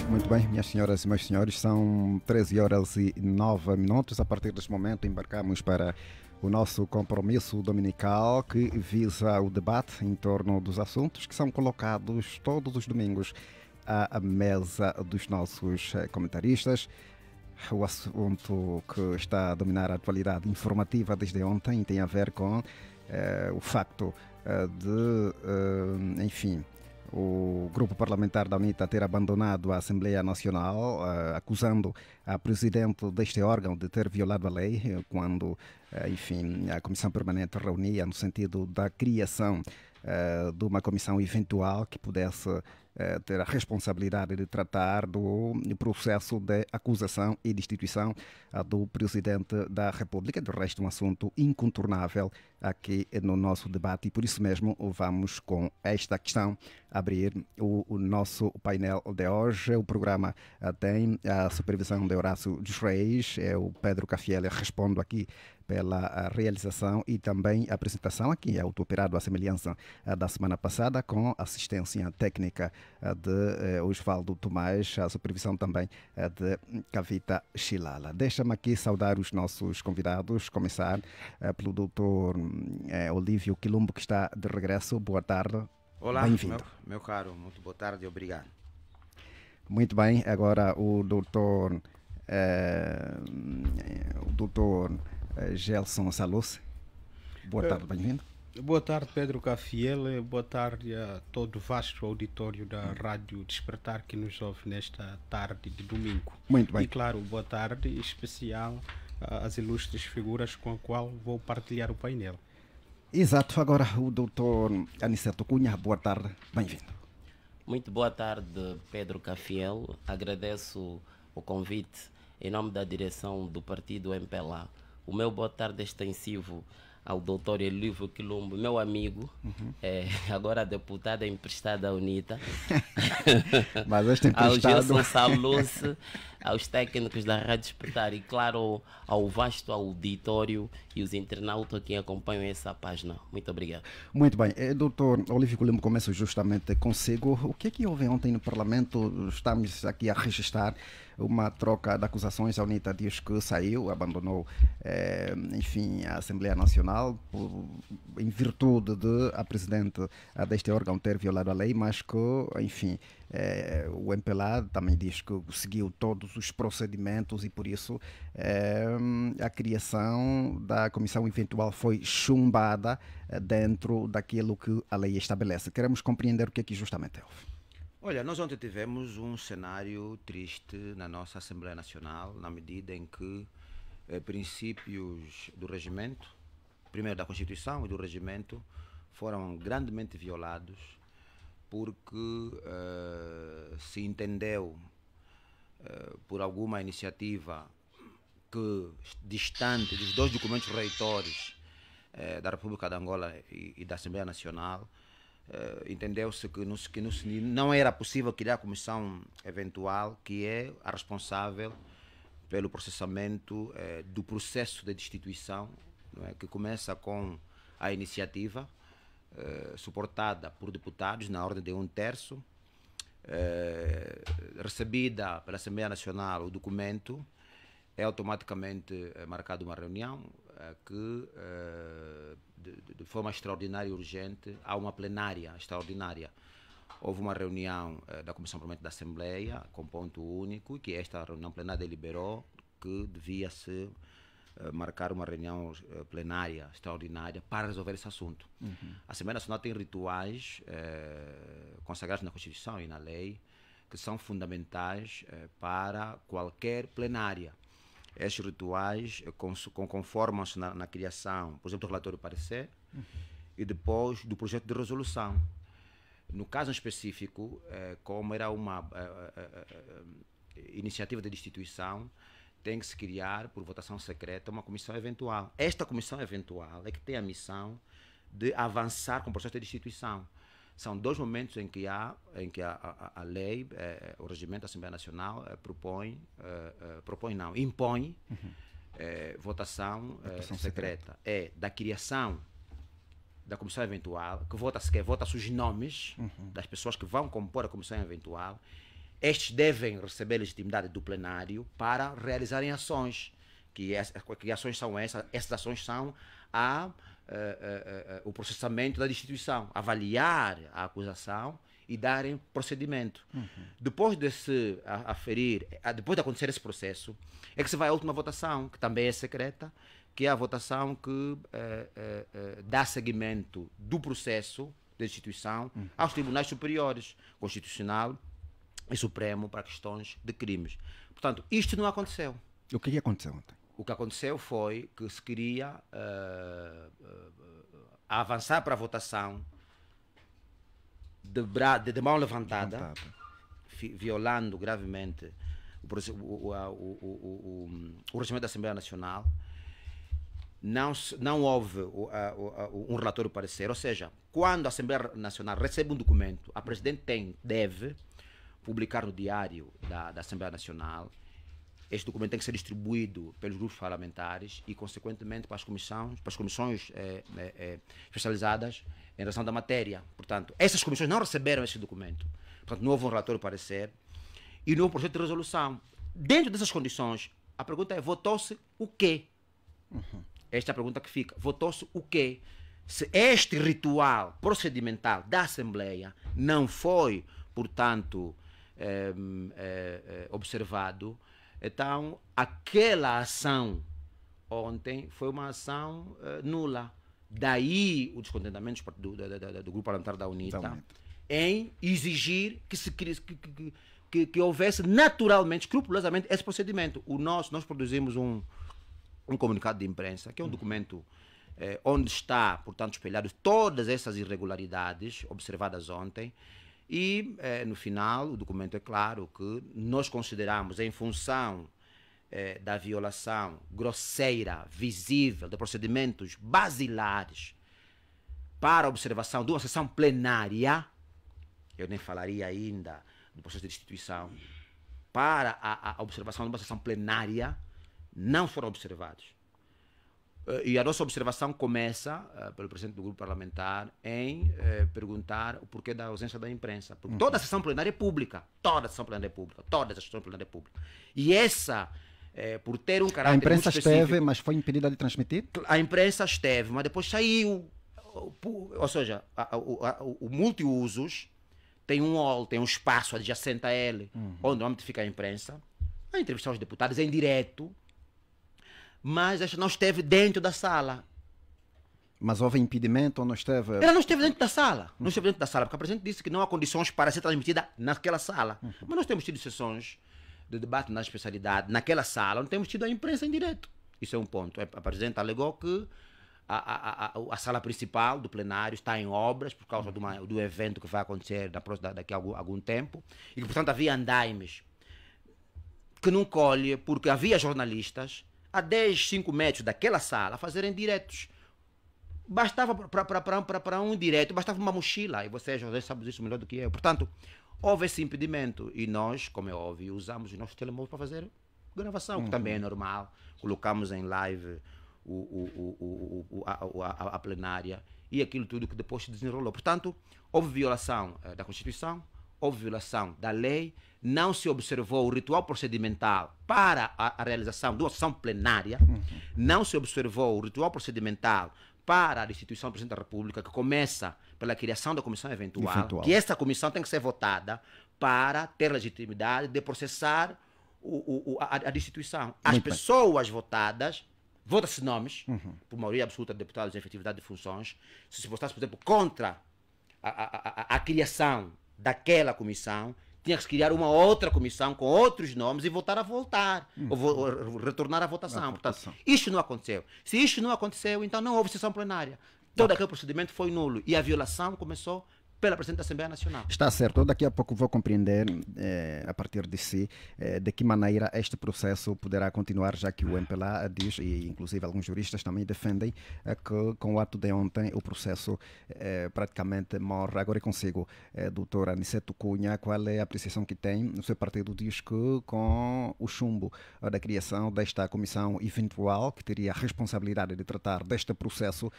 Muito bem, minhas senhoras e meus senhores, são 13 horas e 9 minutos. A partir deste momento embarcamos para o nosso compromisso dominical que visa o debate em torno dos assuntos que são colocados todos os domingos à mesa dos nossos comentaristas. O assunto que está a dominar a atualidade informativa desde ontem tem a ver com o facto enfim, o grupo parlamentar da UNITA ter abandonado a Assembleia Nacional, acusando a presidente deste órgão de ter violado a lei quando, enfim, a Comissão Permanente reunia no sentido da criação de uma comissão eventual que pudesse ter a responsabilidade de tratar do processo de acusação e destituição do Presidente da República. Do resto, um assunto incontornável aqui no nosso debate e por isso mesmo vamos com esta questão abrir o nosso painel de hoje. O programa tem a supervisão de Horácio dos Reis, o Pedro Cafiel respondo aqui pela realização e também a apresentação aqui, autooperado à semelhança da semana passada, com assistência técnica de Osvaldo Tomás, a supervisão também de Kavita Chilala. Deixa-me aqui saudar os nossos convidados, começar pelo doutor Olívio Quilombo, que está de regresso. Boa tarde. Olá, bem-vindo. Meu caro, muito boa tarde e obrigado. Muito bem, agora o doutor Gelson Salus. Boa tarde, bem-vindo. Boa tarde, Pedro Cafiel. Boa tarde a todo o vasto auditório da Rádio Despertar que nos ouve nesta tarde de domingo. Muito bem. E claro, boa tarde especial às ilustres figuras com a qual vou partilhar o painel. Exato, agora o doutor Aniceto Cunha. Boa tarde, bem-vindo. Muito boa tarde, Pedro Cafiel. Agradeço o convite em nome da direção do partido MPLA. O meu boa tarde extensivo ao doutor Olívio Quilombo, meu amigo, agora deputado emprestado à UNITA. Mas este emprestado... Ao Gelson Salus, aos técnicos da Rádio Despertar e, claro, ao vasto auditório e os internautas que acompanham essa página. Muito obrigado. Muito bem. Doutor Olívio Quilombo, começo justamente consigo. O que é que houve ontem no Parlamento? Estamos aqui a registrar uma troca de acusações. A UNITA diz que saiu, abandonou, enfim, a Assembleia Nacional em virtude de a presidente deste órgão ter violado a lei, mas que, enfim, o MPLA também diz que seguiu todos os procedimentos e por isso a criação da comissão eventual foi chumbada dentro daquilo que a lei estabelece. Queremos compreender o que é que justamente houve. Olha, nós ontem tivemos um cenário triste na nossa Assembleia Nacional, na medida em que princípios do regimento, primeiro da Constituição e do regimento, foram grandemente violados porque se entendeu por alguma iniciativa que, distante dos dois documentos reitores da República de Angola e da Assembleia Nacional, entendeu-se que não era possível criar a comissão eventual que é a responsável pelo processamento do processo de destituição, não é? Que começa com a iniciativa suportada por deputados na ordem de 1/3, recebida pela Assembleia Nacional o documento, é automaticamente marcada uma reunião que de forma extraordinária e urgente há uma plenária extraordinária. Houve uma reunião da Comissão Permanente da Assembleia com ponto único, que esta reunião plenária deliberou que devia-se marcar uma reunião plenária extraordinária para resolver esse assunto. A Assembleia Nacional tem rituais consagrados na Constituição e na lei que são fundamentais para qualquer plenária. Estes rituais conformam-se na criação, por exemplo, do relatório parecer e depois do projeto de resolução. No caso específico, como era uma iniciativa de destituição, tem que se criar, por votação secreta, uma comissão eventual. Esta comissão eventual é que tem a missão de avançar com o processo de destituição. São dois momentos em que a lei, o regimento da Assembleia Nacional impõe votação secreta. É da criação da comissão eventual, que vota-se os nomes das pessoas que vão compor a comissão eventual. estes devem receber legitimidade do plenário para realizarem ações. Que ações são essas? Essas ações são o processamento da destituição, avaliar a acusação e darem procedimento. Depois de se aferir, depois de acontecer esse processo, é que se vai à última votação, que também é secreta, que é a votação que dá seguimento do processo de destituição aos tribunais superiores, Constitucional e Supremo, para questões de crimes. Portanto, isto não aconteceu. O que aconteceu ontem? O que aconteceu foi que se queria avançar para a votação de mão levantada, violando gravemente o regimento da Assembleia Nacional. Não houve um relatório parecer, ou seja, quando a Assembleia Nacional recebe um documento, a Presidente deve publicar no diário da Assembleia Nacional. Este documento tem que ser distribuído pelos grupos parlamentares e, consequentemente, para as comissões especializadas em relação da matéria. Portanto, essas comissões não receberam esse documento. Portanto, não houve um relatório parecer e não houve um projeto de resolução. Dentro dessas condições, a pergunta é: votou-se o quê? Esta é a pergunta que fica. Votou-se o quê? Se este ritual procedimental da Assembleia não foi, portanto, observado, então aquela ação ontem foi uma ação nula. Daí o descontentamento do grupo parlamentar da UNITA em exigir que houvesse naturalmente, escrupulosamente, esse procedimento. Nós produzimos um comunicado de imprensa, que é um documento onde está, portanto, espelhado todas essas irregularidades observadas ontem. E, no final, o documento é claro que nós consideramos, em função da violação grosseira, visível, de procedimentos basilares para a observação de uma sessão plenária, eu nem falaria ainda do processo de destituição, para a observação de uma sessão plenária, não foram observados. E a nossa observação começa pelo presidente do grupo parlamentar em perguntar o porquê da ausência da imprensa. Porque toda a sessão plenária é pública. Toda a sessão plenária é pública. Toda a sessão plenária é pública. E essa, por ter um caráter a imprensa muito específico, esteve, mas foi impedida de transmitir? A imprensa esteve, mas depois saiu. Ou seja, o multiusos tem um hall, tem um espaço adjacente a ele, onde normalmente fica a imprensa. A entrevistar os deputados em direto, mas esta não esteve dentro da sala. Mas houve impedimento ou não esteve? Ela não esteve dentro da sala. Não esteve dentro da sala, porque a Presidente disse que não há condições para ser transmitida naquela sala. Mas nós temos tido sessões de debate na especialidade naquela sala, onde temos tido a imprensa em direto. Isso é um ponto. A Presidente alegou que a sala principal do plenário está em obras por causa do evento que vai acontecer daqui a algum tempo, e que, portanto, havia andaimes que não colhe, porque havia jornalistas a 10, 5 metros daquela sala a fazerem diretos. Bastava para um direto, bastava uma mochila, e vocês sabem isso melhor do que eu. Portanto, houve esse impedimento e nós, como é óbvio, usamos os nossos telemóveis para fazer gravação, que também é normal. Colocamos em live a plenária e aquilo tudo que depois se desenrolou. Portanto, houve violação da Constituição, houve violação da lei, não se observou o ritual procedimental para a realização de uma sessão plenária, não se observou o ritual procedimental para a destituição do Presidente da República, que começa pela criação da comissão eventual, que essa comissão tem que ser votada para ter legitimidade de processar a destituição. As pessoas votadas, vota-se nomes, por maioria absoluta de deputados em efetividade de funções. Se se votasse, por exemplo, contra a criação daquela comissão, tinha que se criar uma outra comissão com outros nomes e voltar a votar, ou retornar à votação. Portanto, isto não aconteceu. Se isto não aconteceu, então não houve sessão plenária. Todo aquele procedimento foi nulo e a violação começou pela Presidente da Assembleia Nacional. Está certo. Eu daqui a pouco vou compreender, a partir de si, de que maneira este processo poderá continuar, já que o MPLA diz, e inclusive alguns juristas também defendem, que com o ato de ontem o processo praticamente morre. Agora eu consigo, doutora Aniceto Cunha, qual é a apreciação que tem? O seu partido diz que com o chumbo da criação desta comissão eventual, que teria a responsabilidade de tratar deste processo,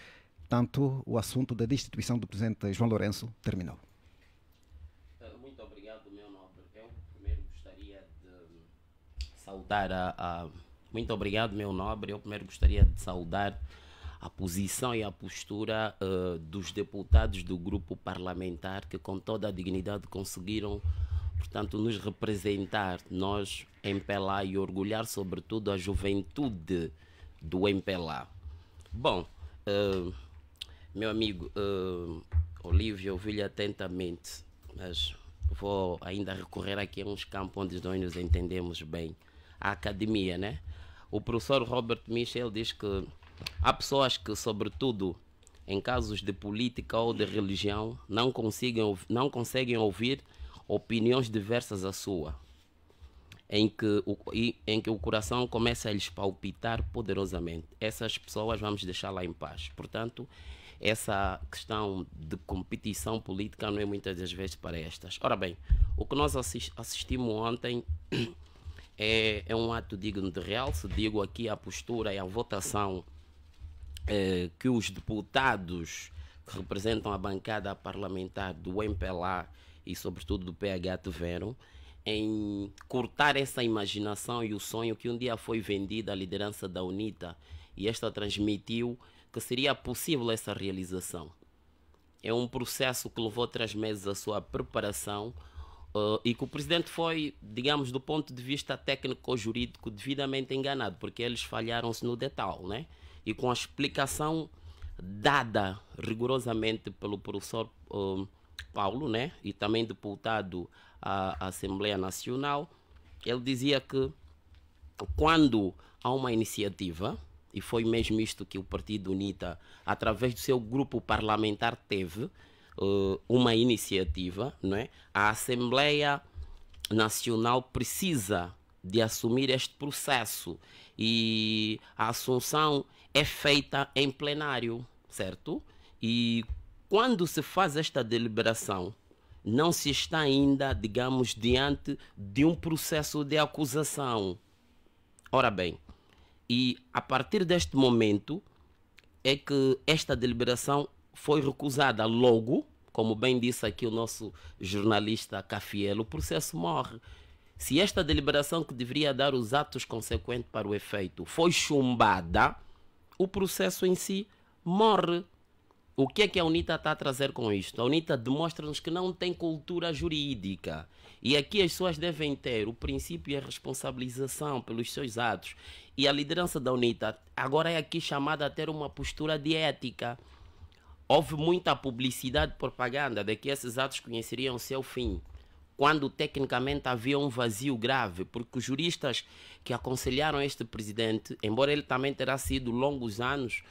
tanto o assunto da destituição do presidente João Lourenço terminou. Muito obrigado, meu nobre. Eu, primeiro, saudar muito obrigado, meu nobre. Eu primeiro gostaria de saudar a posição e a postura dos deputados do grupo parlamentar que com toda a dignidade conseguiram, portanto, nos representar, nós, MPLA, e orgulhar sobretudo a juventude do MPLA. Bom, meu amigo Olívio, ouvi-lhe atentamente, mas vou ainda recorrer aqui a uns campos onde nós nos entendemos bem. A academia, né? O professor Robert Michel diz que há pessoas que, sobretudo em casos de política ou de religião, não conseguem ouvir opiniões diversas à sua, em que o coração começa a lhes palpitar poderosamente. Essas pessoas vamos deixá-la em paz. Portanto, essa questão de competição política não é muitas das vezes para estas. Ora bem, o que nós assistimos ontem é um ato digno de realce. Digo aqui a postura e a votação que os deputados que representam a bancada parlamentar do MPLA e sobretudo do PH tiveram em cortar essa imaginação e o sonho que um dia foi vendido à liderança da UNITA, e esta transmitiu que seria possível essa realização. É um processo que levou 3 meses a sua preparação e que o presidente foi, digamos, do ponto de vista técnico ou jurídico, devidamente enganado, porque eles falharam-se no detalhe, né? E com a explicação dada rigorosamente pelo professor Paulo, né? E também deputado à Assembleia Nacional, ele dizia que quando há uma iniciativa, e foi mesmo isto que o Partido UNITA, através do seu grupo parlamentar, teve uma iniciativa, não é? A Assembleia Nacional precisa de assumir este processo e a assunção é feita em plenário, certo? E quando se faz esta deliberação, não se está ainda, digamos, diante de um processo de acusação. Ora bem, e a partir deste momento é que esta deliberação foi recusada. Logo, como bem disse aqui o nosso jornalista Cafiel, o processo morre. Se esta deliberação que deveria dar os atos consequentes para o efeito foi chumbada, o processo em si morre. O que é que a UNITA está a trazer com isto? A UNITA demonstra-nos que não tem cultura jurídica. E aqui as pessoas devem ter o princípio e a responsabilização pelos seus atos. E a liderança da UNITA agora é aqui chamada a ter uma postura de ética. Houve muita publicidade e propaganda de que esses atos conheceriam seu fim, quando tecnicamente havia um vazio grave, porque os juristas que aconselharam este presidente, embora ele também terá sido longos anos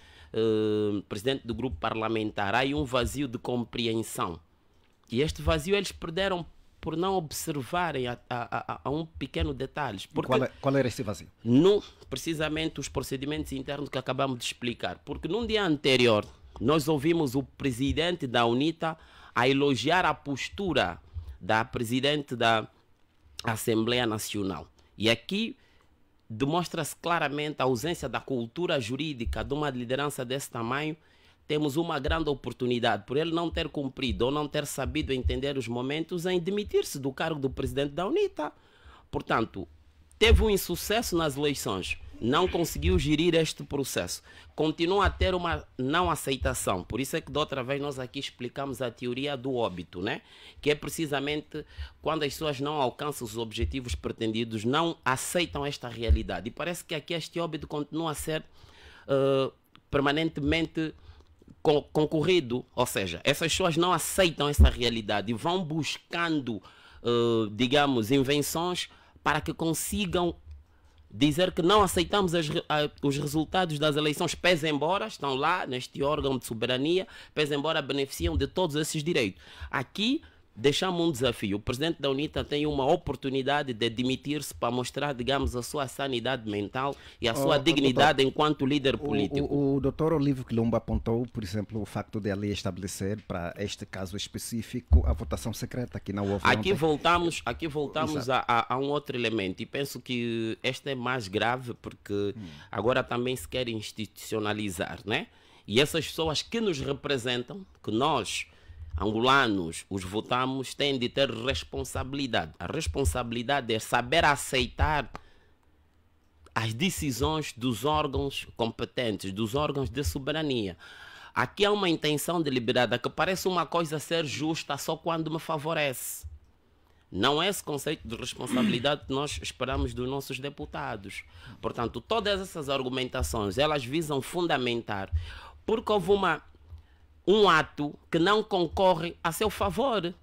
presidente do grupo parlamentar, há aí um vazio de compreensão. E este vazio eles perderam por não observarem a um pequeno detalhe. Qual era esse vazio? Precisamente os procedimentos internos que acabamos de explicar. Porque num dia anterior, nós ouvimos o presidente da UNITA a elogiar a postura da presidente da Assembleia Nacional. E aqui demonstra-se claramente a ausência da cultura jurídica de uma liderança desse tamanho. Temos uma grande oportunidade, por ele não ter cumprido ou não ter sabido entender os momentos, em demitir-se do cargo do presidente da UNITA. Portanto, teve um insucesso nas eleições, não conseguiu gerir este processo, continua a ter uma não aceitação. Por isso é que da outra vez nós aqui explicamos a teoria do óbito, né? Que é precisamente quando as pessoas não alcançam os objetivos pretendidos, não aceitam esta realidade. E parece que aqui este óbito continua a ser permanentemente concorrido, ou seja, essas pessoas não aceitam essa realidade e vão buscando, digamos, invenções para que consigam dizer que não aceitamos os resultados das eleições, pese embora estão lá neste órgão de soberania, pese embora beneficiam de todos esses direitos. Aqui deixamos um desafio. O presidente da UNITA tem uma oportunidade de demitir-se para mostrar, digamos, a sua sanidade mental e a sua dignidade enquanto líder político. O doutor Olívio Quilombo apontou, por exemplo, o facto de a lei estabelecer para este caso específico a votação secreta, que não houve Aqui voltamos a um outro elemento, e penso que este é mais grave porque agora também se quer institucionalizar, né? E essas pessoas que nos representam, que nós angolanos os votamos, têm de ter responsabilidade. A responsabilidade é saber aceitar as decisões dos órgãos competentes, dos órgãos de soberania. Aqui há uma intenção deliberada que parece uma coisa ser justa só quando me favorece. Não é esse conceito de responsabilidade que nós esperamos dos nossos deputados. Portanto, todas essas argumentações, elas visam fundamentar porque houve um ato que não concorre a seu favor.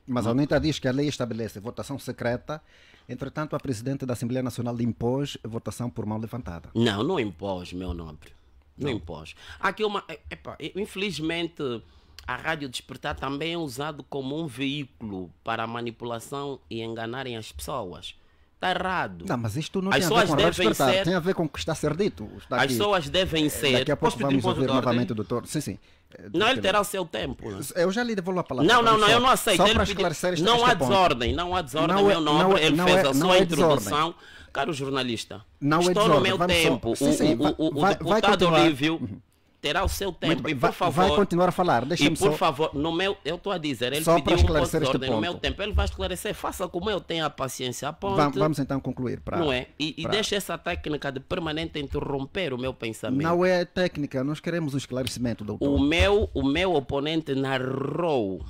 Mas a UNITA diz que a lei estabelece votação secreta, entretanto a Presidente da Assembleia Nacional impôs votação por mão levantada. Não, não impôs, meu nobre. Não impôs. Aqui infelizmente, a Rádio Despertar também é usado como um veículo para a manipulação e enganarem as pessoas. Está errado. Não, mas isto não as tem a ver com a Rádio Despertar, ser... tem a ver com o que está a ser dito. Está as aqui. pessoas devem ser... Daqui a pouco vamos ouvir novamente o doutor. Sim, sim. Não, ele terá o seu tempo. Né? Eu já lhe devolvo a palavra. Não, eu não aceito. Só para esclarecer este não há ponto. Desordem, não há desordem, meu nobre. Ele fez a sua introdução. Caro jornalista, não estou no meu tempo. O deputado Olívio terá o seu tempo. E por favor... Vai continuar a falar. E por favor, eu estou a dizer, ele só pediu um desordem no meu tempo. Ele vai esclarecer. Faça como eu tenho a paciência. Vamos então concluir. Não é? E deixa essa técnica de permanente interromper o meu pensamento. Não é técnica, nós queremos um esclarecimento, doutor. O meu oponente narrou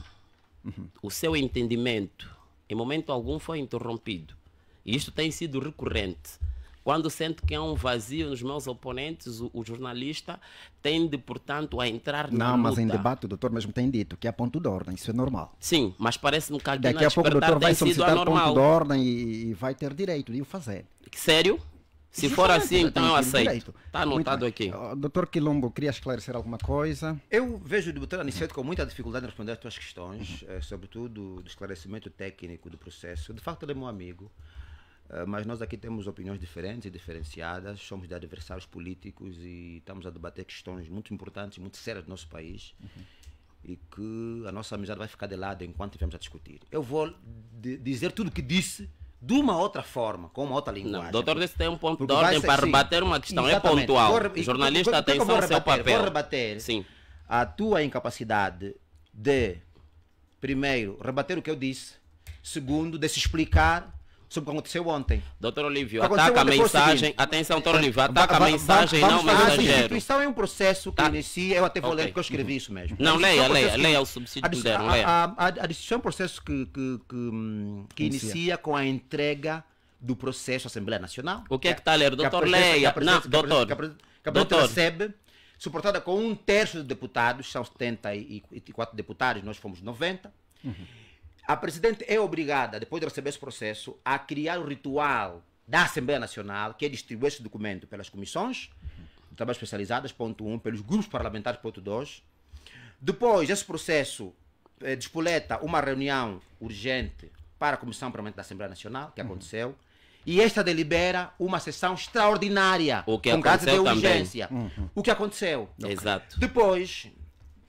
o seu entendimento. Em momento algum foi interrompido. E isto tem sido recorrente. Quando sente que há um vazio nos meus oponentes, o jornalista tende, portanto, a entrar na luta. Não, mas em debate o doutor mesmo tem dito que há ponto de ordem, isso é normal. Sim, mas parece-me que aqui daqui a pouco o doutor vai solicitar ponto de ordem e vai ter direito de o fazer. Sério? Se for assim, então eu aceito. Está anotado aqui. Doutor Quilombo, queria esclarecer alguma coisa? Eu vejo o doutor Aniceto com muita dificuldade em responder às tuas questões, sobretudo do esclarecimento técnico do processo. De facto, ele é meu amigo. Mas nós aqui temos opiniões diferentes e diferenciadas, somos de adversários políticos e estamos a debater questões muito importantes, muito sérias do nosso país e que a nossa amizade vai ficar de lado enquanto estivermos a discutir. Eu vou dizer tudo o que disse de uma outra forma, com uma outra linguagem. Não, doutor, desse tem um ponto de ordem para rebater uma questão, é pontual. O jornalista, atenção ao seu papel. Vou rebater a tua incapacidade de, primeiro, rebater o que eu disse, segundo, de se explicar sobre o que aconteceu ontem. Doutor Olívio, ataca a mensagem. Atenção, doutor Olívio, ataca a mensagem e não o mensageiro. A instituição é um processo que inicia, eu até vou ler porque eu escrevi isso mesmo. Não, leia o subsídio que deram. A instituição é um processo que inicia com a entrega do processo à Assembleia Nacional. O que é que está a ler? Doutor, leia. Não, doutor. Que a Presidente recebe, suportada com 1/3 dos deputados, são 74 deputados, nós fomos 90. A Presidente é obrigada, depois de receber esse processo, a criar o ritual da Assembleia Nacional, que é distribuir esse documento pelas comissões de trabalho especializadas, ponto 1, pelos grupos parlamentares, ponto 2. Depois, esse processo despoleta uma reunião urgente para a Comissão Permanente da Assembleia Nacional, que aconteceu, e esta delibera uma sessão extraordinária, o que com caso de também. urgência. O que aconteceu. Exato. Depois,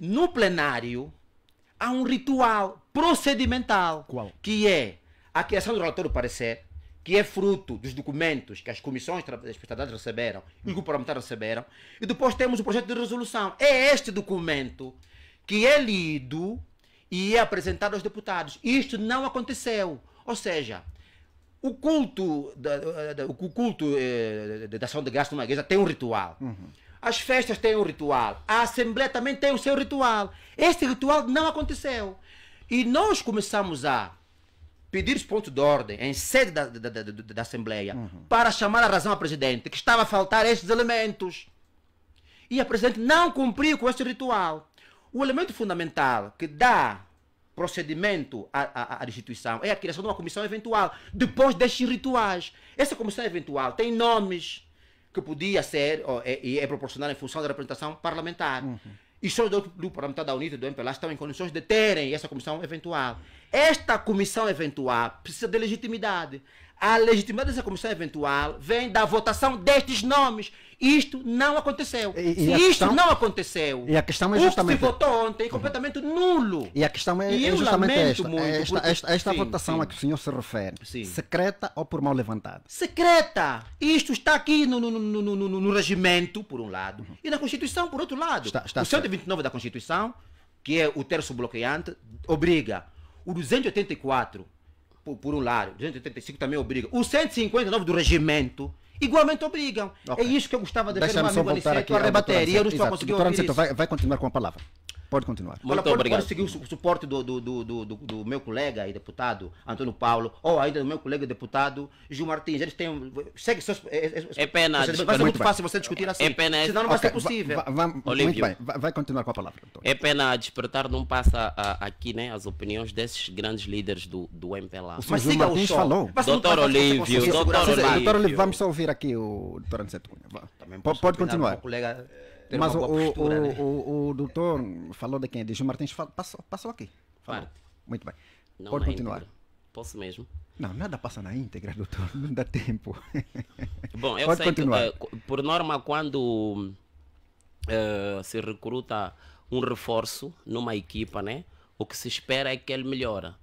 no plenário, há um ritual procedimental. Qual? Que é a criação do relatório do parecer, que é fruto dos documentos que as comissões especializadas receberam e o grupo parlamentar receberam, e depois temos o projeto de resolução. É este documento que é lido e é apresentado aos deputados. Isto não aconteceu. Ou seja, o culto da ação de graça numa igreja tem um ritual. As festas têm um ritual. A Assembleia também tem o seu ritual. Este ritual não aconteceu. E nós começamos a pedir esse ponto de ordem em sede da Assembleia para chamar a razão à Presidente, que estava a faltar estes elementos. E a Presidente não cumpriu com este ritual. O elemento fundamental que dá procedimento à instituição é a criação de uma comissão eventual, depois destes rituais. Essa comissão eventual tem nomes que podia ser e é proporcional em função da representação parlamentar. E só o grupo parlamentar da UNITA e do MPLA estão em condições de terem essa comissão eventual. Esta comissão eventual precisa de legitimidade. A legitimidade dessa comissão eventual vem da votação destes nomes. Isto não aconteceu. Se isto não aconteceu, e a questão é justamente o que se votou ontem é completamente nulo. E a questão é justamente esta votação a que o senhor se refere. Secreta ou por mão levantada? Secreta. Isto está aqui no regimento, por um lado, e na Constituição, por outro lado. O 129 da Constituição, que é o terço bloqueante, obriga. O 284, por um lado, 285 também obriga. O 159 do regimento igualmente obrigam. Ok. É isso que eu gostava de ver o meu Deixa-me só amigo voltar Aniceto aqui a ao rebater, doutor e eu não Aniceto. estou a Exato. conseguir Doutor ouvir Aniceto, isso. vai continuar com a palavra. Pode continuar. Muito Pode obrigado. seguir o suporte do meu colega e deputado Antônio Paulo, ou ainda do meu colega deputado Gil Martins. Eles têm. Segue seus. É pena. Vai ser muito muito bem. fácil você discutir assim. É pena- Senão não vai ser Ok, possível. Muito Olívio. bem, vai continuar com a palavra, doutor. É pena despertar não passa aqui, né, as opiniões desses grandes líderes do MPLA. Mas Gil Martins falou. Vai ser muito Doutor mais fácil você Olívio, conseguir doutor segurar- Olívio. Doutor Olívio, vamos só ouvir aqui o doutor Aniceto Cunha. Também Pode posso opinar, continuar. meu colega ter Mas uma boa postura, né? o doutor falou de quem? De Gil Martins, passou aqui. Falou. Parte. Muito bem. Não Pode na continuar. íntegra. Posso mesmo? Não, nada passa na íntegra, doutor. Não dá tempo. Bom, eu Pode sei continuar. que, por norma, quando se recruta um reforço numa equipa, né, o que se espera é que ele melhora.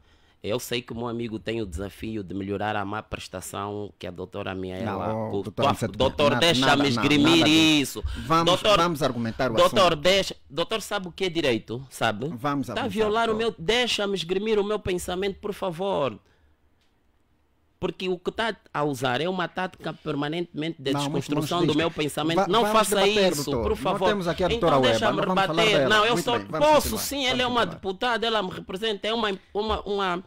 Eu sei que o meu amigo tem o desafio de melhorar a má prestação que a doutora Miaela... Não, doutor Aniceto, Doutor, nada, deixa-me nada, esgrimir nada disso. isso. Vamos argumentar o Doutor, assunto. doutor sabe o que é direito, sabe? Vamos Está a avançar, violar o doutor. meu... Deixa-me esgrimir o meu pensamento, por favor. Porque o que está a usar é uma tática permanentemente de Não, muito desconstrução longe do disto. meu pensamento. Va- não vamos faça debater, isso, doutor. por Nós favor. temos aqui a doutora Então Weba, deixa-me não vamos falar rebater. dela. Não, eu Muito só bem, vamos posso continuar. sim, Vamos ela é uma continuar. deputada, ela me representa, é uma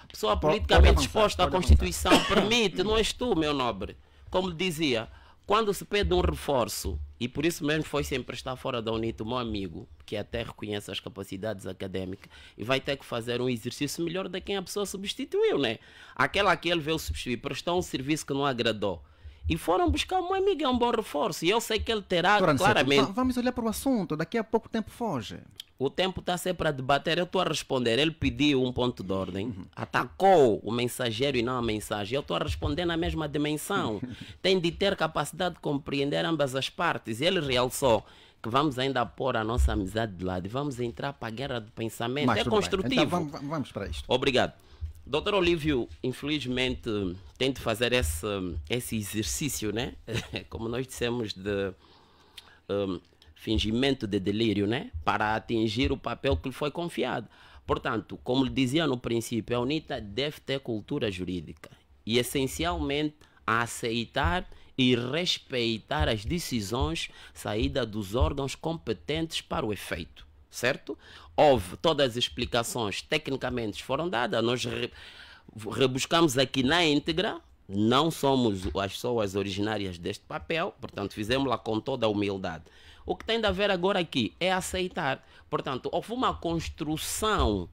pessoa Pode politicamente avançar, disposta, a pode Constituição permite, não és tu, meu nobre. Como lhe dizia, quando se pede um reforço, e por isso mesmo foi sempre estar fora da UNITA, o meu amigo, que até reconhece as capacidades académicas, e vai ter que fazer um exercício melhor de quem a pessoa substituiu, né? Aquela que ele veio substituir, prestou um serviço que não agradou. E foram buscar o meu amigo, é um bom reforço. E eu sei que ele terá Doutor Aniceto, claramente... vamos olhar para o assunto. Daqui a pouco tempo foge. O tempo está sempre a debater, eu estou a responder. Ele pediu um ponto de ordem, atacou o mensageiro e não a mensagem. Eu estou a responder na mesma dimensão. Tem de ter capacidade de compreender ambas as partes. E ele realçou que vamos ainda pôr a nossa amizade de lado e vamos entrar para a guerra do pensamento. Mas É tudo bem. construtivo. Então vamos para isto. Obrigado. Doutor Olívio, infelizmente, tem de fazer esse exercício, né? Como nós dissemos, de fingimento de delírio, né? Para atingir o papel que lhe foi confiado. Portanto, como lhe dizia no princípio, a UNITA deve ter cultura jurídica e, essencialmente, a aceitar e respeitar as decisões saídas dos órgãos competentes para o efeito. Certo? Houve todas as explicações tecnicamente foram dadas, nós rebuscamos aqui na íntegra, não somos as pessoas originárias deste papel, portanto fizemos-la com toda a humildade. O que tem de haver agora aqui é aceitar. Portanto, houve uma construção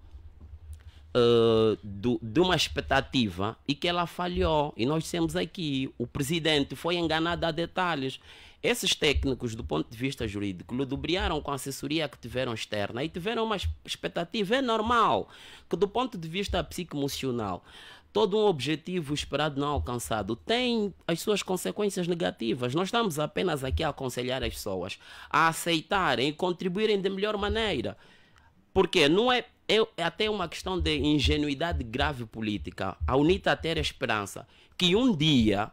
de uma expectativa e que ela falhou. E nós dissemos aqui, o presidente foi enganado a detalhes. Esses técnicos, do ponto de vista jurídico, ludibriaram com a assessoria que tiveram externa e tiveram uma expectativa. É normal que, do ponto de vista psicoemocional, todo um objetivo esperado não alcançado tem as suas consequências negativas. Nós estamos apenas aqui a aconselhar as pessoas a aceitarem e contribuírem de melhor maneira. Porque não é até uma questão de ingenuidade grave política. A UNITA ter a esperança que um dia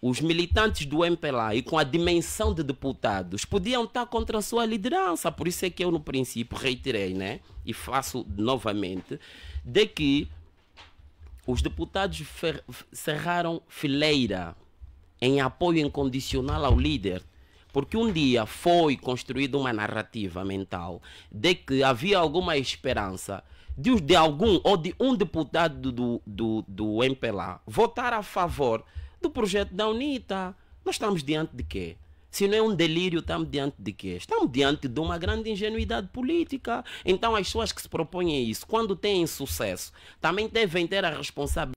os militantes do MPLA e com a dimensão de deputados podiam estar contra a sua liderança. Por isso é que eu no princípio reiterei, né? E faço novamente, de que os deputados cerraram fileira em apoio incondicional ao líder. Porque um dia foi construída uma narrativa mental de que havia alguma esperança de algum ou de um deputado do MPLA votar a favor do projeto da UNITA. Nós estamos diante de quê? Se não é um delírio, estamos diante de quê? Estamos diante de uma grande ingenuidade política. Então as pessoas que se propõem a isso, quando têm sucesso, também devem ter a responsabilidade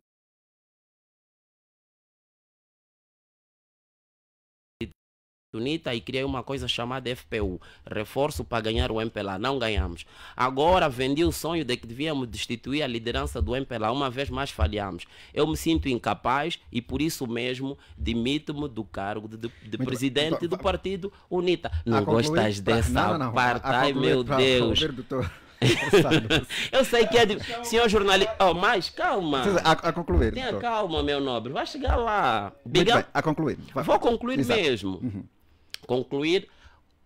UNITA e criei uma coisa chamada FPU, reforço para ganhar o MPLA, não ganhamos. Agora vendi o sonho de que devíamos destituir a liderança do MPLA, uma vez mais falhamos. Eu me sinto incapaz e por isso mesmo demito-me do cargo de presidente do partido UNITA. Não gostas dessa parte? Ai meu Deus. Eu sei que é de... Senhor jornalista... Oh, mas calma. A concluir. Tenha calma, meu nobre. Vai chegar lá. Bem, a concluir. Vou concluir. Exato. Mesmo. Uhum. Concluir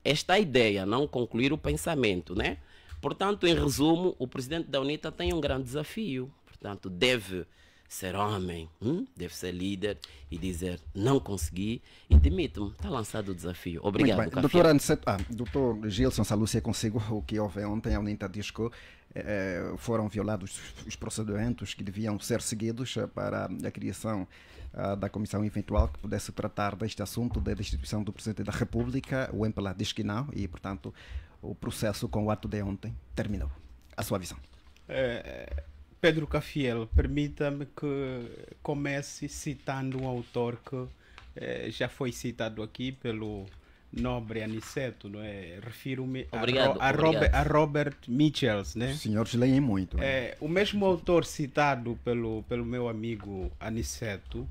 esta ideia, não concluir o pensamento, né? Portanto, em resumo, o presidente da UNITA tem um grande desafio. Portanto, deve ser homem, deve ser líder e dizer não consegui e demito-me. Está lançado o desafio. Obrigado, Muito bem. Doutor Gilson Salúcia, consigo o que houve ontem, a UNITA diz que foram violados os procedimentos que deviam ser seguidos para a criação da comissão eventual que pudesse tratar deste assunto da destituição do Presidente da República. O MPLA diz que não e, portanto, o processo com o ato de ontem terminou. A sua visão? Pedro Cafiel, permita-me que comece citando um autor que já foi citado aqui pelo nobre Aniceto, não é? Refiro-me a Robert Mitchells, né? Os senhores leem muito. Né? O mesmo autor citado pelo meu amigo Aniceto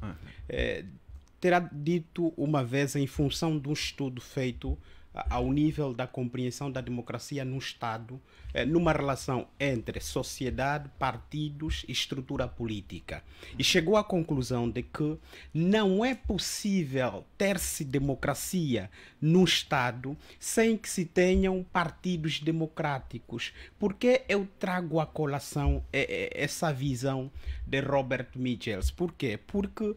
terá dito uma vez, em função de um estudo feito ao nível da compreensão da democracia no Estado, numa relação entre sociedade, partidos e estrutura política. E chegou à conclusão de que não é possível ter-se democracia no Estado sem que se tenham partidos democráticos. Por que eu trago à colação essa visão de Robert Mitchells? Por quê? Porque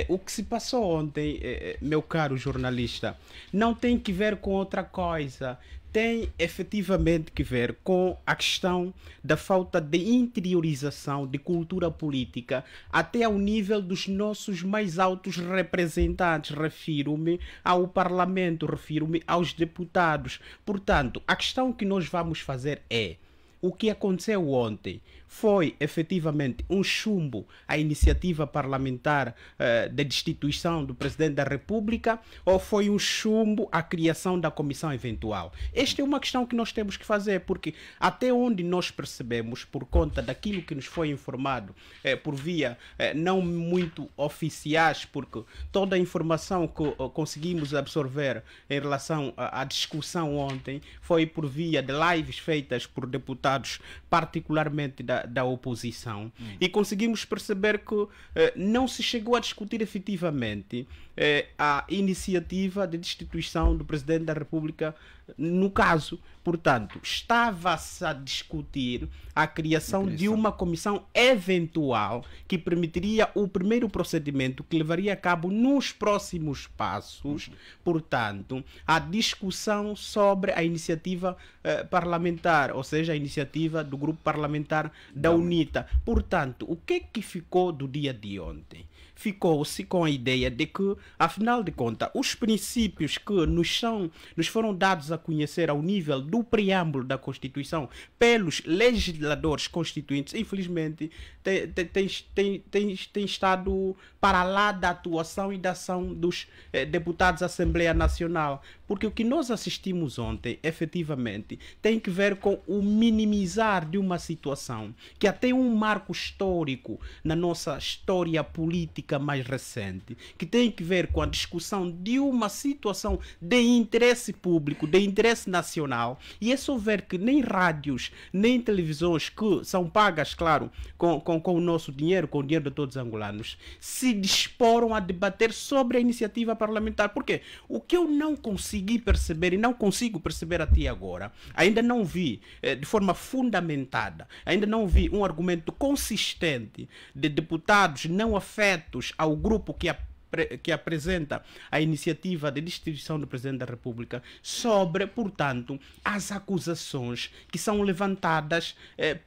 o que se passou ontem, meu caro jornalista, não tem que ver com outra coisa. Tem efetivamente que ver com a questão da falta de interiorização de cultura política até ao nível dos nossos mais altos representantes. Refiro-me ao Parlamento, refiro-me aos deputados. Portanto, a questão que nós vamos fazer é: o que aconteceu ontem foi efetivamente um chumbo à iniciativa parlamentar de destituição do Presidente da República ou foi um chumbo à criação da comissão eventual? Esta é uma questão que nós temos que fazer, porque até onde nós percebemos, por conta daquilo que nos foi informado por via não muito oficiais, porque toda a informação que conseguimos absorver em relação à discussão ontem foi por via de lives feitas por deputados, particularmente da oposição, e conseguimos perceber que não se chegou a discutir efetivamente a iniciativa de destituição do Presidente da República no caso. Portanto, estava-se a discutir a criação de uma comissão eventual que permitiria o primeiro procedimento que levaria a cabo nos próximos passos, portanto, a discussão sobre a iniciativa parlamentar, ou seja, a iniciativa do grupo parlamentar da UNITA. Portanto, o que é que ficou do dia de ontem? Ficou-se com a ideia de que, afinal de contas, os princípios que nos foram dados a conhecer ao nível do preâmbulo da Constituição pelos legisladores constituintes, infelizmente, tem estado para lá da atuação e da ação dos deputados da Assembleia Nacional. Porque o que nós assistimos ontem, efetivamente, tem que ver com o minimizar de uma situação que até um marco histórico na nossa história política mais recente, que tem que ver com a discussão de uma situação de interesse público, de interesse nacional, e é só ver que nem rádios, nem televisões que são pagas, claro, com o nosso dinheiro, com o dinheiro de todos os angolanos, se disporam a debater sobre a iniciativa parlamentar. Porque o que eu não consegui perceber e não consigo perceber até agora, ainda não vi de forma fundamentada, ainda não vi um argumento consistente de deputados não afetos ao grupo que apresenta a iniciativa de destituição do Presidente da República sobre, portanto, as acusações que são levantadas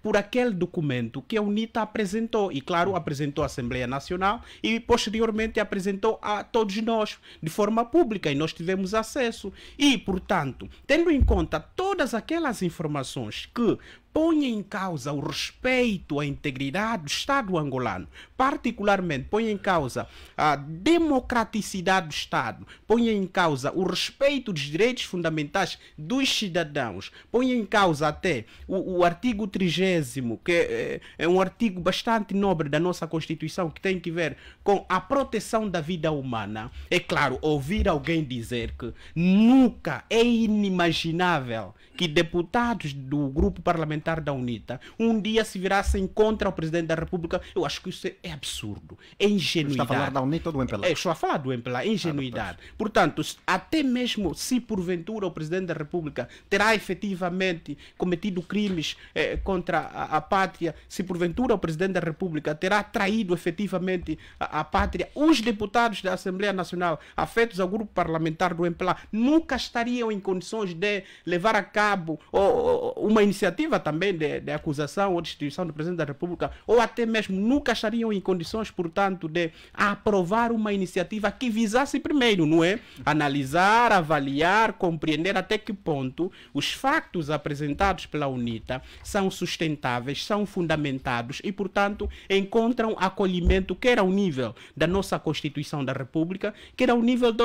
por aquele documento que a UNITA apresentou. E, claro, apresentou à Assembleia Nacional e, posteriormente, apresentou a todos nós de forma pública e nós tivemos acesso. E, portanto, tendo em conta todas aquelas informações que põe em causa o respeito à integridade do Estado angolano, particularmente põe em causa a democraticidade do Estado, põe em causa o respeito dos direitos fundamentais dos cidadãos, põe em causa até o artigo 30º, que é um artigo bastante nobre da nossa Constituição, que tem que ver com a proteção da vida humana. É claro, ouvir alguém dizer que nunca é inimaginável que deputados do grupo parlamentar da UNITA um dia se virassem contra o Presidente da República, eu acho que isso é absurdo, é ingenuidade. Está a falar da UNITA ou do MPLA? Estou a falar do MPLA, é ingenuidade. Portanto, até mesmo se porventura o Presidente da República terá efetivamente cometido crimes contra a pátria, se porventura o Presidente da República terá traído efetivamente a pátria, os deputados da Assembleia Nacional afetos ao grupo parlamentar do MPLA nunca estariam em condições de levar a cabo uma iniciativa também de acusação ou destituição do Presidente da República, ou até mesmo nunca estariam em condições, portanto, de aprovar uma iniciativa que visasse primeiro, não é? Analisar, avaliar, compreender até que ponto os factos apresentados pela UNITA são sustentáveis, são fundamentados e, portanto, encontram acolhimento quer ao nível da nossa Constituição da República, quer ao nível de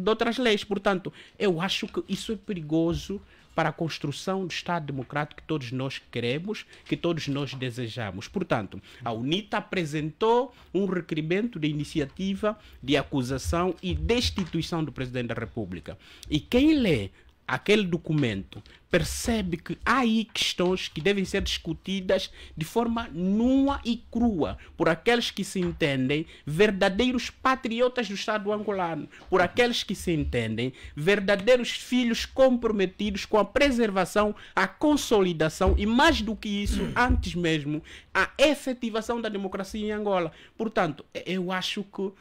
outras leis. Portanto, eu acho que isso é perigoso para a construção do Estado democrático que todos nós queremos, que todos nós desejamos. Portanto, a UNITA apresentou um requerimento de iniciativa de acusação e destituição do Presidente da República. E quem lê aquele documento percebe que há aí questões que devem ser discutidas de forma nua e crua por aqueles que se entendem verdadeiros patriotas do Estado angolano, por aqueles que se entendem verdadeiros filhos comprometidos com a preservação, a consolidação e, mais do que isso, antes mesmo, a efetivação da democracia em Angola. Portanto, eu acho que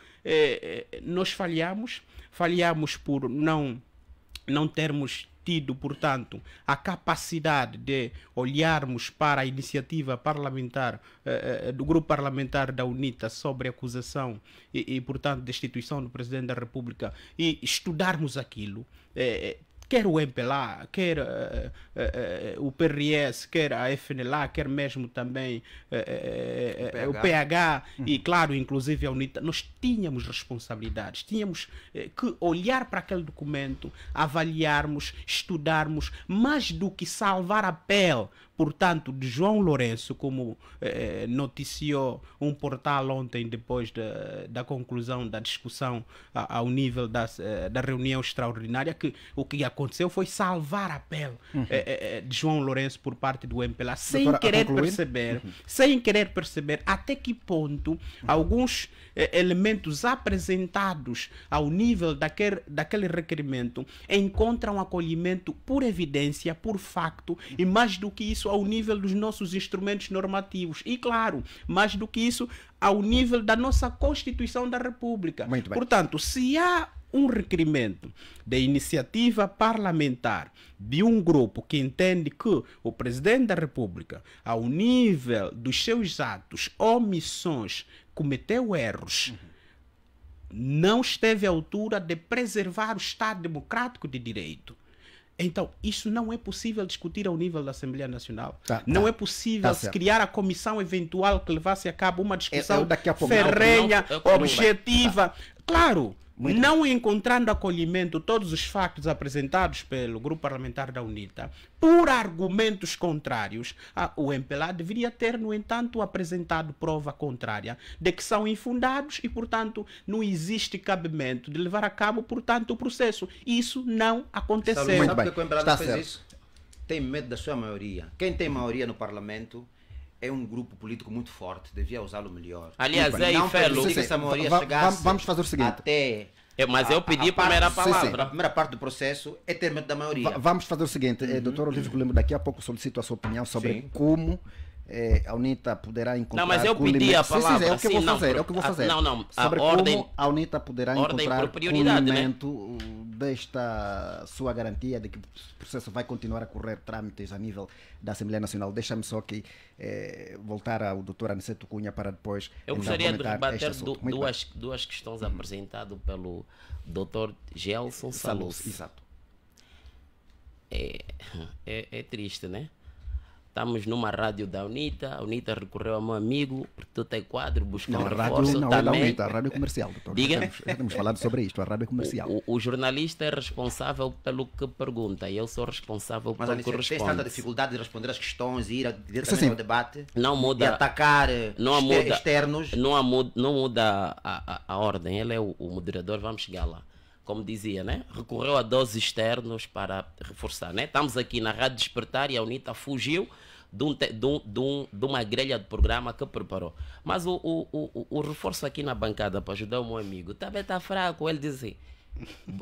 nós falhamos por não termos tido, portanto, a capacidade de olharmos para a iniciativa parlamentar do grupo parlamentar da UNITA sobre acusação e portanto, destituição do Presidente da República e estudarmos aquilo. Quer o MPLA, quer o PRS, quer a FNLA, quer mesmo também o PH e, claro, inclusive a UNITA, nós tínhamos responsabilidades, tínhamos que olhar para aquele documento, avaliarmos, estudarmos, mais do que salvar a pele, portanto, de João Lourenço, como noticiou um portal ontem, depois da conclusão da discussão ao nível da reunião extraordinária, que o que aconteceu foi salvar a pele de João Lourenço por parte do MPLA, sem querer perceber até que ponto alguns elementos apresentados ao nível daquele requerimento encontram acolhimento por evidência, por facto, e mais do que isso, ao nível dos nossos instrumentos normativos. E, claro, mais do que isso, ao nível da nossa Constituição da República. Muito bem. Portanto, se há um requerimento de iniciativa parlamentar de um grupo que entende que o Presidente da República, ao nível dos seus atos, omissões, cometeu erros, não esteve à altura de preservar o Estado democrático de direito, então, isso não é possível discutir ao nível da Assembleia Nacional. Não é possível se criar a comissão eventual que levasse a cabo uma discussão ferrenha, objetiva. Claro, não encontrando acolhimento todos os factos apresentados pelo grupo parlamentar da UNITA, por argumentos contrários, o MPLA deveria ter, no entanto, apresentado prova contrária de que são infundados e, portanto, não existe cabimento de levar a cabo, portanto, o processo. Isso não aconteceu. Sabe por que o MPLA não fez isso? Tem medo da sua maioria. Quem tem maioria no Parlamento é um grupo político muito forte, devia usá-lo melhor. Aliás, vamos fazer o seguinte. Mas eu pedi a primeira palavra. A primeira parte do processo é ter medo da maioria. Vamos fazer o seguinte, doutor Olívio Colombo, daqui a pouco solicito a sua opinião sobre como a UNITA poderá encontrar... Não, mas eu pedi a palavra. É o que eu vou fazer. Sobre como a UNITA poderá encontrar acolhimento desta sua garantia de que o processo vai continuar a correr trâmites a nível da Assembleia Nacional. Deixa-me só aqui voltar ao doutor Aniceto Cunha para depois... Eu gostaria de rebater duas questões apresentadas pelo doutor Gelson Salus. Exato. É triste, né? Estamos numa rádio da UNITA, a UNITA recorreu ao meu amigo, porque tu tem quadro, buscou um reforço não, também. É da UNITA, a rádio comercial, doutor. Diga. Estamos falando sobre isto, a rádio comercial. O jornalista é responsável pelo que pergunta e eu sou responsável pelo que responde. Tem tanta dificuldade de responder as questões e ir diretamente ao debate, não muda, e atacar externos. Não muda a ordem, ele é o moderador, vamos chegar lá. como dizia, né? Recorreu a doses externos para reforçar, né? Estamos aqui na Rádio Despertar e a UNITA fugiu de uma grelha de programa que preparou. Mas o reforço aqui na bancada para ajudar o meu amigo também está fraco. Ele dizia,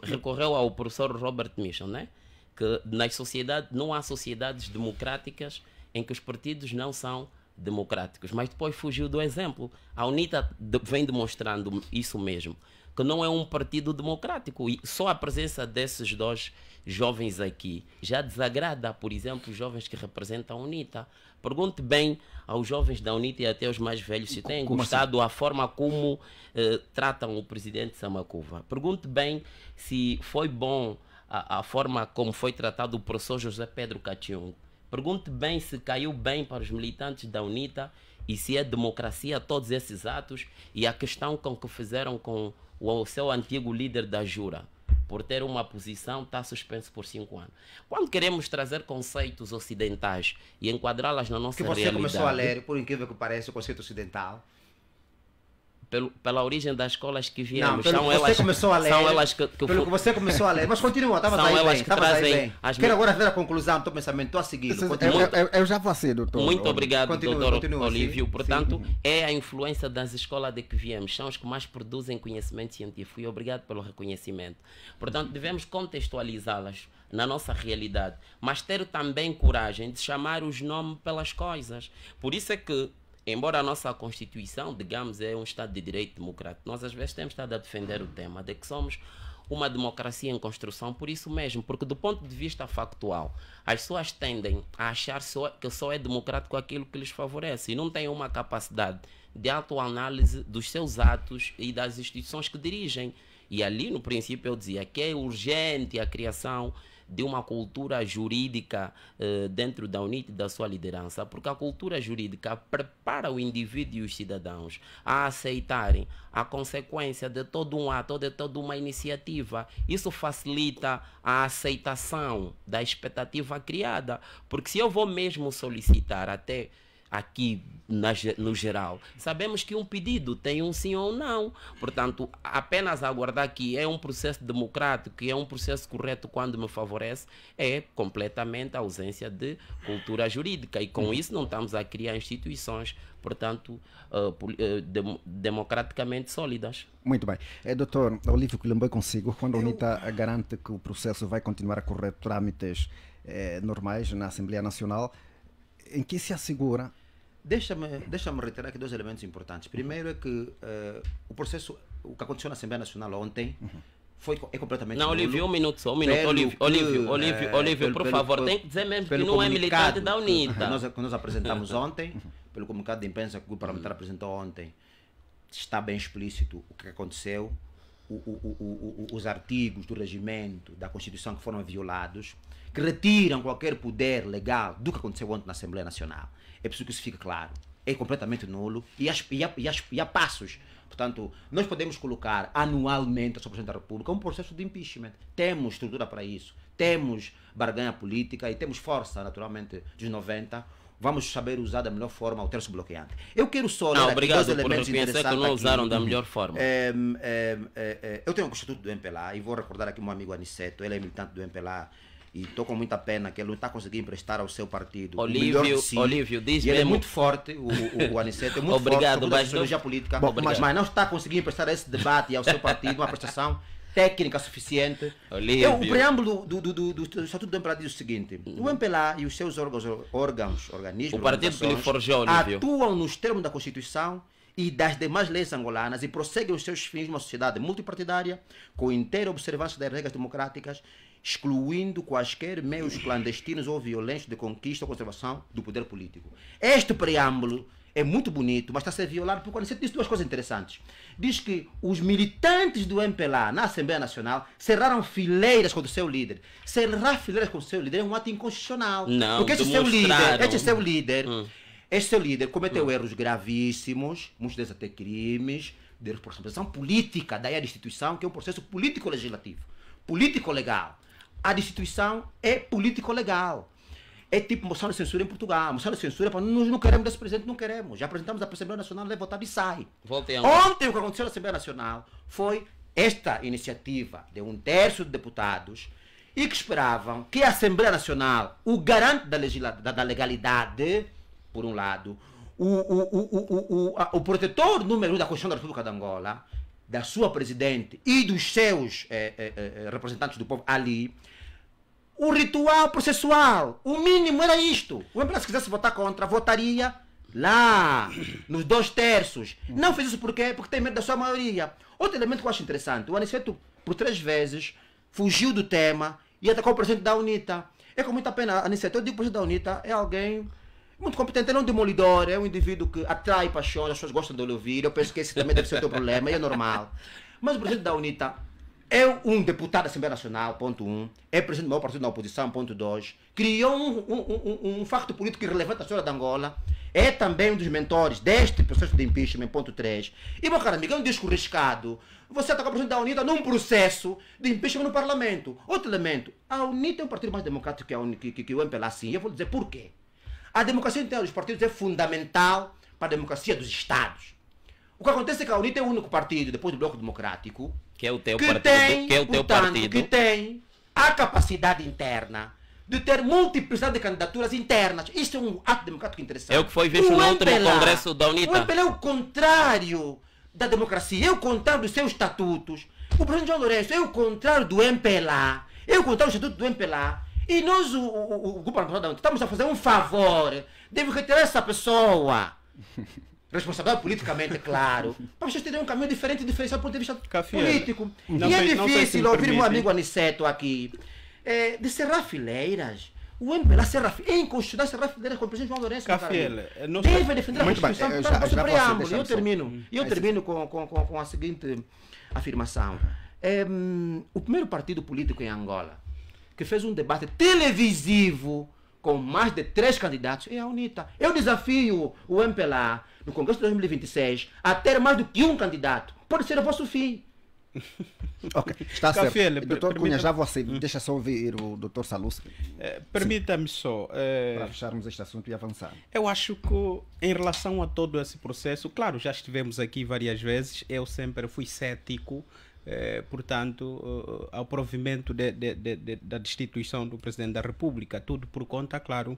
recorreu ao professor Robert Michel, né? Que nas sociedades, não há sociedades democráticas em que os partidos não são democráticos. Mas depois fugiu do exemplo. A UNITA vem demonstrando isso mesmo, que não é um partido democrático. E só a presença desses dois jovens aqui já desagrada, por exemplo, os jovens que representam a UNITA. Pergunte bem aos jovens da UNITA e até aos mais velhos se têm gostado a forma como tratam o presidente Samakuva. Pergunte bem se foi bom a forma como foi tratado o professor José Pedro Catiung. Pergunte bem se caiu bem para os militantes da UNITA e se é democracia todos esses atos e a questão com que fizeram com o seu antigo líder da Jura, por ter uma posição, está suspenso por 5 anos. Quando queremos trazer conceitos ocidentais e enquadrá-las na nossa realidade... Que você começou a ler, por incrível que pareça, o conceito ocidental. Pela origem das escolas que viemos. Não, pelo que você começou a ler. São elas que pelo que você começou a ler. Mas continua, estavas aí bem. Estavas aí bem. Quero agora ver a conclusão do teu pensamento. Estou a seguir. Eu já passei, doutor. Muito obrigado, doutor Olívio. Sim, portanto, sim. É a influência das escolas de que viemos. São os que mais produzem conhecimento científico. E obrigado pelo reconhecimento. Portanto, devemos contextualizá-las na nossa realidade. Mas ter também coragem de chamar os nomes pelas coisas. Por isso é que, embora a nossa Constituição, digamos, é um Estado de Direito democrático, nós às vezes temos estado a defender o tema de que somos uma democracia em construção por isso mesmo, porque do ponto de vista factual, as pessoas tendem a achar que só é democrático aquilo que lhes favorece e não têm uma capacidade de autoanálise dos seus atos e das instituições que dirigem. E ali, no princípio, eu dizia que é urgente a criação de uma cultura jurídica dentro da UNITA e da sua liderança, porque a cultura jurídica prepara o indivíduo e os cidadãos a aceitarem a consequência de todo um ato, de toda uma iniciativa. Isso facilita a aceitação da expectativa criada, porque se eu vou mesmo solicitar até aqui no geral, sabemos que um pedido tem um sim ou não, portanto apenas aguardar que é um processo democrático, que é um processo correto quando me favorece, é completamente a ausência de cultura jurídica e com isso não estamos a criar instituições, portanto democraticamente sólidas. Muito bem. Doutor Olívio Quilomboy, consigo, quando a UNITA garante que o processo vai continuar a correr trâmites normais na Assembleia Nacional, em que se assegura? Deixa-me reiterar aqui 2 elementos importantes. Primeiro é que o processo, o que aconteceu na Assembleia Nacional ontem, é completamente não, Olívio, um minuto só, Olívio, por favor, tem que dizer mesmo que não é militante da UNITA. Nós apresentamos ontem, pelo comunicado de imprensa que o grupo parlamentar apresentou ontem, está bem explícito o que aconteceu, os artigos do regimento, da Constituição que foram violados, que retiram qualquer poder legal do que aconteceu ontem na Assembleia Nacional. É preciso que isso fique claro. É completamente nulo e há passos. Portanto, nós podemos colocar anualmente a Presidente da República um processo de impeachment. Temos estrutura para isso. Temos barganha política e temos força, naturalmente, dos 90. Vamos saber usar da melhor forma o terço bloqueante. Eu quero só ler aqui 2 elementos interessantes. Que não usaram da melhor forma. Eu tenho um constituto do MPLA e vou recordar aqui o meu amigo Aniceto. Ele é militante do MPLA. E estou com muita pena que ele não está conseguindo emprestar ao seu partido Olívio, diz e ele é muito forte, o Aniceto é muito obrigado, forte, mas sociologia política, Bom, mas não está conseguindo emprestar a esse debate e ao seu partido uma prestação técnica suficiente. O preâmbulo do Estatuto do MPLA diz o seguinte: o MPLA e os seus organismos, o partido que lhe forjou, Olívio, atuam nos termos da Constituição e das demais leis angolanas e prosseguem os seus fins numa sociedade multipartidária com inteira observância das regras democráticas, excluindo quaisquer meios clandestinos ou violentos de conquista ou conservação do poder político. Este preâmbulo é muito bonito, mas está a ser violado porque o Aniceto disse 2 coisas interessantes. Diz que os militantes do MPLA na Assembleia Nacional cerraram fileiras contra o seu líder. Cerrar fileiras contra o seu líder é um ato inconstitucional. Não, porque este seu líder cometeu erros gravíssimos, muitos deles até crimes, de responsabilização política, daí a destituição, que é um processo político-legislativo, político-legal. A destituição é político-legal. É tipo moção de censura em Portugal. Moção de censura para nós não queremos desse presidente, não queremos. Já apresentamos a Assembleia Nacional, ele é votado e sai. Ontem o que aconteceu na Assembleia Nacional foi esta iniciativa de 1/3 de deputados e que esperavam que a Assembleia Nacional, o garante da legalidade, por um lado, o protetor número 1 da Constituição da República de Angola, da sua presidente e dos seus representantes do povo ali, o ritual processual, o mínimo era isto. O MPLA, se quisesse votar contra, votaria lá, nos 2/3. Não fez isso por quê? Porque tem medo da sua maioria. Outro elemento que eu acho interessante, o Aniceto, por 3 vezes, fugiu do tema e atacou o presidente da UNITA. É com muita pena, Aniceto, eu digo que o presidente da UNITA é alguém muito competente, ele é um demolidor, é um indivíduo que atrai paixões, as pessoas gostam de ele ouvir, eu penso que esse também deve ser o teu problema, e é normal. Mas o presidente da UNITA é um deputado da Assembleia Nacional, ponto 1, é presidente do maior partido da oposição, ponto 2, criou um facto político irrelevante na história de Angola, é também um dos mentores deste processo de impeachment, ponto 3. E, meu caro amigo, é um disco riscado. Você atacar o presidente da UNITA num processo de impeachment no parlamento. Outro elemento, a UNITA é um partido mais democrático que o MPLA, sim. Eu vou dizer por quê. A democracia interna dos partidos é fundamental para a democracia dos Estados. O que acontece é que a UNITA é o único partido, depois do Bloco Democrático, que é o teu partido, que tem a capacidade interna de ter multiplicidade de candidaturas internas. Isto é um ato democrático interessante. É o que foi visto no último congresso da UNITA. O MPLA é o contrário da democracia, é o contrário dos seus estatutos. O presidente João Lourenço é o contrário do MPLA, é o contrário do estatuto do MPLA. E nós, o grupo parlamentar da UNITA, estamos a fazer um favor, deve retirar essa pessoa. Responsável politicamente, claro, para vocês terem um caminho diferente, diferenciado do ponto de vista político. E é difícil ouvir meu amigo Aniceto aqui cerrar fileiras. O MPLA é inconstitucional cerrar fileiras com o presidente João Lourenço. Deve defender a Constituição para o seu preâmbulo. E eu termino com a seguinte afirmação. O primeiro partido político em Angola que fez um debate televisivo com mais de 3 candidatos é a UNITA. Eu desafio o MPLA no Congresso de 2026 a ter mais do que um candidato. Pode ser o vosso fim. Ok, está certo. Doutor Cunha, já você deixa só ouvir o doutor Salus. Permita-me só. Para fecharmos este assunto e avançar. Eu acho que em relação a todo esse processo, claro, já estivemos aqui várias vezes, eu sempre fui cético. Portanto, ao provimento da destituição do Presidente da República, tudo por conta, claro,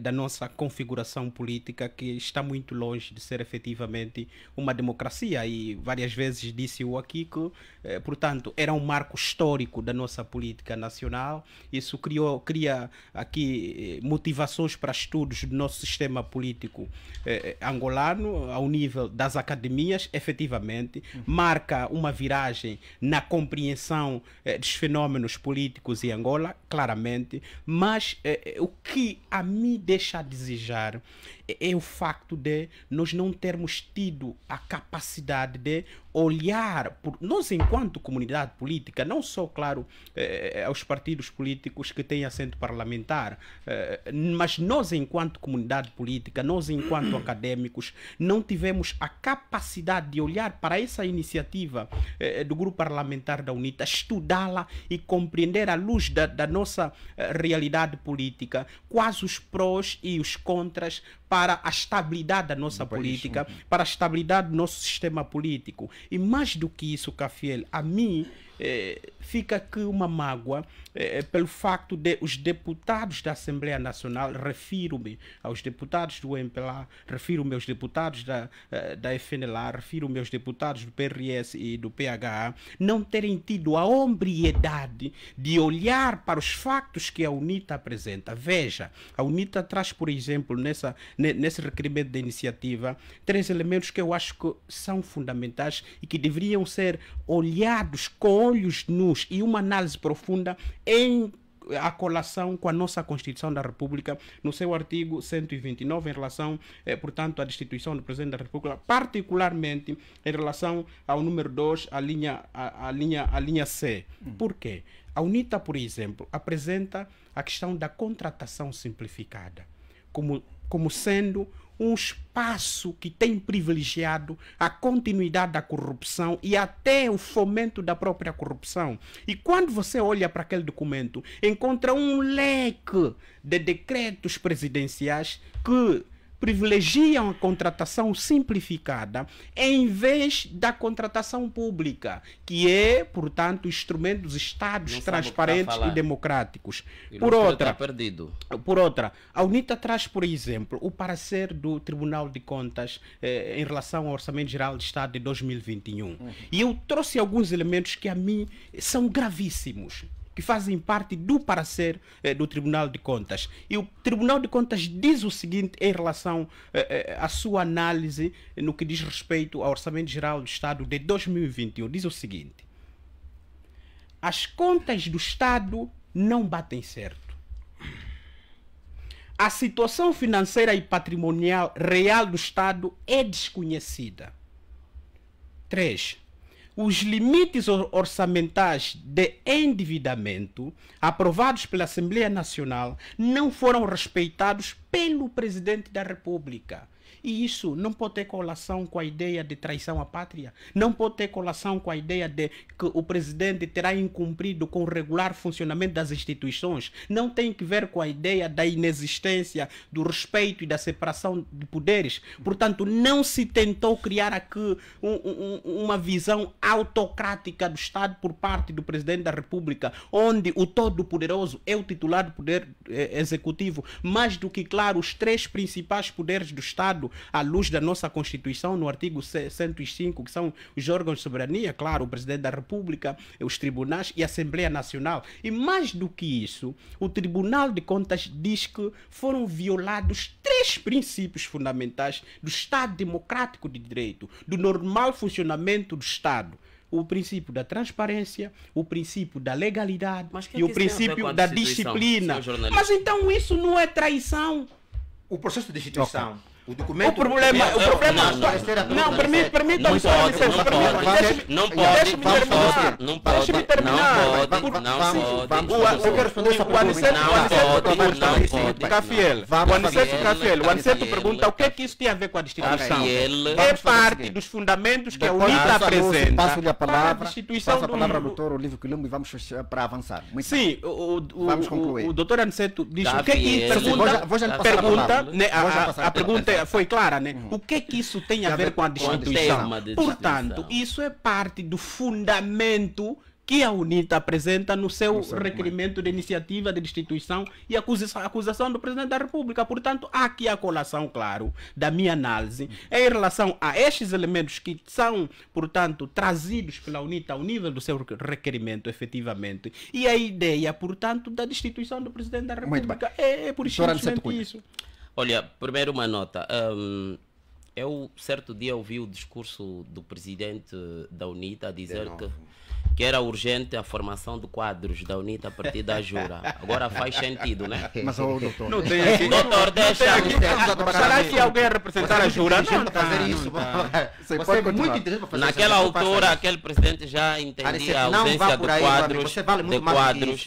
da nossa configuração política, que está muito longe de ser efetivamente uma democracia, e várias vezes disse-o aqui que, portanto, era um marco histórico da nossa política nacional. Isso cria aqui motivações para estudos do nosso sistema político angolano, ao nível das academias, efetivamente, marca uma viragem na compreensão dos fenómenos políticos em Angola, claramente, mas o que a mim deixa a desejar é o facto de nós não termos tido a capacidade de olhar, por nós enquanto comunidade política, não só, claro, aos partidos políticos que têm assento parlamentar, mas nós enquanto comunidade política, nós enquanto académicos, não tivemos a capacidade de olhar para essa iniciativa do grupo parlamentar da UNITA, estudá-la e compreender à luz da nossa realidade política quais os prós e os contras para a estabilidade da nossa política, para a estabilidade do nosso sistema político. E mais do que isso, Cafiel, a mim fica aqui uma mágoa pelo facto de os deputados da Assembleia Nacional, refiro-me aos deputados do MPLA, refiro-me aos deputados da FNLA, refiro-me aos deputados do PRS e do PHA, não terem tido a hombridade de olhar para os factos que a UNITA apresenta. Veja, a UNITA traz, por exemplo, nesse requerimento de iniciativa, 3 elementos que eu acho que são fundamentais e que deveriam ser olhados com olhos nus e uma análise profunda em a colação com a nossa Constituição da República, no seu artigo 129, em relação, portanto, à destituição do Presidente da República, particularmente em relação ao número 2, a linha C. Por quê? A UNITA, por exemplo, apresenta a questão da contratação simplificada como sendo um espaço que tem privilegiado a continuidade da corrupção e até o fomento da própria corrupção. E quando você olha para aquele documento, encontra um leque de decretos presidenciais que privilegiam a contratação simplificada em vez da contratação pública, que é, portanto, o instrumento dos Estados transparentes e democráticos. Por outra, a UNITA traz, por exemplo, o parecer do Tribunal de Contas em relação ao Orçamento Geral do Estado de 2021. E eu trouxe alguns elementos que a mim são gravíssimos, que fazem parte do parecer do Tribunal de Contas. E o Tribunal de Contas diz o seguinte em relação à sua análise no que diz respeito ao Orçamento Geral do Estado de 2021. Diz o seguinte: as contas do Estado não batem certo. A situação financeira e patrimonial real do Estado é desconhecida. 3. Os limites orçamentais de endividamento aprovados pela Assembleia Nacional não foram respeitados pelo Presidente da República. E isso não pode ter colação com a ideia de traição à pátria, não pode ter colação com a ideia de que o presidente terá incumprido com o regular funcionamento das instituições, não tem que ver com a ideia da inexistência do respeito e da separação de poderes. Portanto, não se tentou criar aqui uma visão autocrática do Estado por parte do presidente da República, onde o todo-poderoso é o titular do poder executivo, mais do que, claro, os três principais poderes do Estado, à luz da nossa Constituição, no artigo 105, que são os órgãos de soberania, claro, o Presidente da República, os tribunais e a Assembleia Nacional. E mais do que isso, o Tribunal de Contas diz que foram violados três princípios fundamentais do Estado Democrático de Direito, do normal funcionamento do Estado: o princípio da transparência, o princípio da legalidade e o princípio da disciplina. Mas então isso não é traição? O processo de destituição. O documento. O problema não permite. Não pode. Eu quero responder essa pergunta. O Aniceto pergunta o que é que isso tem a ver com a destituição. É parte dos fundamentos que a UNITA apresenta. Passo-lhe a palavra. Passo a palavra ao doutor Olívio Quilombo e vamos para avançar. Sim, vamos concluir. O doutor Aniceto diz o que é que pergunta. A pergunta foi clara, né? O que é que isso tem a ver com a destituição? Portanto, isso é parte do fundamento que a UNITA apresenta no seu requerimento de iniciativa de destituição e acusação do Presidente da República. Portanto, há aqui a colação, claro, da minha análise em relação a estes elementos que são, portanto, trazidos pela UNITA ao nível do seu requerimento, efetivamente, e a ideia, portanto, da destituição do Presidente da República. É por isso. Olha, primeiro uma nota. Eu, certo dia, ouvi o discurso do presidente da UNITA a dizer que era urgente a formação de quadros da UNITA a partir da Jura. Agora faz sentido, né? Mas o doutor... Não tem aqui. Doutor, deixa... Será que alguém representar a Jura? Não, fazer isso. Você é muito interessante para fazer. Naquela altura, aquele presidente já entendia a ausência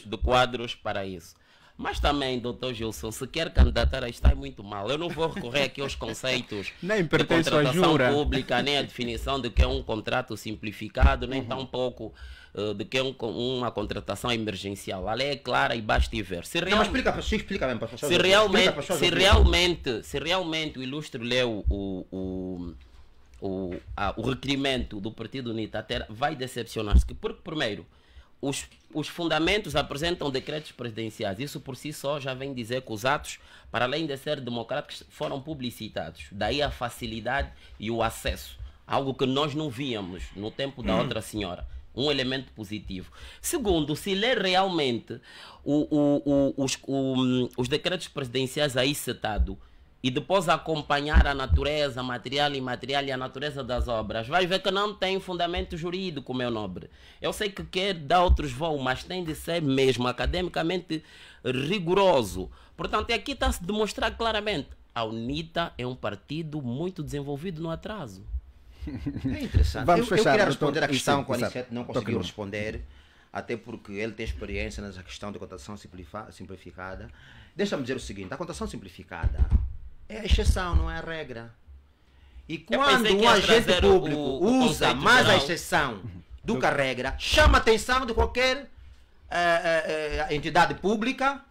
de quadros para isso. Mas também, doutor Gilson, se quer candidatar, está muito mal. Eu não vou recorrer aqui aos conceitos nem de contratação pública, nem a definição de que é um contrato simplificado, nem tampouco de que é uma contratação emergencial. A lei é clara e basta ver. Explica bem, professor. Se realmente o ilustre leu o requerimento do Partido UNITA, vai decepcionar-se. Porque, primeiro, os fundamentos apresentam decretos presidenciais. Isso por si só já vem dizer que os atos, para além de ser democráticos, foram publicitados. Daí a facilidade e o acesso. Algo que nós não víamos no tempo da outra senhora. Um elemento positivo. Segundo, se ler realmente os decretos presidenciais aí citados, e depois acompanhar a natureza material e imaterial e a natureza das obras, vai ver que não tem fundamento jurídico, meu nobre. Eu sei que quer dar outros voos, mas tem de ser mesmo academicamente rigoroso. Portanto, aqui está a se demonstrar claramente, a UNITA é um partido muito desenvolvido no atraso. É interessante. Eu queria responder a questão que o Aniceto não conseguiu responder, até porque ele tem experiência nessa questão de cotação simplificada. Deixa-me dizer o seguinte, a cotação simplificada é a exceção, não é a regra. E quando um agente público usa mais a exceção do que a regra, chama a atenção de qualquer entidade pública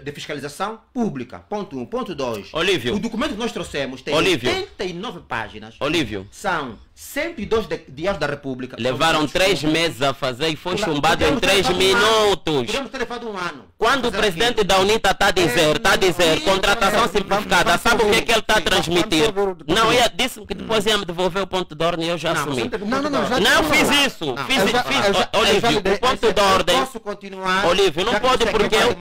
de fiscalização pública. Ponto 1. Ponto 2. Olívio. O documento que nós trouxemos tem Olívio. 89 páginas. Olívio. São 102 dias da República. Levaram 3 meses a fazer e foi chumbado em 3 minutos. Podemos ter levado um ano. Quando o presidente da UNITA está a dizer, contratação simplificada, sabe o que é que ele está a transmitir? Não, disse-me que depois ia me devolver o ponto de ordem e eu já assumi. Não fiz isso. Olívio, o ponto de ordem. Posso continuar. Olívio, não pode porque eu...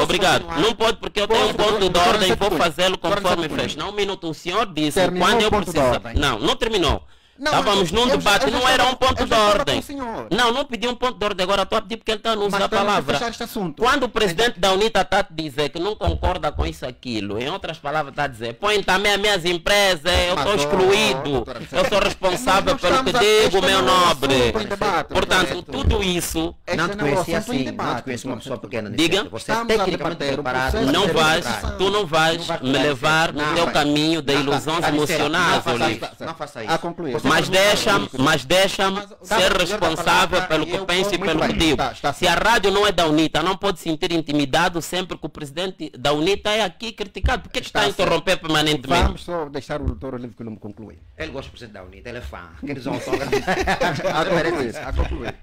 Obrigado. Não pode porque eu tenho um ponto de ordem e vou fazê-lo conforme fez. Não, um minuto. O senhor disse quando eu precisava. Não terminou. Estávamos num debate, não era um ponto de ordem. Não pedi um ponto de ordem, agora estou a pedir porque ele está no uso da palavra. Quando o presidente da UNITA está a dizer que não concorda com isso, aquilo, em outras palavras está a dizer, põe também as minhas empresas, eu estou excluído, eu sou responsável pelo que digo, meu nobre. Portanto, tudo isso... Não te conheci assim, não te conheci uma pessoa pequena. Diga, você é tecnicamente preparado. Tu não vais me levar no teu caminho de ilusões emocionais, Olívio. Não faça isso. Mas deixa-me ser responsável pelo que penso e pelo que digo. Se a rádio não é da UNITA, não pode se sentir intimidado sempre que o presidente da UNITA é aqui criticado. Por que está a interromper permanentemente? Vamos só deixar o doutor Olívio que não me conclui. Ele gosta do presidente da UNITA, ele é fã. A concluir.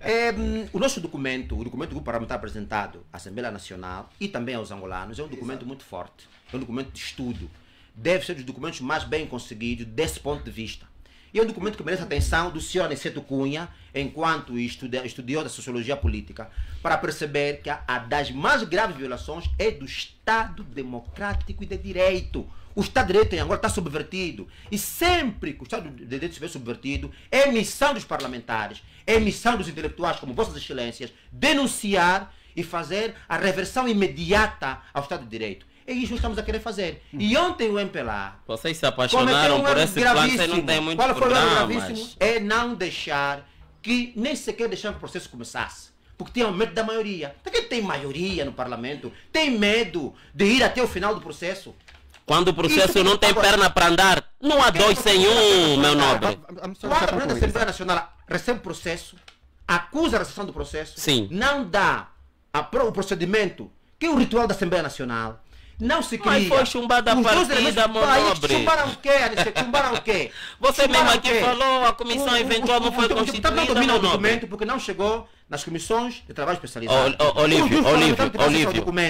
O nosso documento, o documento do grupo parlamentar apresentado à Assembleia Nacional e também aos angolanos, é um documento muito forte. É um documento de estudo. Deve ser um dos documentos mais bem conseguidos desse ponto de vista. E é um documento que merece a atenção do senhor Aniceto Cunha, enquanto estudioso da sociologia política, para perceber que a das mais graves violações é do Estado democrático e de direito. O Estado de Direito em Angola está subvertido. E sempre que o Estado de Direito estiver subvertido, é missão dos parlamentares, é missão dos intelectuais, como Vossas Excelências, denunciar e fazer a reversão imediata ao Estado de Direito. É isso que estamos a querer fazer. E ontem o MPLA... Vocês se apaixonaram por esse plano, você não tem muito Qual foi o programa, erro gravíssimo? É não deixar que, nem sequer deixar que o processo começasse. Porque tinham medo da maioria. Porque tem maioria no parlamento, tem medo de ir até o final do processo. Quando o processo não tem perna para andar, não há dois sem um, meu nobre. Quando a Presidente da Assembleia Nacional recebe o processo, acusa a recepção do processo, sim, não dá o procedimento, que é o ritual da Assembleia Nacional, não se cria. Mas foi chumbada a partida, meu nobre. Chumbaram o quê, Aniceto? Chumbaram o quê? Você mesmo aqui falou, a comissão eventual não foi constituída, não domina o documento porque não chegou nas comissões de trabalho especializado. Olívio,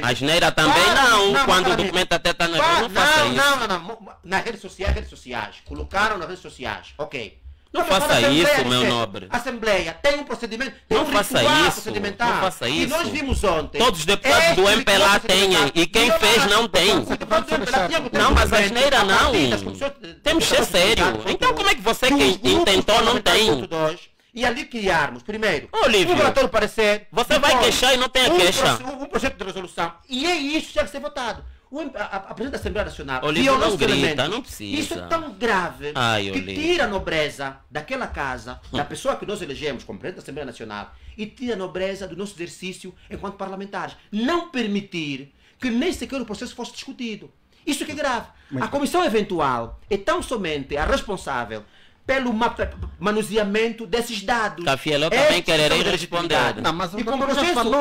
a geneira também não, quando o documento até está na rede, não faça isso. Não. Nas redes sociais. Colocaram nas redes sociais. Ok. Não faça isso, meu nobre. A Assembleia tem um procedimento, tem não um faça ritual isso, procedimental. não faça isso. E nós vimos ontem. Todos os deputados do MPLA têm, e quem fez não tem. Não, mas a geneira não. Temos que ser sério. Então como é que você que intentou não tem? E ali criarmos, primeiro, Olívio, um relatório parecer. Você vai queixar e não tem a queixa. Um projeto de resolução. E é isso que deve ser votado. A Presidente da Assembleia Nacional, Olívio, não grita, não precisa. Isso é tão grave que tira a nobreza daquela casa, da pessoa que nós elegemos como Presidente da Assembleia Nacional, e tira a nobreza do nosso exercício enquanto parlamentares. Não permitir que nem sequer o processo fosse discutido. Isso que é grave. A comissão eventual é tão somente a responsável pelo manuseamento desses dados. Cafiel, eu também quererei responder. Não, mas e como processo falou,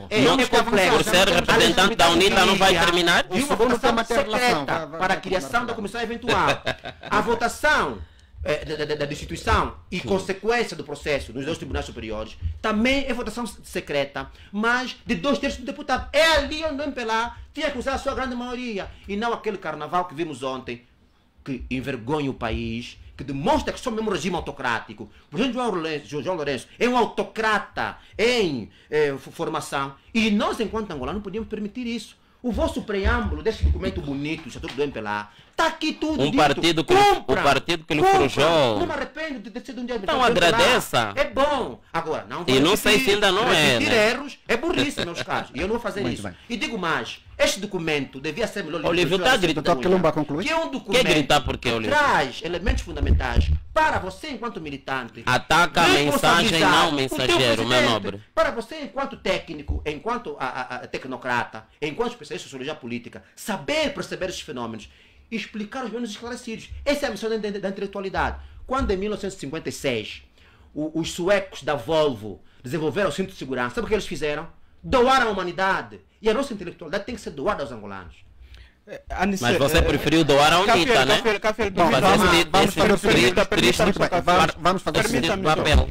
é complexo. Por ser representante da UNITA não vai terminar? E uma votação secreta para a criação da comissão eventual. A votação da destituição e consequência do processo nos dois tribunais superiores também é votação secreta, mas de 2/3 do deputado. É ali onde o MPLA tinha que usar a sua grande maioria e não aquele carnaval que vimos ontem, que envergonha o país, que demonstra que somos mesmo um regime autocrático. O presidente João Lourenço é um autocrata em formação. E nós, enquanto angolanos, não podíamos permitir isso. O vosso preâmbulo desse documento bonito, o Estatuto do MPLA, está aqui tudo dito. O partido que lhe forjou. Não me arrependo de ter sido um dia... Então agradeça. É bom. Agora, não vou e não sei se ainda não é, né? Erros é burrice, meus caros. E eu não vou fazer isso. Bem. E digo mais, este documento devia ser melhor... Olívio, está gritando. Que é um documento que traz elementos fundamentais para você, enquanto militante. Ataca a mensagem, não o mensageiro, meu nobre. Para você, enquanto técnico, enquanto tecnocrata, enquanto especialista em sociologia política, saber perceber esses fenômenos e explicar os menos esclarecidos. Essa é a missão da intelectualidade. Quando em 1956 os suecos da Volvo desenvolveram o cinto de segurança, sabe o que eles fizeram? doar à humanidade. E a nossa intelectualidade tem que ser doada aos angolanos. Mas você preferiu doar a UNITA, né? Vamos fazer esse papel.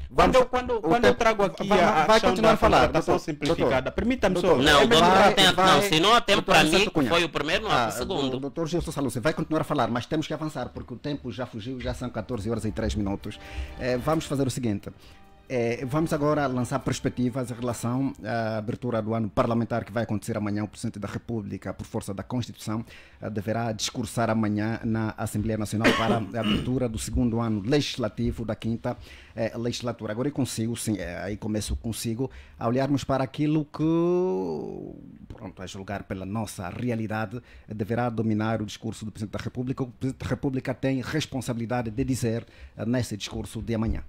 Quando eu trago aqui a questão da contratação simplificada, permita-me só. Não, não, se não há tempo para mim, foi o primeiro, não há o segundo. Doutor Gilson Salúcio, vai continuar a falar, mas temos que avançar, porque o tempo já fugiu, já são 14 horas e 3 minutos. Vamos fazer o seguinte. Vamos agora lançar perspectivas em relação à abertura do ano parlamentar que vai acontecer amanhã. O Presidente da República, por força da Constituição, deverá discursar amanhã na Assembleia Nacional para a abertura do segundo ano legislativo da quinta legislatura. Agora eu consigo, sim, aí começo consigo, a olharmos para aquilo que, pronto, a julgar pela nossa realidade, deverá dominar o discurso do Presidente da República. O Presidente da República tem responsabilidade de dizer nesse discurso de amanhã.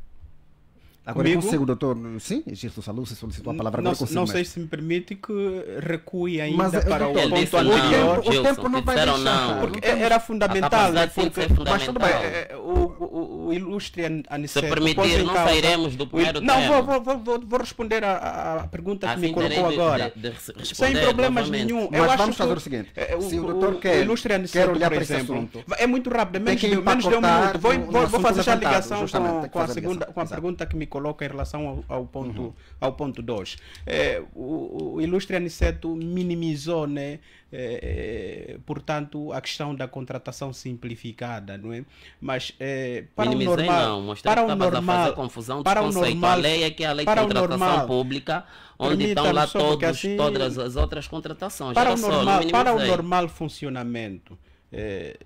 Agora eu consigo, doutor, sim, Gilson Salúcio solicitou a palavra. Não sei se me permite que recue ainda para o ponto anterior. O tempo não vai deixar. Porque era fundamental. Mas tudo bem, o ilustre Aniceto... Se permitir, não sairemos do primeiro tema. Não, vou responder a pergunta que me colocou agora. Sem problemas nenhum. Mas vamos fazer o seguinte. Se o doutor quer olhar para esse assunto... É muito rápido, menos de um minuto. Vou fazer já a ligação com a pergunta que me coloca em relação ao ponto 2. O ilustre Aniceto minimizou, né, portanto, a questão da contratação simplificada, não é? Mas para minimizei, o normal, não, para o normal, a fazer confusão de conceito. A lei é que é a lei de contratação pública, onde estão lá todas as outras contratações. Para o normal funcionamento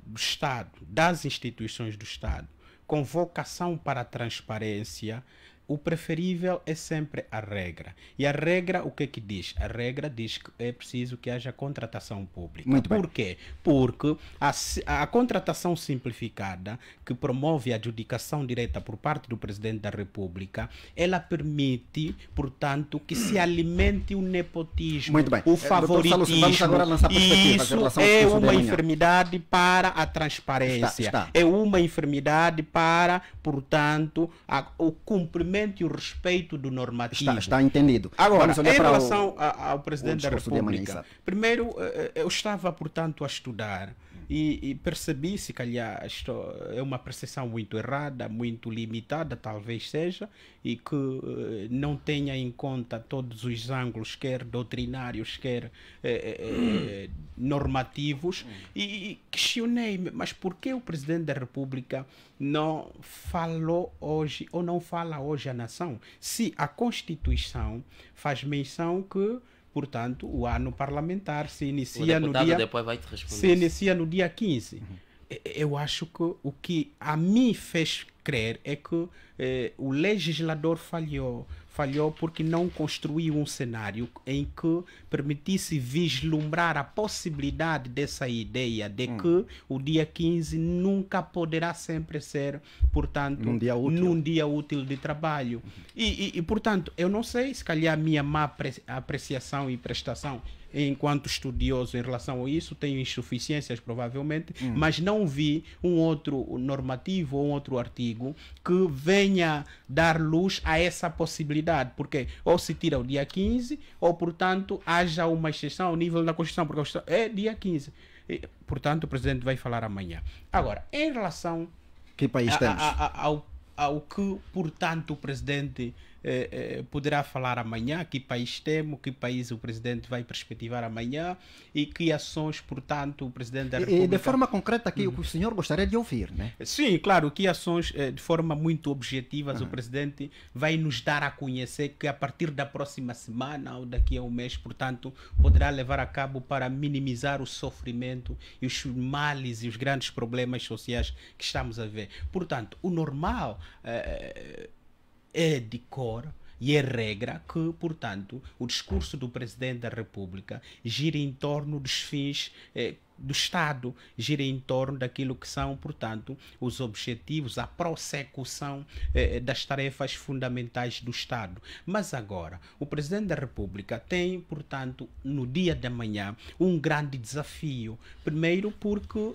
do Estado, das instituições do Estado, com vocação para a transparência, o preferível é sempre a regra. E a regra, o que é que diz? A regra diz que é preciso que haja contratação pública. Por quê? Porque a contratação simplificada, que promove a adjudicação direta por parte do Presidente da República, ela permite, portanto, que se alimente o nepotismo, o favoritismo. Vamos agora lançar perspectivas. Isso é uma enfermidade para a transparência. É uma enfermidade para, portanto, o cumprimento e o respeito do normativo. Está entendido. Agora, em relação ao Presidente da República, primeiro, eu estava, portanto, a estudar e percebi, se calhar isto é uma percepção muito errada, muito limitada, talvez seja, e que não tenha em conta todos os ângulos, quer doutrinários, quer normativos, e questionei-me, mas por que o Presidente da República não falou hoje, ou não fala hoje à nação, se a Constituição faz menção que, portanto, o ano parlamentar se inicia no dia 15. Eu acho que o que a mim fez crer é que o legislador falhou porque não construiu um cenário em que permitisse vislumbrar a possibilidade dessa ideia de que o dia 15 nunca poderá sempre ser, portanto, num dia útil de trabalho. E, portanto, eu não sei, se calhar a minha má apreciação e prestação enquanto estudioso em relação a isso, tenho insuficiências provavelmente, mas não vi um outro normativo ou um outro artigo que venha dar luz a essa possibilidade, porque ou se tira o dia 15 ou, portanto, haja uma exceção ao nível da Constituição, porque a Constituição é dia 15. E, portanto, o Presidente vai falar amanhã. Agora, em relação que país temos? Ao que, portanto, o Presidente poderá falar amanhã, que país temos, que país o Presidente vai perspectivar amanhã e que ações, portanto, o Presidente da República... E de forma concreta aqui, o que o senhor gostaria de ouvir, né? Sim, claro, que ações de forma muito objetivas o Presidente vai nos dar a conhecer que a partir da próxima semana ou daqui a um mês, portanto, poderá levar a cabo para minimizar o sofrimento e os males e os grandes problemas sociais que estamos a ver. Portanto, o normal é de cor e é regra que, portanto, o discurso do Presidente da República gira em torno dos fins do Estado gira em torno daquilo que são, portanto, os objetivos, a prossecução das tarefas fundamentais do Estado. Mas agora, o Presidente da República tem, portanto, no dia de amanhã, um grande desafio. Primeiro porque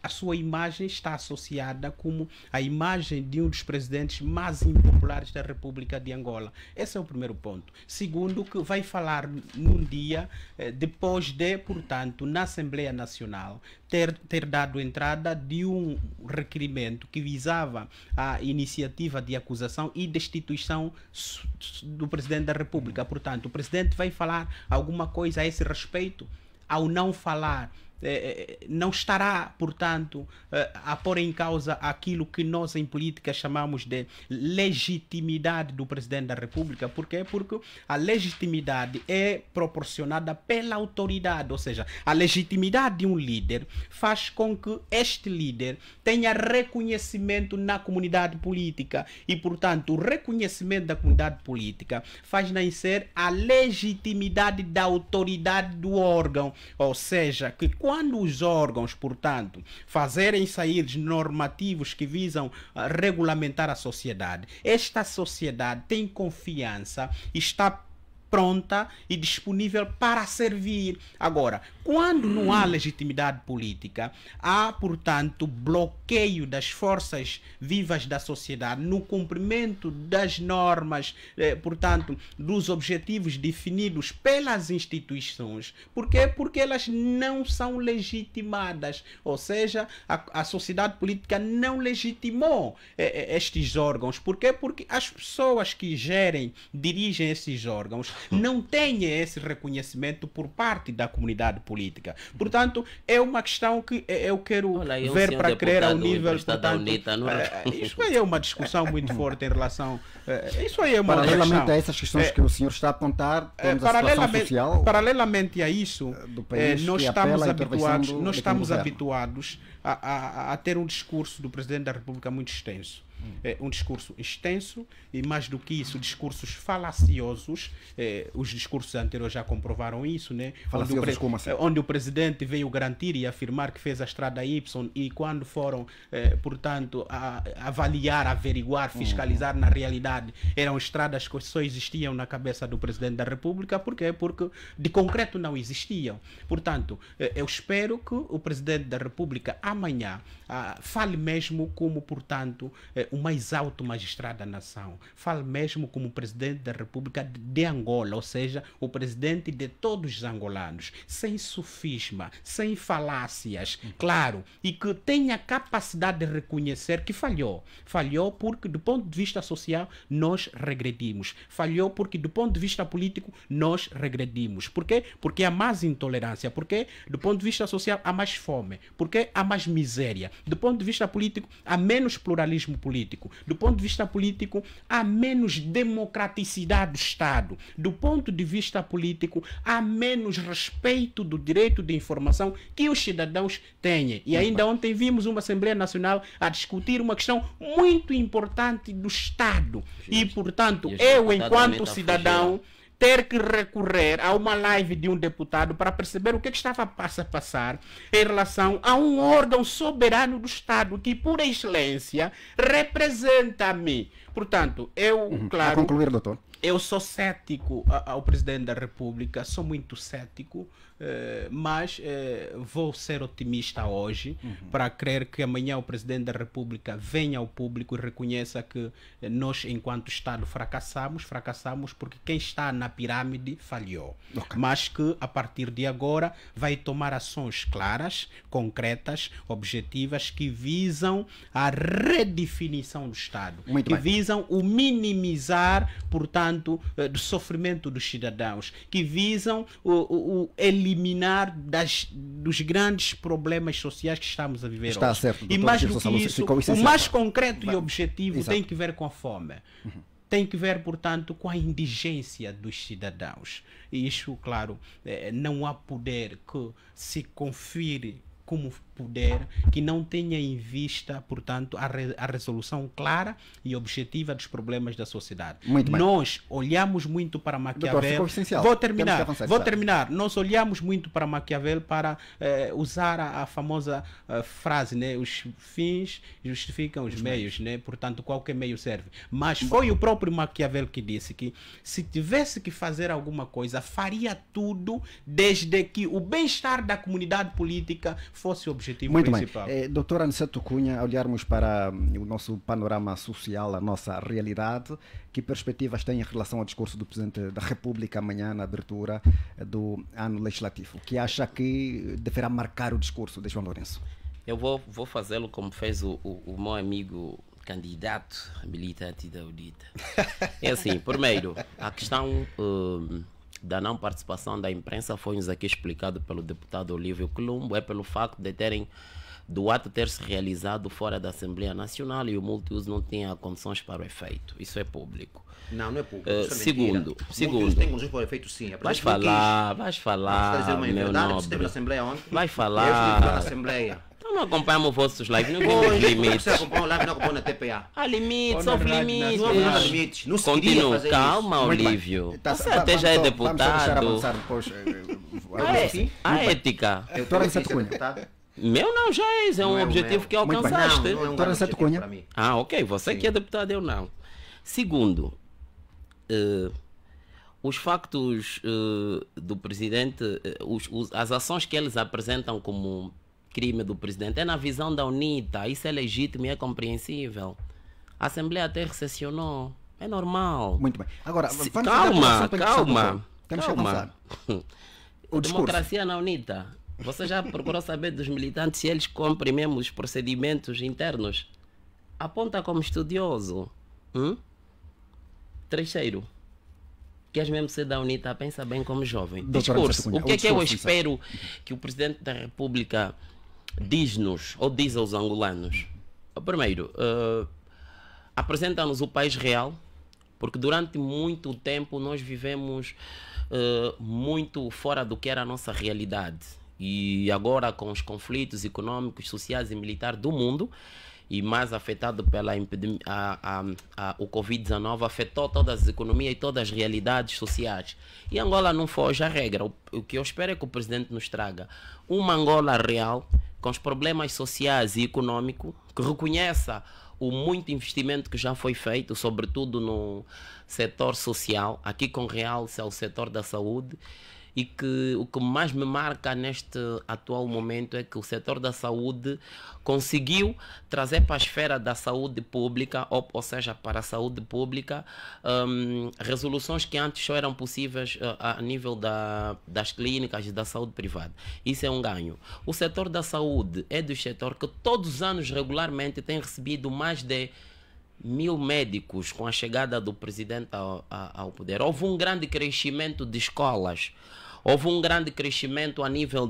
a sua imagem está associada como a imagem de um dos presidentes mais impopulares da República de Angola. Esse é o primeiro ponto. Segundo, que vai falar num dia depois de, portanto, na Assembleia Nacional, ter dado entrada de um requerimento que visava a iniciativa de acusação e destituição do Presidente da República. Portanto, o Presidente vai falar alguma coisa a esse respeito? Ao não falar, não estará, portanto, a pôr em causa aquilo que nós em política chamamos de legitimidade do Presidente da República. Por quê? Porque a legitimidade é proporcionada pela autoridade, ou seja, a legitimidade de um líder faz com que este líder tenha reconhecimento na comunidade política e, portanto, o reconhecimento da comunidade política faz nascer a legitimidade da autoridade do órgão, ou seja, que quando os órgãos, portanto, fazerem sair normativos que visam regulamentar a sociedade, esta sociedade tem confiança e está pronta e disponível para servir. Agora, quando não há legitimidade política, há, portanto, bloqueio das forças vivas da sociedade no cumprimento das normas, portanto, dos objetivos definidos pelas instituições. Por quê? Porque elas não são legitimadas, ou seja, a sociedade política não legitimou estes órgãos. Por quê? Porque as pessoas que dirigem esses órgãos não têm esse reconhecimento por parte da comunidade política. Portanto, é uma questão que eu quero ver para crer ao nível... Portanto, isso aí é uma discussão muito forte em relação... Isso aí é uma paralelamente questão. A essas questões que o senhor está a apontar, temos a situação social... Paralelamente a isso, do país, nós estamos habituados a ter um discurso do Presidente da República muito extenso. Um discurso extenso e, mais do que isso, discursos falaciosos. Os discursos anteriores já comprovaram isso, né? Como assim? Onde o presidente veio garantir e afirmar que fez a estrada Y e quando foram, portanto, avaliar, averiguar, fiscalizar, na realidade eram estradas que só existiam na cabeça do Presidente da República. Por quê? Porque de concreto não existiam. Portanto, eu espero que o Presidente da República amanhã fale mesmo como, portanto, o mais alto magistrado da nação. Fale mesmo como Presidente da República de Angola, ou seja, o presidente de todos os angolanos, sem sofisma, sem falácias, claro, e que tenha capacidade de reconhecer que falhou. Falhou porque, do ponto de vista social, nós regredimos. Falhou porque, do ponto de vista político, nós regredimos. Por quê? Porque há mais intolerância. Porque, do ponto de vista social, há mais fome. Porque há mais miséria. Do ponto de vista político, há menos pluralismo político. Do ponto de vista político, há menos democraticidade do Estado. Do ponto de vista político, há menos respeito do direito de informação que os cidadãos têm. E ainda ontem vimos uma Assembleia Nacional a discutir uma questão muito importante do Estado. E, portanto, eu, enquanto cidadão, ter que recorrer a uma live de um deputado para perceber o que estava a passar em relação a um órgão soberano do Estado que, por excelência, representa-me. Portanto, eu, claro... A concluir, doutor. Eu sou cético ao Presidente da República, sou muito cético, mas vou ser otimista hoje para crer que amanhã o Presidente da República venha ao público e reconheça que nós, enquanto Estado, fracassamos porque quem está na pirâmide falhou. Okay. Mas que, a partir de agora, vai tomar ações claras, concretas, objetivas, que visam a redefinição do Estado, que visam o minimizar, portanto, do sofrimento dos cidadãos, que visam o eliminar dos grandes problemas sociais que estamos a viver Está hoje. Certo, e mais do que isso, o mais concreto e objetivo tem que ver com a fome. Tem que ver, portanto, com a indigência dos cidadãos. E isso, claro, não há poder que se confere como poder que não tenha em vista, portanto, a resolução clara e objetiva dos problemas da sociedade. Muito bem. Nós olhamos muito para Maquiavel. Doutor, ficou essencial. Vou terminar. Avançar, Vou terminar. Nós olhamos muito para Maquiavel para usar a famosa frase, né? Os fins justificam os meios, né? Portanto, qualquer meio serve. Mas foi o próprio Maquiavel que disse que se tivesse que fazer alguma coisa, faria tudo desde que o bem-estar da comunidade política fosse o objetivo principal. Muito bem. Doutor Aniceto Cunha, ao olharmos para o nosso panorama social, a nossa realidade, que perspectivas tem em relação ao discurso do Presidente da República amanhã na abertura do ano legislativo? O que acha que deverá marcar o discurso de João Lourenço? Eu vou fazê-lo como fez o meu amigo candidato militante da UDITA. É assim, primeiro, a questão da não participação da imprensa foi-nos aqui explicado pelo deputado Olívio Colombo, é pelo facto de do ato ter se realizado fora da Assembleia Nacional e o multiuso não tinha condições para o efeito. Isso é público. Não é público. Segundo. Tem condições para o efeito, sim. Vais falar, meu nobre. Na Assembleia ontem. Vai Eu falar. estive na Assembleia. Então não acompanhamos vossos lives, não vimos limites. Você acompanha o live, não acompanha na TPA. Há limites, houve limites. Não há limites. Não se queria Continua, fazer calma, isso. Olívio. Você até já é deputado. A ética. Doutor Aniceto Cunha. Meu não, já é um objetivo que alcançaste. Não é um grande objetivo para mim. Ah, ok, você que é deputado, eu não. Segundo, os factos do presidente, as ações que eles apresentam como crime do presidente é na visão da UNITA, isso é legítimo e é compreensível. A Assembleia até recessionou, é normal. Muito bem. Agora, calma. Temos que avançar. O democracia na UNITA. Você já procurou saber dos militantes se eles cumprem mesmo os procedimentos internos? Aponta como estudioso. Terceiro, queres mesmo ser da UNITA? Pensa bem como jovem. Discurso. O que é que eu espero que o Presidente da República diz-nos, ou diz aos angolanos? Primeiro, apresenta-nos o país real, porque durante muito tempo nós vivemos muito fora do que era a nossa realidade. E agora, com os conflitos econômicos, sociais e militares do mundo, e mais afetado pela o Covid-19, afetou todas as economias e todas as realidades sociais. E Angola não foge à regra. O que eu espero é que o presidente nos traga uma Angola real, com os problemas sociais e econômicos, que reconheça o muito investimento que já foi feito, sobretudo no setor social, aqui com realce ao setor da saúde, e que o que mais me marca neste atual momento é que o setor da saúde conseguiu trazer para a esfera da saúde pública, ou seja, para a saúde pública, resoluções que antes só eram possíveis a nível das clínicas e da saúde privada. Isso é um ganho. O setor da saúde é do setor que todos os anos regularmente tem recebido mais de 1000 médicos com a chegada do presidente ao poder. Houve um grande crescimento de escolas, houve um grande crescimento a nível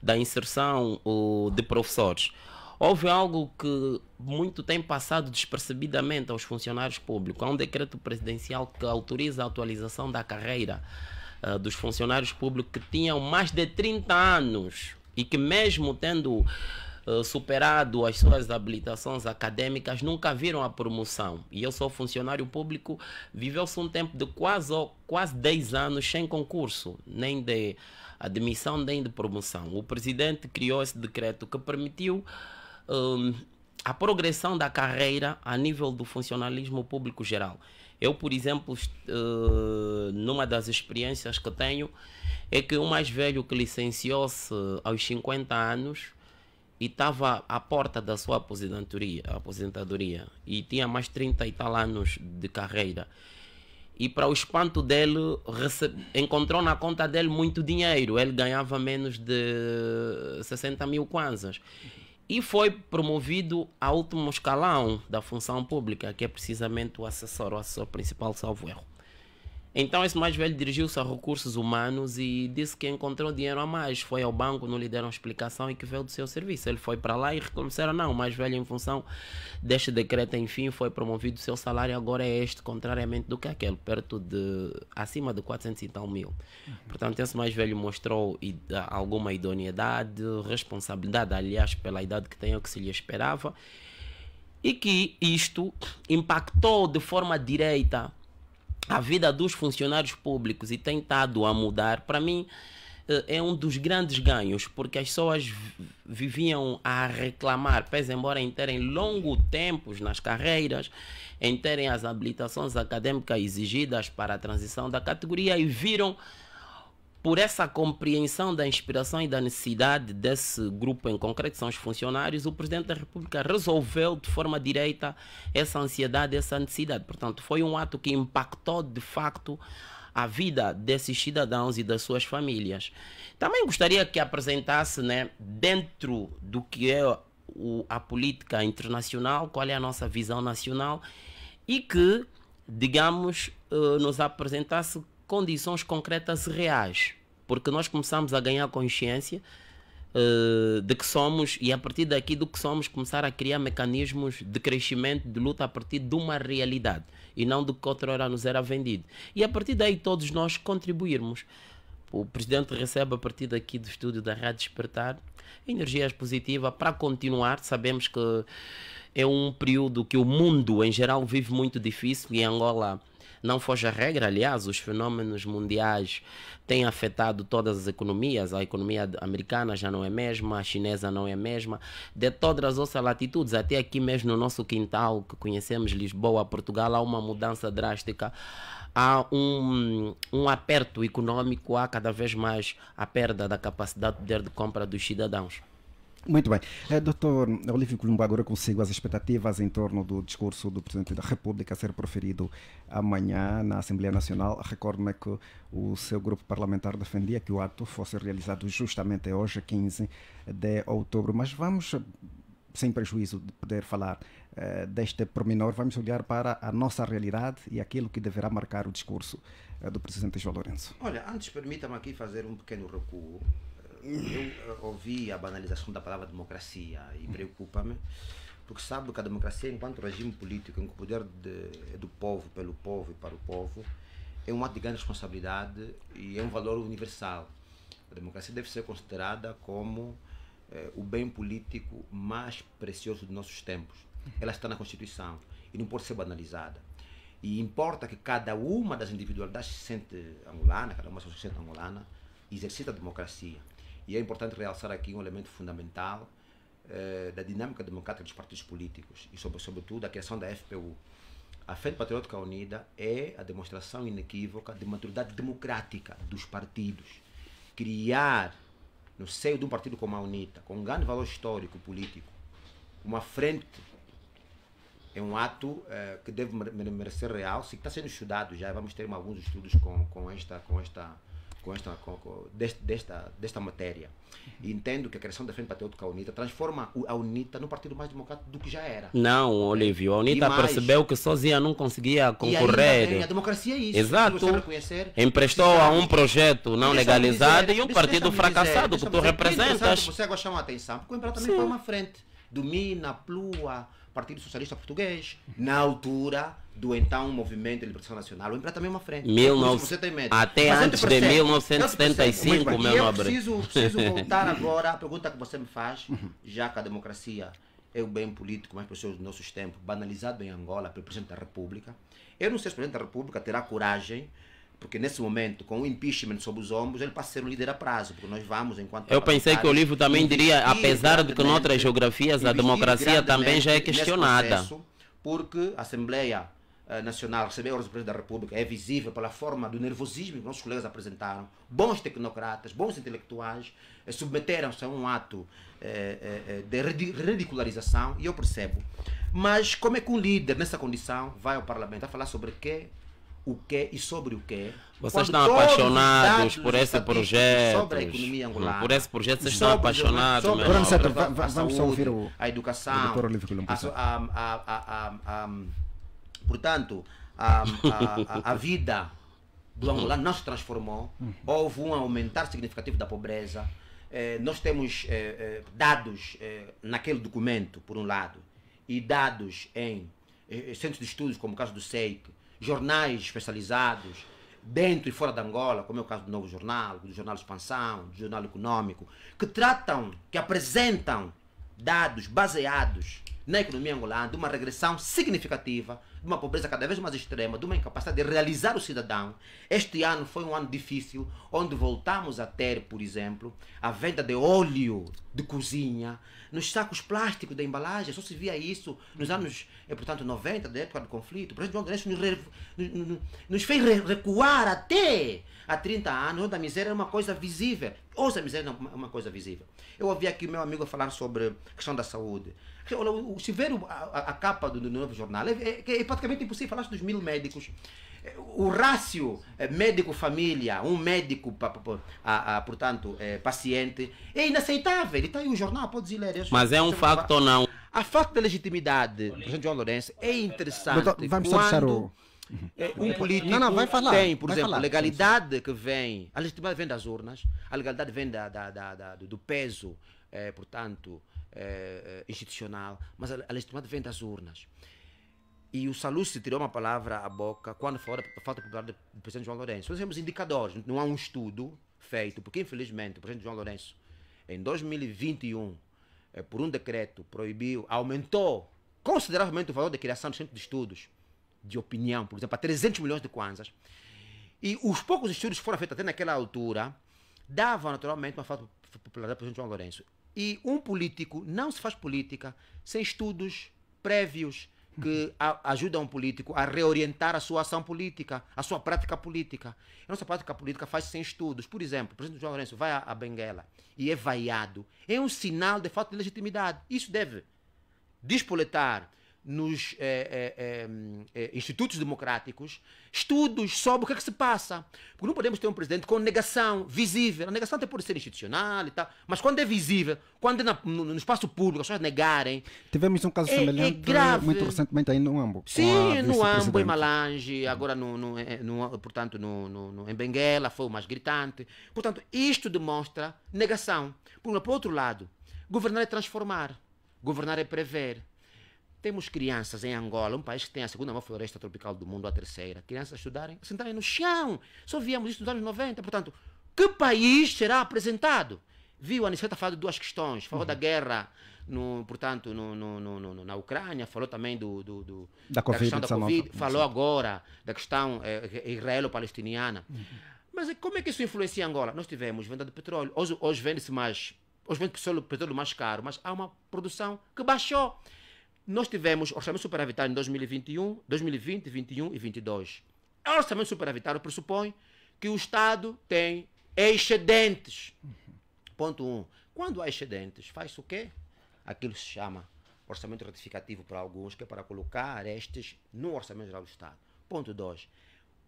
da inserção de professores. Houve algo que muito tem passado despercebidamente aos funcionários públicos. Há um decreto presidencial que autoriza a atualização da carreira dos funcionários públicos que tinham mais de 30 anos e que mesmo tendo superado as suas habilitações acadêmicas, nunca viram a promoção. E eu sou funcionário público, viveu-se um tempo de quase 10 anos sem concurso, nem de admissão, nem de promoção. O presidente criou esse decreto que permitiu a progressão da carreira a nível do funcionalismo público geral. Eu, por exemplo, numa das experiências que tenho, é que o mais velho que licenciou-se aos 50 anos e estava à porta da sua aposentadoria e tinha mais 30 e tal anos de carreira. E para o espanto dele, encontrou na conta dele muito dinheiro. Ele ganhava menos de 60 mil kwanzas. E foi promovido ao último escalão da função pública, que é precisamente o assessor principal, salvo erro. Então esse mais velho dirigiu-se a recursos humanos e disse que encontrou dinheiro a mais. Foi ao banco, não lhe deram explicação e que veio do seu serviço. Ele foi para lá e reconheceram, não, o mais velho em função deste decreto, enfim, foi promovido, o seu salário agora é este, contrariamente do que aquele, acima de 400 e tal mil. Portanto, esse mais velho mostrou alguma idoneidade, responsabilidade, aliás, pela idade que tem, o que se lhe esperava, e que isto impactou de forma direta a vida dos funcionários públicos e tem estado a mudar. Para mim, é um dos grandes ganhos, porque as pessoas viviam a reclamar, pese embora em terem longos tempos nas carreiras, em terem as habilitações acadêmicas exigidas para a transição da categoria, e viram, por essa compreensão da inspiração e da necessidade desse grupo em concreto, são os funcionários, o Presidente da República resolveu de forma direta essa ansiedade, essa necessidade. Portanto, foi um ato que impactou de facto a vida desses cidadãos e das suas famílias. Também gostaria que apresentasse, né, dentro do que é a política internacional, qual é a nossa visão nacional, e que, digamos, nos apresentasse condições concretas e reais, porque nós começamos a ganhar consciência de que somos, e a partir daqui do que somos, começar a criar mecanismos de crescimento, de luta a partir de uma realidade e não do que outrora nos era vendido. E a partir daí todos nós contribuirmos. O Presidente recebe a partir daqui do estúdio da Rádio Despertar energias positivas para continuar. Sabemos que é um período que o mundo em geral vive muito difícil e Angola não foge a regra. Aliás, os fenômenos mundiais têm afetado todas as economias. A economia americana já não é a mesma, a chinesa não é a mesma, de todas as outras latitudes, até aqui mesmo no nosso quintal, que conhecemos, Lisboa, Portugal, há uma mudança drástica. Há um aperto econômico, há cada vez mais a perda da capacidade de poder de compra dos cidadãos. Muito bem. Dr. Olívio Columba, agora consigo as expectativas em torno do discurso do Presidente da República a ser proferido amanhã na Assembleia Nacional. Recordo-me que o seu grupo parlamentar defendia que o ato fosse realizado justamente hoje, 15 de outubro. Mas vamos, sem prejuízo de poder falar deste pormenor, vamos olhar para a nossa realidade e aquilo que deverá marcar o discurso do Presidente João Lourenço. Olha, antes permita-me aqui fazer um pequeno recuo. Eu ouvi a banalização da palavra democracia e preocupa-me, porque sabe que a democracia, enquanto regime político, em que o poder é do povo, pelo povo e para o povo, é um ato de grande responsabilidade e é um valor universal. A democracia deve ser considerada como o bem político mais precioso dos nossos tempos. Ela está na Constituição e não pode ser banalizada. E importa que cada uma das individualidades se sente angolana, cada uma se sente angolana, exercita a democracia. E é importante realçar aqui um elemento fundamental da dinâmica democrática dos partidos políticos e, sobretudo, a criação da FPU. A Frente Patriótica Unida é a demonstração inequívoca de maturidade democrática dos partidos. Criar, no seio de um partido como a UNITA, com um grande valor histórico político, uma frente é um ato que deve merecer realce, que está sendo estudado já. Vamos ter alguns estudos desta matéria. E entendo que a criação da Frente Patriótica UNITA transforma a UNITA num partido mais democrático do que já era. Não, Olívio, a UNITA percebeu que sozinha não conseguia concorrer. E a democracia é isso. Exato. Emprestou a um projeto não legalizado e um partido fracassado que tu representas. Você agora chama a atenção, porque o Imperial também foi uma frente do MINA, PLUA, Partido Socialista Português, na altura do então Movimento de Libertação Nacional. O Imperial também é uma frente. Até antes de 1975, meu nobre. Eu preciso voltar agora à pergunta que você me faz, já que a democracia é o bem político mais precioso dos nossos tempos, banalizado em Angola pelo Presidente da República. Eu não sei se o Presidente da República terá coragem, porque nesse momento, com o impeachment sob os ombros, ele passa a ser um líder a prazo, porque nós vamos, enquanto... Eu pensei que o livro também diria, apesar de que noutras geografias a democracia também já é questionada. Processo, porque a Assembleia Nacional recebeu os presidentes da República, é visível pela forma do nervosismo que nossos colegas apresentaram. Bons tecnocratas, bons intelectuais, submeteram-se a um ato de ridicularização, e eu percebo. Mas como é que um líder nessa condição vai ao Parlamento a falar sobre o que e sobre o que? Vocês estão apaixonados por esse projeto. Sobre a economia angolana. Por esse projeto vocês estão apaixonados. Vamos ouvir a educação, portanto, a vida do angolano não se transformou, houve um aumentar significativo da pobreza. Nós temos dados naquele documento, por um lado, e dados em centros de estudos, como o caso do SEIC, jornais especializados, dentro e fora de Angola, como é o caso do Novo Jornal, do Jornal Expansão, do Jornal Econômico, que apresentam dados baseados na economia angolana, de uma regressão significativa, de uma pobreza cada vez mais extrema, de uma incapacidade de realizar o cidadão. Este ano foi um ano difícil, onde voltamos a ter, por exemplo, a venda de óleo de cozinha, nos sacos plásticos da embalagem. Só se via isso nos anos, portanto, 90, da época do conflito. O presidente João Lourenço nos fez recuar até há 30 anos, onde a miséria era uma coisa visível. Hoje a miséria é uma coisa visível. Eu ouvi aqui meu amigo falar sobre a questão da saúde. Se ver a capa do Novo Jornal, é praticamente impossível falar dos 1000 médicos. O rácio médico-família, um médico, portanto, paciente, é inaceitável. Está aí o jornal, pode ir ler. Mas é um facto ou não? A falta de legitimidade do presidente João Lourenço é interessante. Doutor, vamos só deixar o... um político vai falar, tem, por vai exemplo, falar. legalidade que vem, a legitimidade vem das urnas, a legalidade vem do peso, portanto, institucional, mas a legitimidade vem das urnas. E o Salus tirou uma palavra à boca quando falou da falta de popularidade do presidente João Lourenço. Nós temos indicadores, não há um estudo feito, porque infelizmente o presidente João Lourenço, em 2021, por um decreto, aumentou consideravelmente o valor da criação do centro de estudos de opinião, por exemplo, a 300 milhões de kwanzas. E os poucos estudos que foram feitos até naquela altura davam naturalmente uma falta de popularidade do presidente João Lourenço. E um político não se faz política sem estudos prévios que ajudam um político a reorientar a sua ação política, a sua prática política. A nossa prática política faz sem estudos. Por exemplo, o presidente João Lourenço vai a Benguela e é vaiado. É um sinal de falta de legitimidade. Isso deve despoletar nos institutos democráticos estudos sobre o que é que se passa. Porque não podemos ter um presidente com negação visível. A negação até pode ser institucional e tal, mas quando é visível, quando é no espaço público, as pessoas negarem. Tivemos um caso semelhante muito recentemente aí no Ambo. Sim, no Ambo, em Malange, agora portanto, em Benguela, foi o mais gritante. Portanto, isto demonstra negação. Por outro lado, governar é transformar, governar é prever. Temos crianças em Angola, um país que tem a segunda maior floresta tropical do mundo, a terceira. Crianças a estudarem, sentarem no chão. Só víamos isso nos anos 90. Portanto, que país será apresentado? Viu, a Aniceto falou de duas questões. Falou da guerra, portanto, na Ucrânia. Falou também da questão da Covid. Falou agora da questão israelo-palestiniana. Mas como é que isso influencia Angola? Nós tivemos venda de petróleo. Hoje vende-se mais. Hoje vende petróleo mais caro, mas há uma produção que baixou. Nós tivemos orçamento superavitário em 2021, 2020, 2021 e 2022. O orçamento superavitário pressupõe que o Estado tem excedentes. Ponto 1. Quando há excedentes, faz o quê? Aquilo se chama orçamento ratificativo para alguns, que é para colocar estes no orçamento geral do Estado. Ponto 2.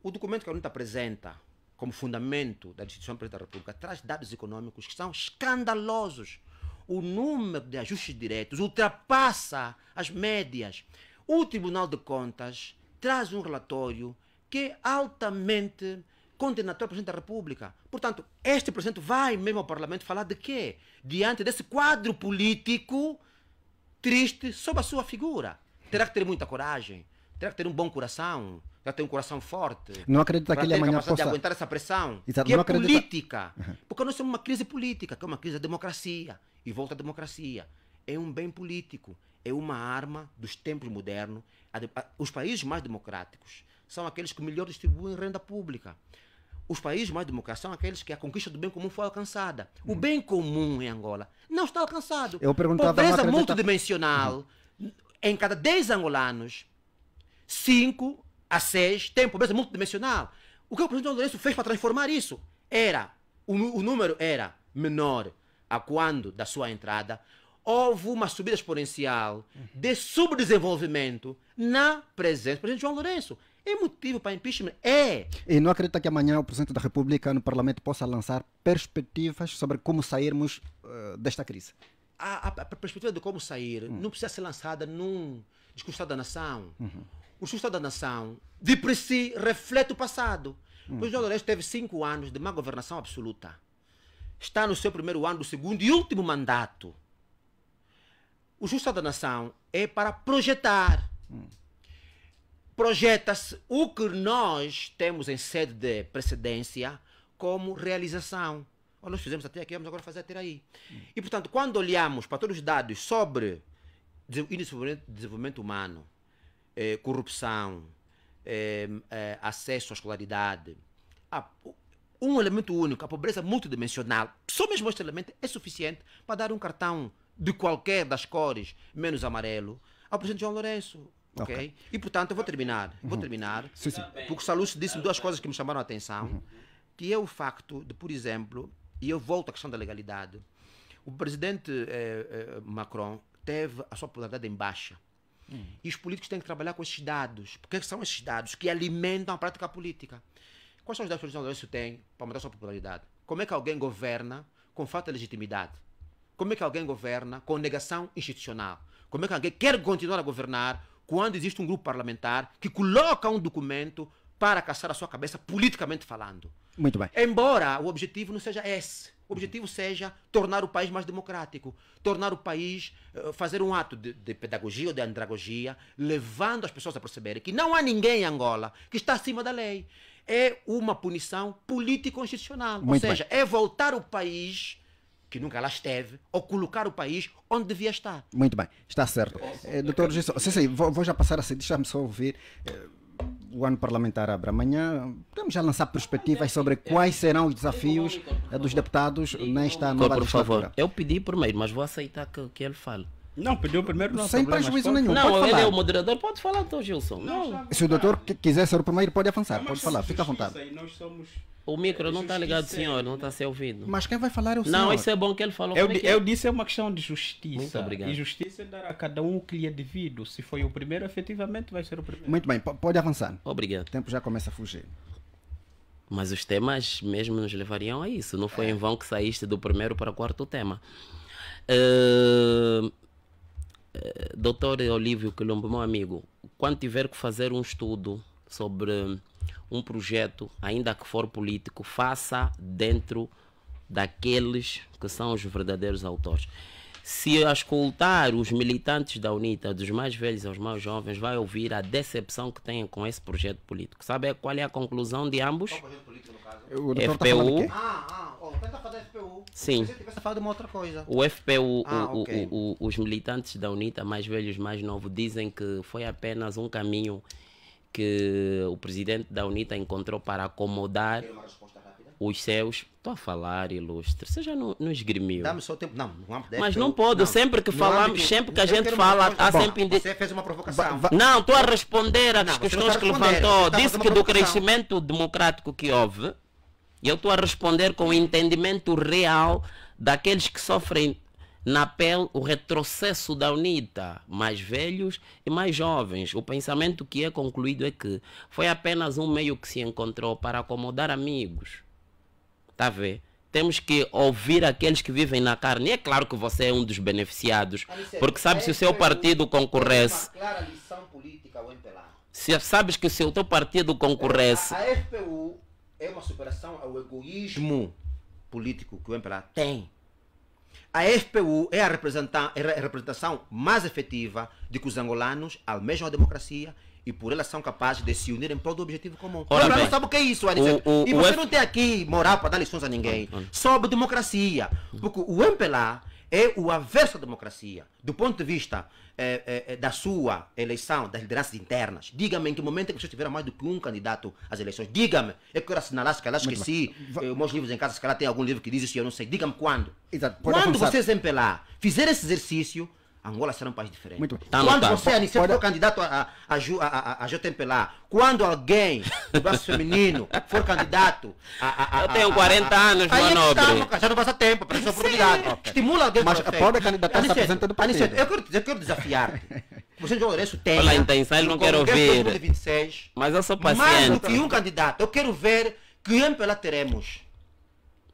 O documento que a UNITA apresenta como fundamento da Instituição Presidente da República traz dados econômicos que são escandalosos. O número de ajustes diretos ultrapassa as médias. O Tribunal de Contas traz um relatório que é altamente condenatório ao Presidente da República. Portanto, este Presidente vai mesmo ao Parlamento falar de quê? Diante desse quadro político triste sob a sua figura. Terá que ter muita coragem, terá que ter um bom coração, terá que ter um coração forte. Não acredita que ele amanhã possa... de aguentar essa pressão, Exato, que é acredita... política. Porque nós temos uma crise política, que é uma crise da democracia. E volta à democracia. É um bem político, é uma arma dos tempos modernos. Os países mais democráticos são aqueles que melhor distribuem renda pública. Os países mais democráticos são aqueles que a conquista do bem comum foi alcançada. O bem comum em Angola não está alcançado. Pobreza multidimensional. Em cada 10 angolanos, 5 a 6 têm pobreza multidimensional. O que o presidente Lourenço fez para transformar isso? O número era menor a quando da sua entrada, houve uma subida exponencial de subdesenvolvimento na presença do presidente João Lourenço. É motivo para impeachment? É. E não acredita que amanhã o Presidente da República no Parlamento possa lançar perspectivas sobre como sairmos desta crise? A perspectiva de como sair não precisa ser lançada num discurso da nação. O discurso da nação, de por si, reflete o passado. O João Lourenço teve 5 anos de má governação absoluta. Está no seu primeiro ano do segundo e último mandato. O Justiça da Nação é para projetar. Projeta-se o que nós temos em sede de precedência como realização. Nós fizemos até aqui, vamos agora fazer até aí. E, portanto, quando olhamos para todos os dados sobre desenvolvimento humano, corrupção, acesso à escolaridade, um elemento único, a pobreza multidimensional, só mesmo este elemento é suficiente para dar um cartão de qualquer das cores, menos amarelo, ao presidente João Lourenço. Okay? E, portanto, eu vou terminar. Sim. Porque o Salus disse 2 coisas que me chamaram a atenção, que é o facto de, por exemplo, e eu volto à questão da legalidade, o presidente Macron teve a sua popularidade em baixa. E os políticos têm que trabalhar com esses dados, porque são esses dados que alimentam a prática política. Quais são os dados que o João Lourenço tem para aumentar a sua popularidade? Como é que alguém governa com falta de legitimidade? Como é que alguém governa com negação institucional? Como é que alguém quer continuar a governar quando existe um grupo parlamentar que coloca um documento para caçar a sua cabeça politicamente falando? Muito bem. Embora o objetivo não seja esse. O objetivo seja tornar o país mais democrático, tornar o país, fazer um ato de pedagogia ou de andragogia, levando as pessoas a perceberem que não há ninguém em Angola que está acima da lei. É uma punição político-constitucional. Ou seja, é voltar o país que nunca lá esteve, ou colocar o país onde devia estar. Muito bem, está certo. Doutor Gilson, sim, vou já passar assim, deixa-me só ouvir. O ano parlamentar abre amanhã. Podemos já lançar perspectivas sobre quais serão os desafios dos deputados nesta nova por legislatura. favor, eu pedi primeiro, mas vou aceitar que ele fale. Não, pediu primeiro, não. Sem prejuízo nenhum. Não, pode ele falar. é o moderador, pode falar, então, Gilson. Não. Se o doutor quiser ser o primeiro, pode avançar, pode falar, fica à vontade. Nós somos... O micro não está ligado, senhor, não está a ser ouvido. Mas quem vai falar é o senhor. Não, isso é bom que ele falou. Eu disse é uma questão de justiça. Muito obrigado. E justiça é dar a cada um o que lhe é devido. Se foi o primeiro, efetivamente vai ser o primeiro. Muito bem, pode avançar. Obrigado. O tempo já começa a fugir. Mas os temas mesmo nos levariam a isso. Não foi em vão que saíste do primeiro para o quarto tema. Doutor Olívio Quilombo, meu amigo, quando tiver que fazer um estudo sobre um projeto, ainda que for político, faça dentro daqueles que são os verdadeiros autores. Se escutar os militantes da UNITA, dos mais velhos aos mais jovens, vai ouvir a decepção que têm com esse projeto político. Sabe qual é a conclusão de ambos? Qual projeto político, no caso? O doutor está falando de quê? Tenta fazer FPU. Sim. Você tivesse falado de uma outra coisa. O FPU, ok. os militantes da UNITA, mais velhos, mais novos, dizem que foi apenas um caminho que o presidente da UNITA encontrou para acomodar os seus. Estou a falar, ilustre. Você já não esgrimiu. Dá-me só o tempo. Não, no âmbito da Mas FPU, não pode. Sempre que falamos, sempre que a gente fala, há sempre Você fez uma provocação. Não, estou a responder às Não, você questões não está que a responder, levantou. você está a Disse fazer que uma do provocação. crescimento democrático que houve, e eu estou a responder com o entendimento real daqueles que sofrem na pele o retrocesso da UNITA, mais velhos e mais jovens. O pensamento que é concluído é que foi apenas um meio que se encontrou para acomodar amigos. Está a ver? Temos que ouvir aqueles que vivem na carne. E é claro que você é um dos beneficiados, porque sabe se o seu partido concorresse. Uma clara lição política ao MPLA. Se sabes que se o teu partido concorresse. A FPU é uma superação ao egoísmo político que o MPLA tem. A FPU é a representação mais efetiva de que os angolanos almejam a democracia e por elas são capazes de se unir em prol do objetivo comum. Ora Você bem, não sabe o que é isso, Aniceto. E você não tem aqui moral para dar lições a ninguém sobre democracia. Porque o MPLA é o avesso à democracia. Do ponto de vista da sua eleição, das lideranças internas, diga-me em que momento é que vocês tiveram mais do que um candidato às eleições. Diga-me. Eu quero assinalar, se calhar esqueci. Meus livros em casa, se calhar tem algum livro que diz isso e eu não sei. Diga-me quando. Exato, pode Quando avançar. vocês MPLA fizerem esse exercício, Angola será um país diferente. Muito bem. Tá Quando anotado. você, Aniceto, for candidato a JMPLA, quando alguém do braço feminino for candidato Eu tenho 40 anos, aí meu nobre. já não passa tempo para essa oportunidade. Estimula alguém Mas para pode candidatar-se a presidente do partido. Aniceto, eu quero desafiar-te. Você, João Lourenço, tem. Olha a intenção, ele não quer ouvir. 2026, Mas eu sou mais do paciente. que um candidato. Eu quero ver que MPLA teremos.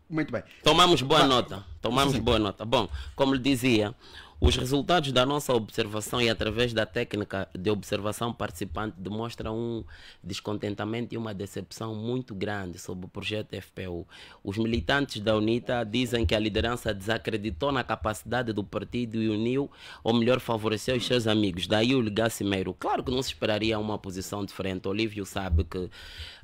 Muito bem. Tomamos boa nota. Tomamos Sim. boa nota. Bom, como lhe dizia, Os resultados da nossa observação e através da técnica de observação participante demonstram um descontentamento e uma decepção muito grande sobre o projeto FPU. Os militantes da UNITA dizem que a liderança desacreditou na capacidade do partido e uniu, ou melhor, favoreceu os seus amigos. Daí o Ligar Cimeiro. Claro que não se esperaria uma posição diferente. Olívio sabe que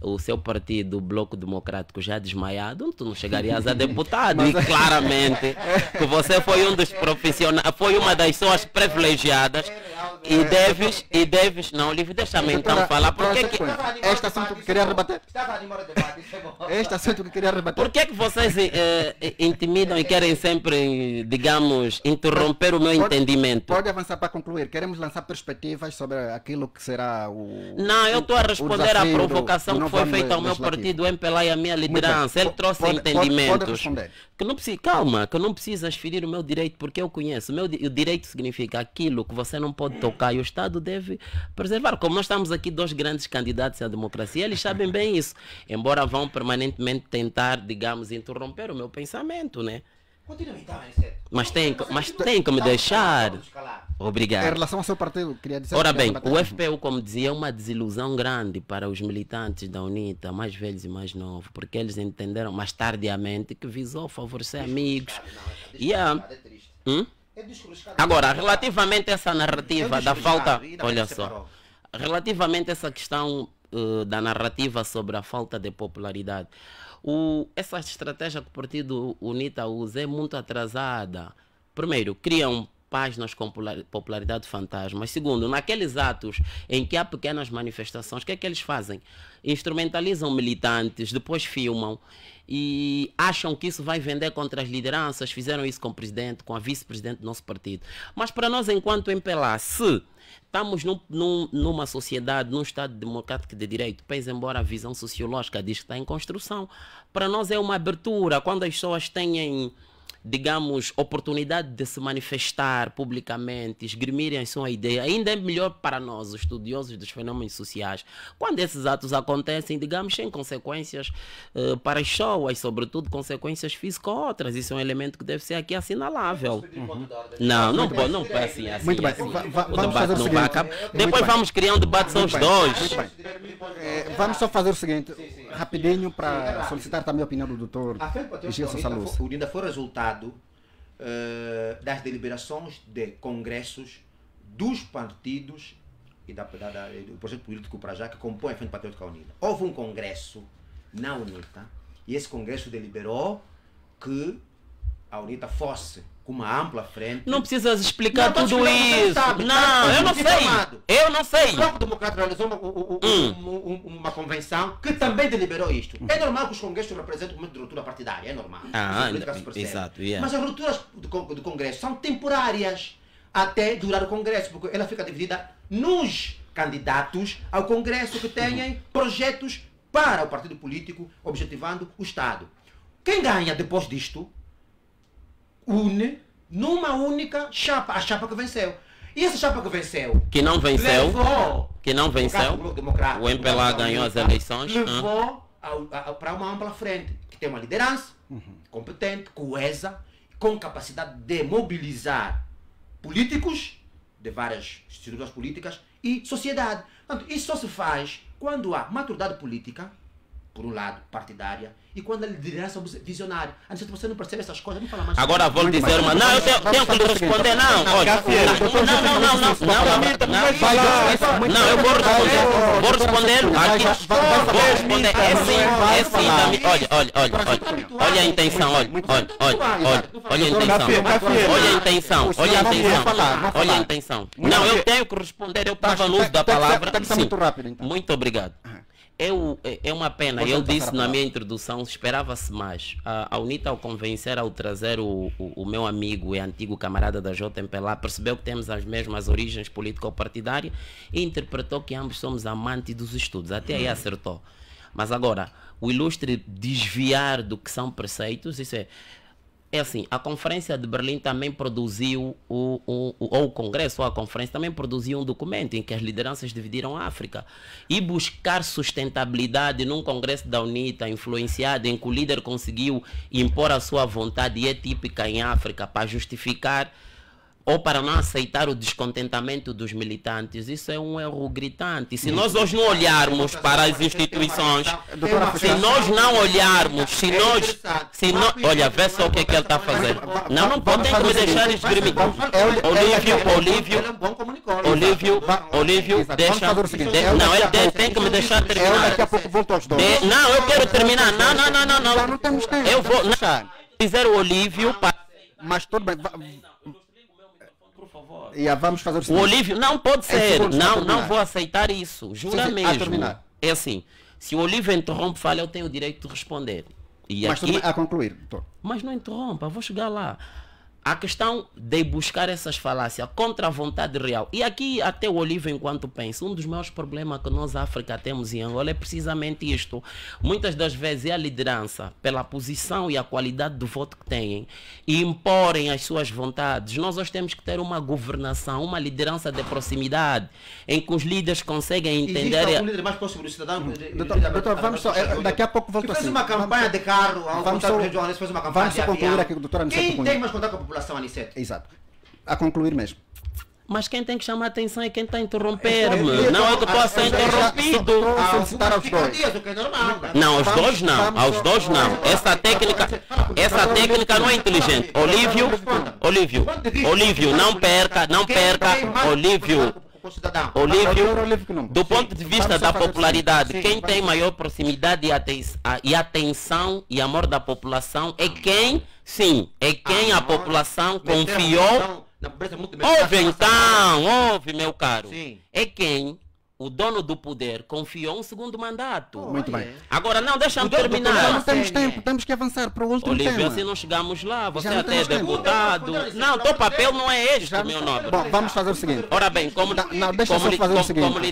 o seu partido, o Bloco Democrático, já desmaiado, tu não chegarias a deputado. E claramente que você foi um dos profissionais, foi uma das pessoas privilegiadas e deves, não, Olívio, deixa-me então falar. Porque que, este assunto que queria rebater. Este assunto que queria rebater. Por que vocês intimidam e querem sempre, digamos, interromper o meu entendimento? Pode avançar para concluir. Queremos lançar perspectivas sobre aquilo que será o... Não, eu estou a responder à provocação que foi feita ao meu partido, o MPLA e a minha liderança. Ele trouxe entendimentos. Que não precisa, calma, que não precisas ferir o meu direito, porque eu conheço. O direito significa aquilo que você não pode tocar e o Estado deve preservar. Como nós estamos aqui, dois grandes candidatos à democracia, eles sabem bem isso. Embora vão permanentemente tentar, digamos, interromper o meu pensamento, né? Mas tem que me deixar. Obrigado. Em relação ao seu partido, queria dizer... Ora bem, o FPU, como dizia, é uma desilusão grande para os militantes da UNITA, mais velhos e mais novos, porque eles entenderam mais tardiamente que visou favorecer amigos. Agora, relativamente a essa narrativa da falta... Olha só. Relativamente a essa questão da narrativa sobre a falta de popularidade, essa estratégia que o partido UNITA usa é muito atrasada. Primeiro, criam páginas com popularidade fantasma. Segundo, naqueles atos em que há pequenas manifestações, o que é que eles fazem? Instrumentalizam militantes, depois filmam e acham que isso vai vender contra as lideranças. Fizeram isso com o presidente, com a vice-presidente do nosso partido. Mas para nós, enquanto MPLA, se estamos numa sociedade, num Estado democrático de direito, pese embora a visão sociológica diz que está em construção, para nós é uma abertura. Quando as pessoas têm, digamos, oportunidade de se manifestar publicamente, esgrimirem a sua ideia, ainda é melhor para nós, os estudiosos dos fenômenos sociais, quando esses atos acontecem, digamos, sem consequências para as pessoas, sobretudo consequências físicas ou outras. Isso é um elemento que deve ser aqui assinalável. Não pode assim. Muito bem, vamos fazer o seguinte. Depois vamos criar um debate só os dois. Vamos só fazer o seguinte, rapidinho, para solicitar também a opinião do doutor Gilson Salus. O ainda foi resultado das deliberações de congressos dos partidos e do projeto político para já que compõe a Frente Patriótica Unida. Houve um congresso na UNITA e esse congresso deliberou que a UNITA fosse com uma ampla frente. Não precisas explicar tudo isso. Não, eu não sei. Eu não sei. O Bloco Democrático realizou uma convenção que também deliberou isto. É normal que os congressos representem um momento de ruptura partidária, é normal. Exato. Mas as rupturas do Congresso são temporárias até durar o Congresso, porque ela fica dividida nos candidatos ao Congresso que tenham projetos para o partido político objetivando o Estado. Quem ganha depois disto une numa única chapa, a chapa que venceu. E essa chapa que venceu... Que não venceu. O MPLA ganhou as eleições. Levou para uma ampla frente, que tem uma liderança competente, coesa, com capacidade de mobilizar políticos de várias estruturas políticas e sociedade. Portanto, isso só se faz quando há maturidade política, por um lado, partidária, e quando a liderança é visionária. A não ser que você não percebe essas coisas, não fala mais. Agora vou lhe dizer uma... Não, eu tenho que lhe responder, não. Não, eu vou responder. Vou responder aqui. Vou responder. É sim. Olha a intenção, olha a intenção. Não, eu tenho que responder. Eu estava no uso da palavra. Muito obrigado. É uma pena, eu disse na minha introdução, esperava-se mais. A UNITA, ao convencer, ao trazer o meu amigo e antigo camarada da JMPLA, percebeu que temos as mesmas origens político-partidárias e interpretou que ambos somos amantes dos estudos. Até aí acertou. Mas agora, o ilustre desviar do que são preceitos, isso é assim, a Conferência de Berlim também produziu, ou o Congresso ou a Conferência também produziu um documento em que as lideranças dividiram a África. E buscar sustentabilidade num Congresso da UNITA, influenciado em que o líder conseguiu impor a sua vontade, e é típica em África, para justificar ou para não aceitar o descontentamento dos militantes, isso é um erro gritante. Se nós hoje não olharmos para as instituições, se nós não olharmos, olha, vê só o que é que ele está fazendo. Não pode, tem que me deixar esgrimir. Olívio, deixa. Não, ele tem que me deixar terminar. Daqui a pouco volto aos dois. Não, eu quero terminar. Não. Já não temos tempo. Eu vou dizer o Olívio para... Mas tudo bem. Vamos fazer o O seguinte. Olívio, não pode ser. Não vou aceitar isso. Jura Sim, mesmo. terminar. É assim, se o Olívio interrompe, fala, eu tenho o direito de responder. E Mas tudo bem, a concluir, doutor. Mas não interrompa, vou chegar lá. A questão de buscar essas falácias contra a vontade real. E aqui até o Olívio, enquanto pensa, um dos maiores problemas que nós, África, temos em Angola é precisamente isto. Muitas das vezes é a liderança, pela posição e a qualidade do voto que têm, e imporem as suas vontades. Nós hoje temos que ter uma governação, uma liderança de proximidade, em que os líderes conseguem entender... Existe algum líder mais próximo do cidadão? Doutor, vamos só, daqui a pouco volto assim. Faz uma campanha de carro, vamos só concluir aqui, doutor Aniceto. Quem tem mais contato com a população, Aniceto? Exato. A concluir mesmo. Mas quem tem que chamar a atenção é quem está a interromper-me. Não é que eu estou a ser interrompido. Solicitar aos dois. Não, aos dois não. Aos dois não. Essa técnica não é inteligente. Olívio, não perca. Olívio, do ponto de vista da popularidade, quem tem maior proximidade e atenção e amor da população é quem, a população confiou. Ouve, meu caro. É quem o dono do poder confiou um segundo mandato. Muito bem. Agora não, deixa-me terminar. Não temos tempo, temos que avançar para o último Olívio, tema. assim não chegamos lá, você até é deputado. Não, teu papel não é este, meu nobre. Bom, vamos fazer o seguinte. Ora bem, como lhe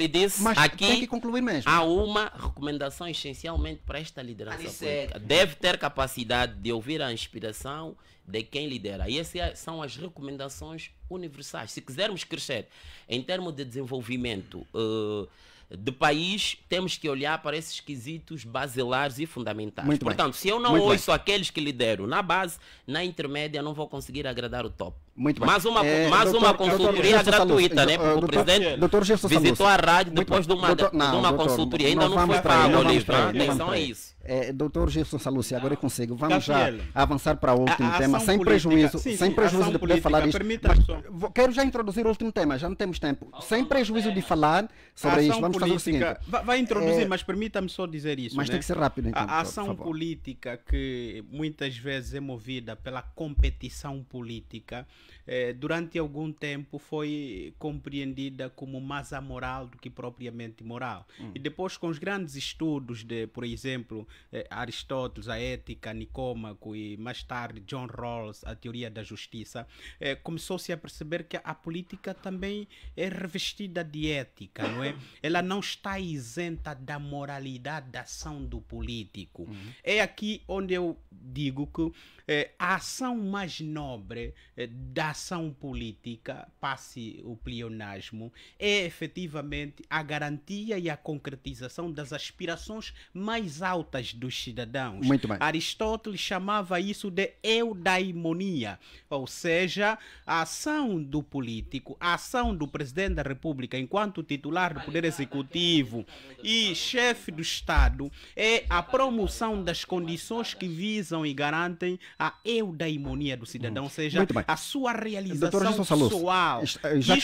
disse, Mas tem aqui que concluir mesmo. há uma recomendação essencialmente para esta liderança política. Deve ter capacidade de ouvir a inspiração de quem lidera. E essas são as recomendações universais. Se quisermos crescer em termos de desenvolvimento de país, temos que olhar para esses quesitos basilares e fundamentais. Muito Portanto, bem. se eu não Muito ouço aqueles que lideram na base, na intermédia, não vou conseguir agradar o top. Muito bem. Mais uma consultoria gratuita, né? Porque o presidente visitou a rádio depois de uma consultoria. Ainda não foi pago, Olívio. Atenção a isso. Doutor Gilson Salúcio, agora eu consigo. Vamos Gabriel, já avançar para o último a tema, ação sem política. prejuízo, Sim, sem sim, prejuízo ação de poder política, falar isto. permita-me só. Quero já introduzir o último tema, já não temos tempo. Sem prejuízo de falar sobre isto, vamos fazer o seguinte. Vai introduzir, mas permita-me só dizer isso. Mas né? tem que ser rápido, então. A ação por favor. política que muitas vezes é movida pela competição política, durante algum tempo foi compreendida como mais amoral do que propriamente moral. E depois, com os grandes estudos de, por exemplo, Aristóteles, a ética, Nicômaco e mais tarde John Rawls, a teoria da justiça, começou-se a perceber que a política também é revestida de ética, não é? Ela não está isenta da moralidade da ação do político. É aqui onde eu digo que a ação mais nobre da ação política, passe o pleonasmo, é efetivamente a garantia e a concretização das aspirações mais altas dos cidadãos. Muito bem. Aristóteles chamava isso de eudaimonia, ou seja, a ação do político, a ação do presidente da República enquanto titular do Poder Executivo e chefe do Estado é a promoção das condições que visam e garantem a eudaimonia do cidadão, ou seja, a sua realização pessoal. Já que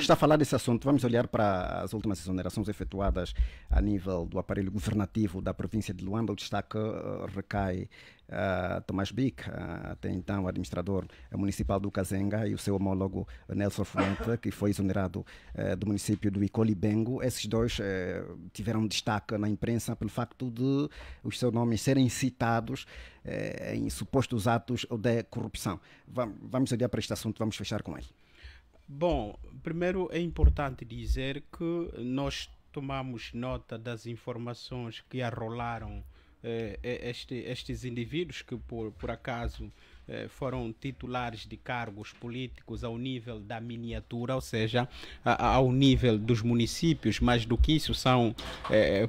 está a falar desse assunto, vamos olhar para as últimas exonerações efetuadas a nível do aparelho governativo da província de Luanda. O destaque recai Tomás Bic, até então administrador municipal do Kazenga, e o seu homólogo Nelson Fuente, que foi exonerado do município do Icolibengo. Esses dois tiveram destaque na imprensa pelo facto de os seus nomes serem citados em supostos atos de corrupção. Vamos olhar para este assunto, vamos fechar com ele. Bom, primeiro é importante dizer que nós tomamos nota das informações que arrolaram estes indivíduos que por acaso foram titulares de cargos políticos ao nível da miniatura, ou seja, ao nível dos municípios. Mais do que isso, são,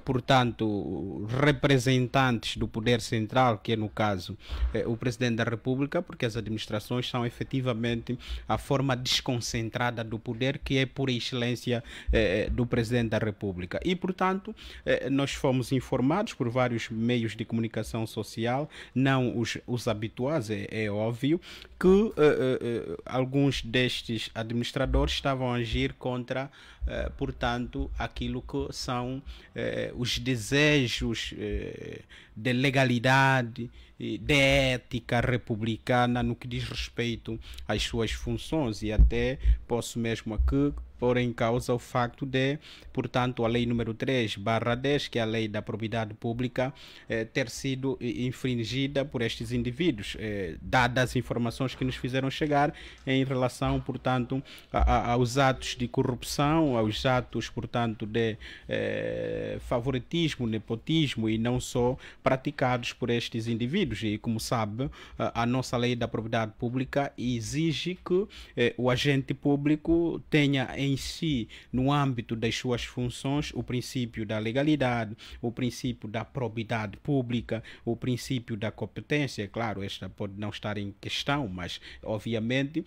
portanto, representantes do poder central, que é, no caso, o Presidente da República, porque as administrações são efetivamente a forma desconcentrada do poder, que é por excelência do Presidente da República. E, portanto, nós fomos informados por vários meios de comunicação social, não os habituais, é óbvio, que alguns destes administradores estavam a agir contra, portanto, aquilo que são os desejos de legalidade, de ética republicana no que diz respeito às suas funções, e até posso mesmo aqui pôr em causa o facto de, portanto, a lei número 3/10, que é a lei da probidade pública, ter sido infringida por estes indivíduos, dadas as informações que nos fizeram chegar em relação, portanto, aos atos de corrupção, aos atos, portanto, de favoritismo, nepotismo, e não só praticados por estes indivíduos. E, como sabe, a nossa lei da probidade pública exige que o agente público tenha em si, no âmbito das suas funções, o princípio da legalidade, o princípio da probidade pública, o princípio da competência. Claro, esta pode não estar em questão, mas, obviamente,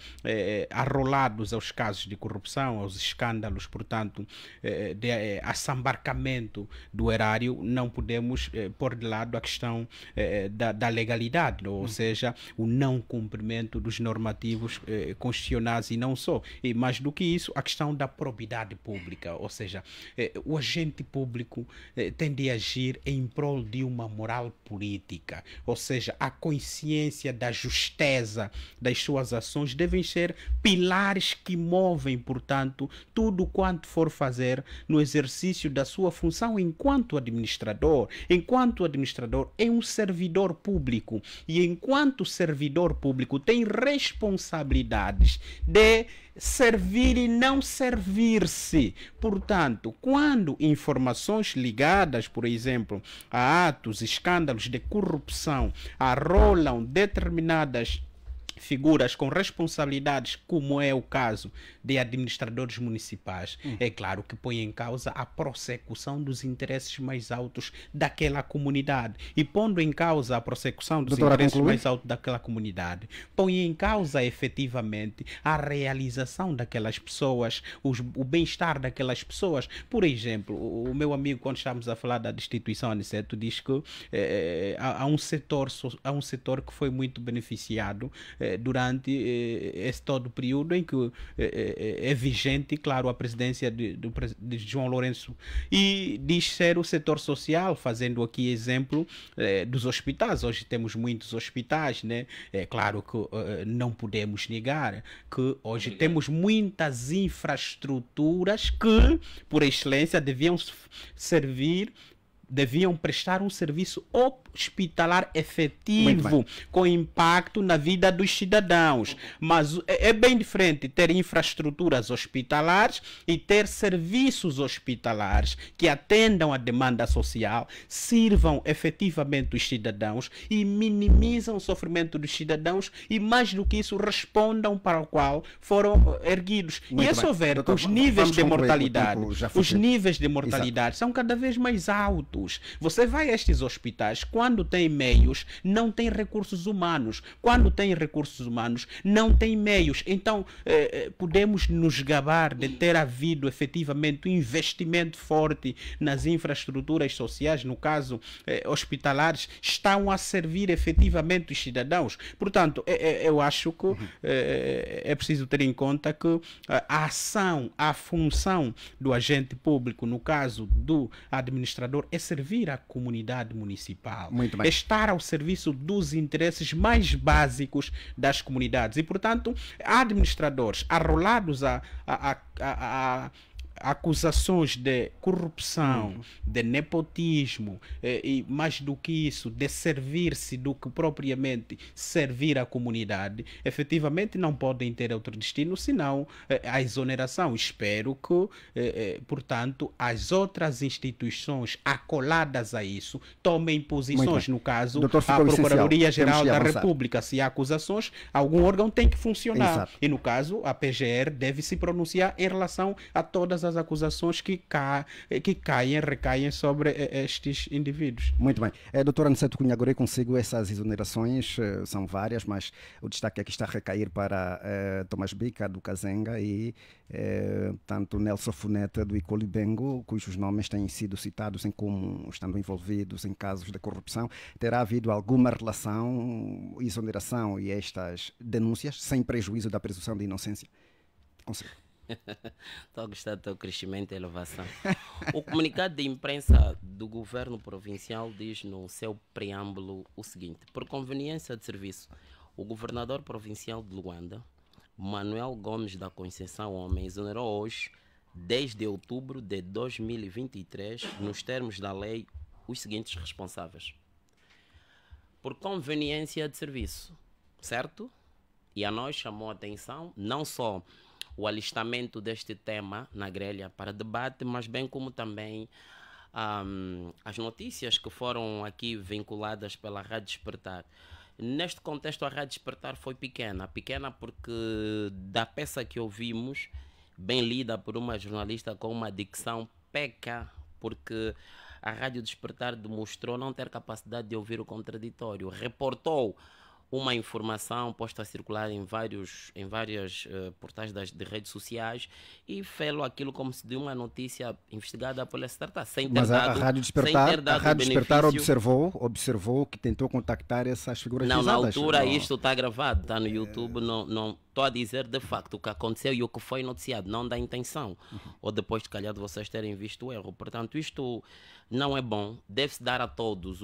arrolados aos casos de corrupção, aos escândalos, portanto, de assambarcamento do erário, não podemos pôr de lado a questão da legalidade, ou seja, o não cumprimento dos normativos constitucionais, e não só. E mais do que isso, a questão da probidade pública, ou seja, o agente público tem de agir em prol de uma moral política, ou seja, a consciência da justeza das suas ações devem ser pilares que movem, portanto, tudo quanto for fazer no exercício da sua função enquanto administrador. Enquanto administrador é um servidor público, e enquanto servidor público tem responsabilidades de servir e não servir-se. Portanto, quando informações ligadas, por exemplo, a atos, escândalos de corrupção arrolam determinadas figuras com responsabilidades, como é o caso de administradores municipais, é claro que põe em causa a prossecução dos interesses mais altos daquela comunidade. E pondo em causa a prossecução dos interesses mais altos daquela comunidade, põe em causa efetivamente a realização daquelas pessoas, o bem-estar daquelas pessoas. Por exemplo, o meu amigo, quando estamos a falar da destituição, Aniceto, diz que há um setor que foi muito beneficiado durante esse todo o período em que é vigente, claro, a presidência de João Lourenço, e diz ser o setor social, fazendo aqui exemplo dos hospitais. Hoje temos muitos hospitais, né? É claro que não podemos negar que hoje temos muitas infraestruturas que, por excelência, deviam prestar um serviço hospitalar efetivo, com impacto na vida dos cidadãos. Mas é bem diferente ter infraestruturas hospitalares e ter serviços hospitalares que atendam à demanda social, sirvam efetivamente os cidadãos e minimizam o sofrimento dos cidadãos, e, mais do que isso, respondam para o qual foram erguidos. E é só ver que os níveis de mortalidade são cada vez mais altos. Você vai a estes hospitais, quando tem meios, não tem recursos humanos. Quando tem recursos humanos, não tem meios. Então, podemos nos gabar de ter havido efetivamente um investimento forte nas infraestruturas sociais, no caso, hospitalares, estão a servir efetivamente os cidadãos. Portanto, eu acho que é preciso ter em conta que a ação, a função do agente público, no caso do administrador, é servir a comunidade municipal, estar ao serviço dos interesses mais básicos das comunidades. E, portanto, administradores arrolados a acusações de corrupção, de nepotismo e mais do que isso, de servir-se do que propriamente servir a comunidade, efetivamente não podem ter outro destino senão a exoneração. Espero que, portanto, as outras instituições acoladas a isso tomem posições, no caso, a Procuradoria-Geral da República. Se há acusações, algum órgão tem que funcionar. Exato. E, no caso, a PGR deve se pronunciar em relação a todas as acusações que recaem sobre estes indivíduos. Muito bem. Doutor Aniceto Cunha Gorê, consigo essas exonerações, são várias, mas o destaque aqui está a recair para Tomás Bica, do Kazenga, e tanto Nelson Funeta, do Icolibengo, cujos nomes têm sido citados em como estando envolvidos em casos de corrupção. Terá havido alguma relação, exoneração e estas denúncias, sem prejuízo da presunção de inocência? Consigo. Estou a gostar do teu crescimento e elevação. O comunicado de imprensa do governo provincial diz no seu preâmbulo o seguinte: por conveniência de serviço, o governador provincial de Luanda, Manuel Gomes da Conceição Homem, exonerou hoje, 10 de outubro de 2023, nos termos da lei, os seguintes responsáveis. Por conveniência de serviço, certo? E a nós chamou a atenção não só o alistamento deste tema na grelha para debate, mas bem como também as notícias que foram aqui vinculadas pela Rádio Despertar. Neste contexto, a Rádio Despertar foi pequena porque da peça que ouvimos, bem lida por uma jornalista com uma dicção, peca, porque a Rádio Despertar demonstrou não ter capacidade de ouvir o contraditório, reportou uma informação posta a circular em várias portais de redes sociais e fez-lo aquilo como se de uma notícia investigada pela STARTA, sem ter Mas dado, a Rádio Despertar observou que tentou contactar essas figuras não, visadas. na altura isto está gravado, está no YouTube, não estou a dizer de facto o que aconteceu e o que foi noticiado, não da intenção, ou depois de calhar de vocês terem visto o erro. Portanto, isto não é bom, deve-se dar a todos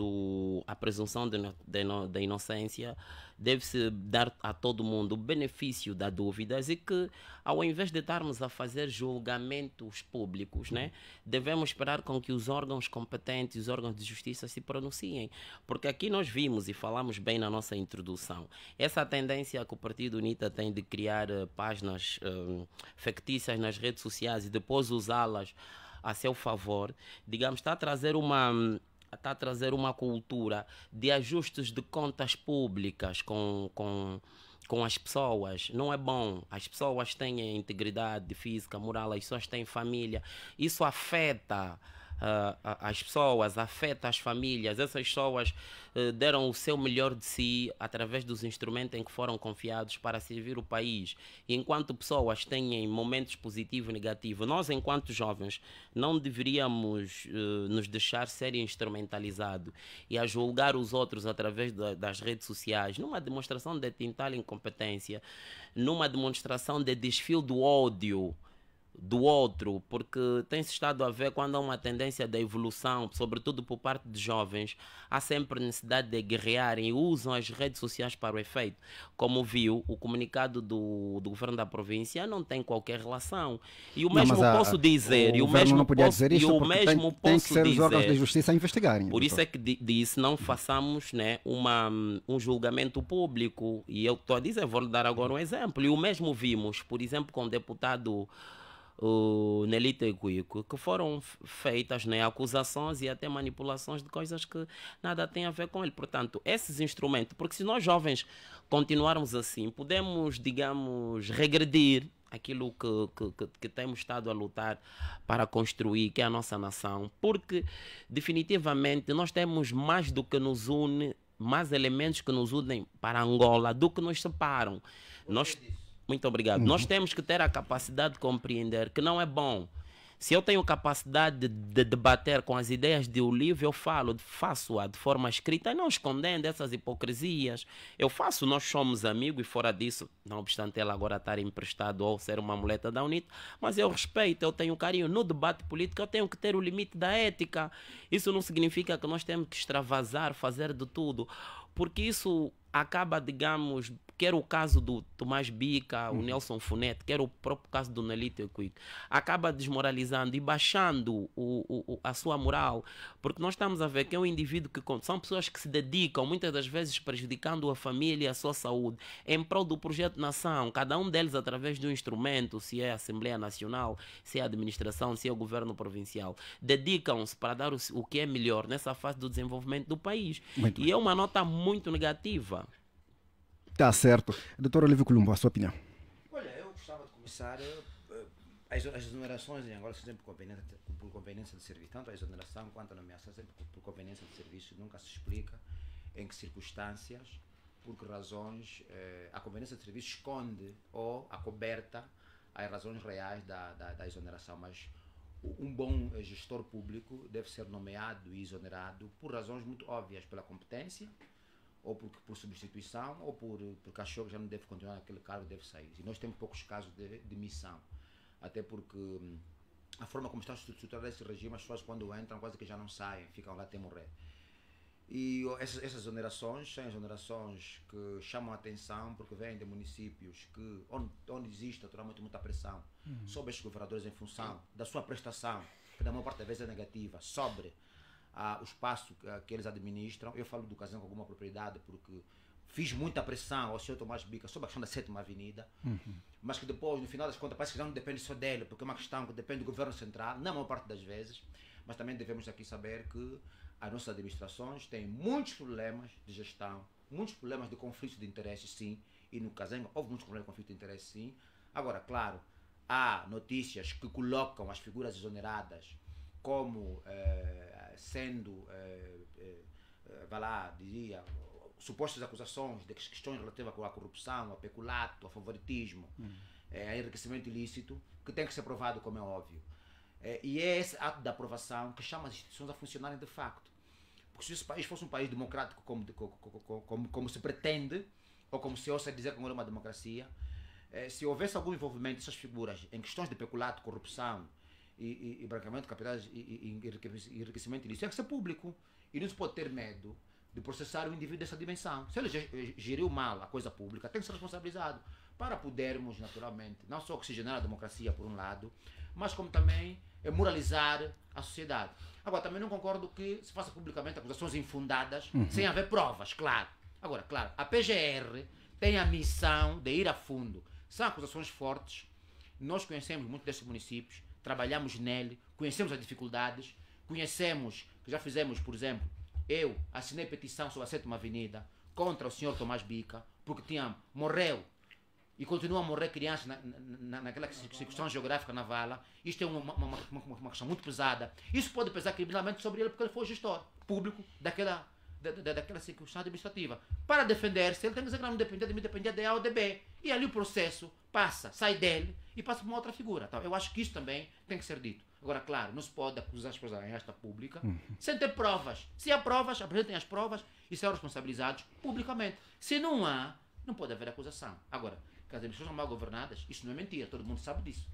a presunção da inocência, deve-se dar a todo mundo o benefício das dúvidas e que, ao invés de estarmos a fazer julgamentos públicos, né, devemos esperar com que os órgãos competentes, os órgãos de justiça se pronunciem. Porque aqui nós vimos e falamos bem na nossa introdução, essa tendência que o Partido UNITA tem de criar páginas fictícias nas redes sociais e depois usá-las a seu favor, digamos, está a trazer uma cultura de ajustes de contas públicas com as pessoas. Não é bom. As pessoas têm integridade física, moral, as pessoas têm família. Isso afeta as pessoas, afeta as famílias. Essas pessoas deram o seu melhor de si através dos instrumentos em que foram confiados para servir o país. E enquanto pessoas têm momentos positivos e negativos, nós, enquanto jovens, não deveríamos nos deixar ser instrumentalizados e a julgar os outros através das redes sociais, numa demonstração de tal incompetência, numa demonstração de desfio do ódio do outro, porque tem-se estado a ver quando há uma tendência da evolução, sobretudo por parte de jovens, há sempre necessidade de guerrearem e usam as redes sociais para o efeito. Como viu, o comunicado do governo da província não tem qualquer relação. E o mesmo posso dizer, e o mesmo não podia dizer isto, tem que ser os órgãos de justiça a investigarem. Por isso é que disse, não façamos, né, um julgamento público. E eu estou a dizer, vou-lhe dar agora um exemplo. E o mesmo vimos, por exemplo, com o deputado Nelito Equico, que foram feitas, né, acusações e até manipulações de coisas que nada têm a ver com ele. Portanto, esses instrumentos, porque se nós jovens continuarmos assim, podemos, digamos, regredir aquilo que temos estado a lutar para construir, que é a nossa nação, porque definitivamente nós temos mais do que nos une, mais elementos que nos unem para Angola do que nos separam. Muito obrigado. Nós temos que ter a capacidade de compreender que não é bom. Se eu tenho capacidade de debater com as ideias de Olívio, eu faço-a de forma escrita, não escondendo essas hipocrisias. Eu faço, nós somos amigos e fora disso, não obstante ela agora estar emprestado ou ser uma muleta da UNITA, mas eu respeito, eu tenho carinho. No debate político eu tenho que ter o limite da ética. Isso não significa que nós temos que extravasar, fazer de tudo, porque isso acaba, digamos, quer o caso do Tomás Bica, o Nelson Funete, quer o próprio caso do Nelito Equique, acaba desmoralizando e baixando a sua moral, porque nós estamos a ver que é um indivíduo que são pessoas que se dedicam, muitas das vezes prejudicando a família e a sua saúde, em prol do projeto Nação, cada um deles através de um instrumento, se é a Assembleia Nacional, se é a administração, se é o governo provincial, dedicam-se para dar o que é melhor nessa fase do desenvolvimento do país. E é uma nota muito negativa. Está certo. Doutor Olívio Columbo, a sua opinião? Olha, eu gostava de começar as exonerações em Angola sempre por conveniência de serviço, tanto a exoneração quanto a nomeação sempre por conveniência de serviço, nunca se explica em que circunstâncias, por que razões a conveniência de serviço esconde ou acoberta as razões reais da exoneração, mas um bom gestor público deve ser nomeado e exonerado por razões muito óbvias, pela competência, ou por substituição, ou porque achou que já não deve continuar naquele cargo, deve sair. E nós temos poucos casos de demissão, até porque a forma como está estruturado esse regime, as pessoas quando entram quase que já não saem, ficam lá até morrer. E essas exonerações são exonerações que chamam a atenção porque vêm de municípios onde existe naturalmente muita pressão sobre estes governadores em função da sua prestação, que na maior parte das vezes é negativa, sobre o espaço que eles administram. Eu falo do Casão com alguma propriedade porque fiz muita pressão ao senhor Tomás Bica sobre a questão da 7ª Avenida, mas que depois, no final das contas, parece que já não depende só dele, porque é uma questão que depende do governo central, na maior parte das vezes, mas também devemos aqui saber que as nossas administrações têm muitos problemas de gestão, muitos problemas de conflito de interesses, sim, e no Casango houve muitos problemas de conflito de interesses, sim. Agora, claro, há notícias que colocam as figuras exoneradas como sendo, vai lá, diria, supostas acusações de questões relativas à corrupção, ao peculato, ao favoritismo, a enriquecimento ilícito, que tem que ser provado, como é óbvio. E é esse ato da aprovação que chama as instituições a funcionarem de facto. Porque se esse país fosse um país democrático como se pretende, ou como se ousa dizer que não é uma democracia, se houvesse algum envolvimento dessas figuras em questões de peculato, corrupção e branqueamento de capitais e enriquecimento ilícito, tem que ser público. E não se pode ter medo de processar o indivíduo dessa dimensão. Se ele geriu mal a coisa pública, tem que ser responsabilizado para podermos, naturalmente, não só oxigenar a democracia por um lado, mas como também moralizar a sociedade. Agora, também não concordo que se faça publicamente acusações infundadas, sem haver provas, claro. Agora, claro, a PGR tem a missão de ir a fundo. São acusações fortes, nós conhecemos muitos desses municípios, trabalhamos nele, conhecemos as dificuldades, conhecemos, que já fizemos, por exemplo, eu assinei petição sobre a 7ª Avenida contra o senhor Tomás Bica, porque morreu e continua a morrer crianças naquela circunstância geográfica na vala. Isto é uma questão muito pesada. Isso pode pesar criminalmente sobre ele porque ele foi gestor público daquela circunstância administrativa. Para defender-se, ele tem que dizer que não dependia de A ou de B. E ali o processo passa, sai dele e passa para uma outra figura. Então, eu acho que isso também tem que ser dito. Agora, claro, não se pode acusar as pessoas em esta pública sem ter provas. Se há provas, apresentem as provas e sejam responsabilizados publicamente. Se não há, não pode haver acusação. Agora, que as administrações são mal governadas, isso não é mentira, todo mundo sabe disso.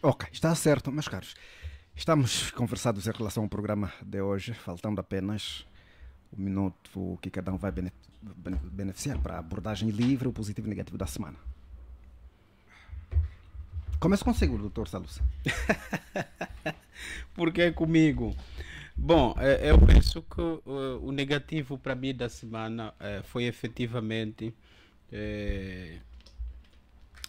Ok, está certo, meus caros. Estamos conversados em relação ao programa de hoje, faltando apenas um minuto que cada um vai beneficiar para a abordagem livre, o positivo e o negativo da semana. Começo consigo, doutor Salusa. Porque é comigo. Bom, eu penso que o negativo para mim da semana foi efetivamente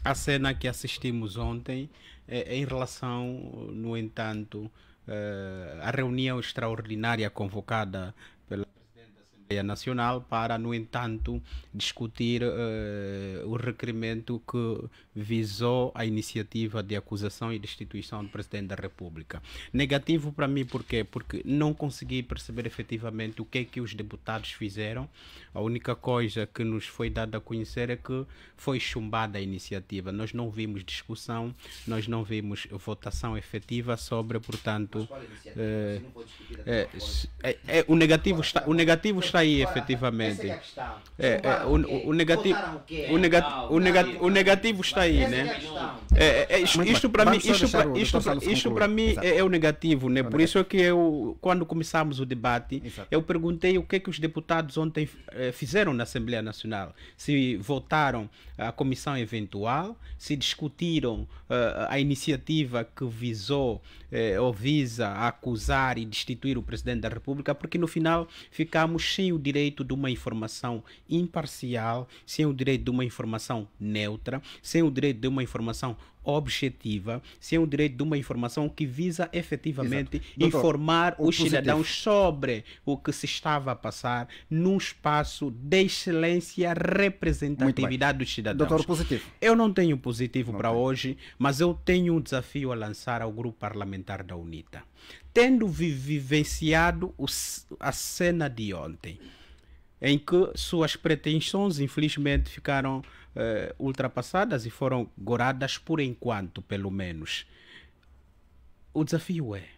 a cena que assistimos ontem em relação, no entanto, à reunião extraordinária convocada pela Presidente da Assembleia Nacional para, no entanto, discutir o requerimento que visou a iniciativa de acusação e destituição do Presidente da República. Negativo para mim, por quê? Porque não consegui perceber efetivamente o que é que os deputados fizeram. A única coisa que nos foi dada a conhecer é que foi chumbada a iniciativa. Nós não vimos discussão, nós não vimos votação efetiva sobre, portanto... o negativo está aí, efetivamente. O negativo está aí, né? Isto para mim é o negativo, né? Por isso é que eu, quando começamos o debate, eu perguntei o que é que os deputados ontem fizeram na Assembleia Nacional. Se votaram a comissão eventual, se discutiram a iniciativa que visou ou visa acusar e destituir o Presidente da República, porque no final ficamos sem o direito de uma informação imparcial, sem o direito de uma informação neutra, sem o direito de uma informação objetiva, sem o direito de uma informação que visa efetivamente informar os cidadãos sobre o que se estava a passar num espaço de excelência representatividade dos cidadãos. Doutor, positivo. Eu não tenho positivo para hoje, mas eu tenho um desafio a lançar ao grupo parlamentar da UNITA. Tendo vivenciado a cena de ontem, em que suas pretensões, infelizmente, ficaram ultrapassadas e foram goradas por enquanto, pelo menos. O desafio é: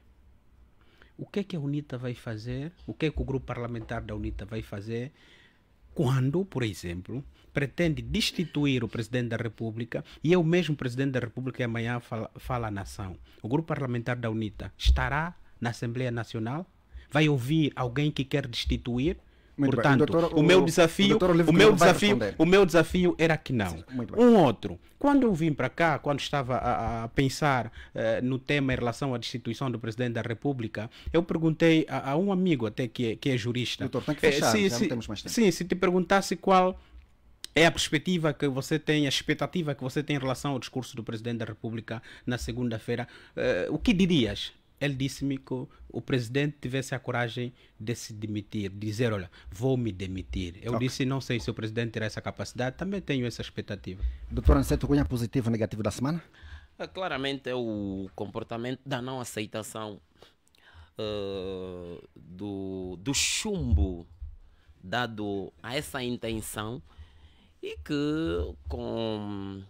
o que é que a UNITA vai fazer? O que é que o grupo parlamentar da UNITA vai fazer quando, por exemplo, pretende destituir o Presidente da República e é o mesmo Presidente da República que amanhã fala à nação? O grupo parlamentar da UNITA estará na Assembleia Nacional? Vai ouvir alguém que quer destituir? Muito Portanto, bem. Doutor, o meu desafio era que não. Sim, um outro. Quando eu vim para cá, quando estava a pensar no tema em relação à destituição do Presidente da República, eu perguntei a um amigo até que é jurista. Doutor, tem que fechar, já não temos mais tempo. Sim, se te perguntasse qual é a perspectiva que você tem, a expectativa que você tem em relação ao discurso do Presidente da República na segunda-feira, o que dirias? Ele disse-me que o presidente tivesse a coragem de se demitir, dizer, olha, vou me demitir. Eu disse, não sei se o presidente terá essa capacidade, também tenho essa expectativa. Doutor Aniceto Cunha, positivo ou negativo da semana? Claramente é o comportamento da não aceitação do chumbo dado a essa intenção e que com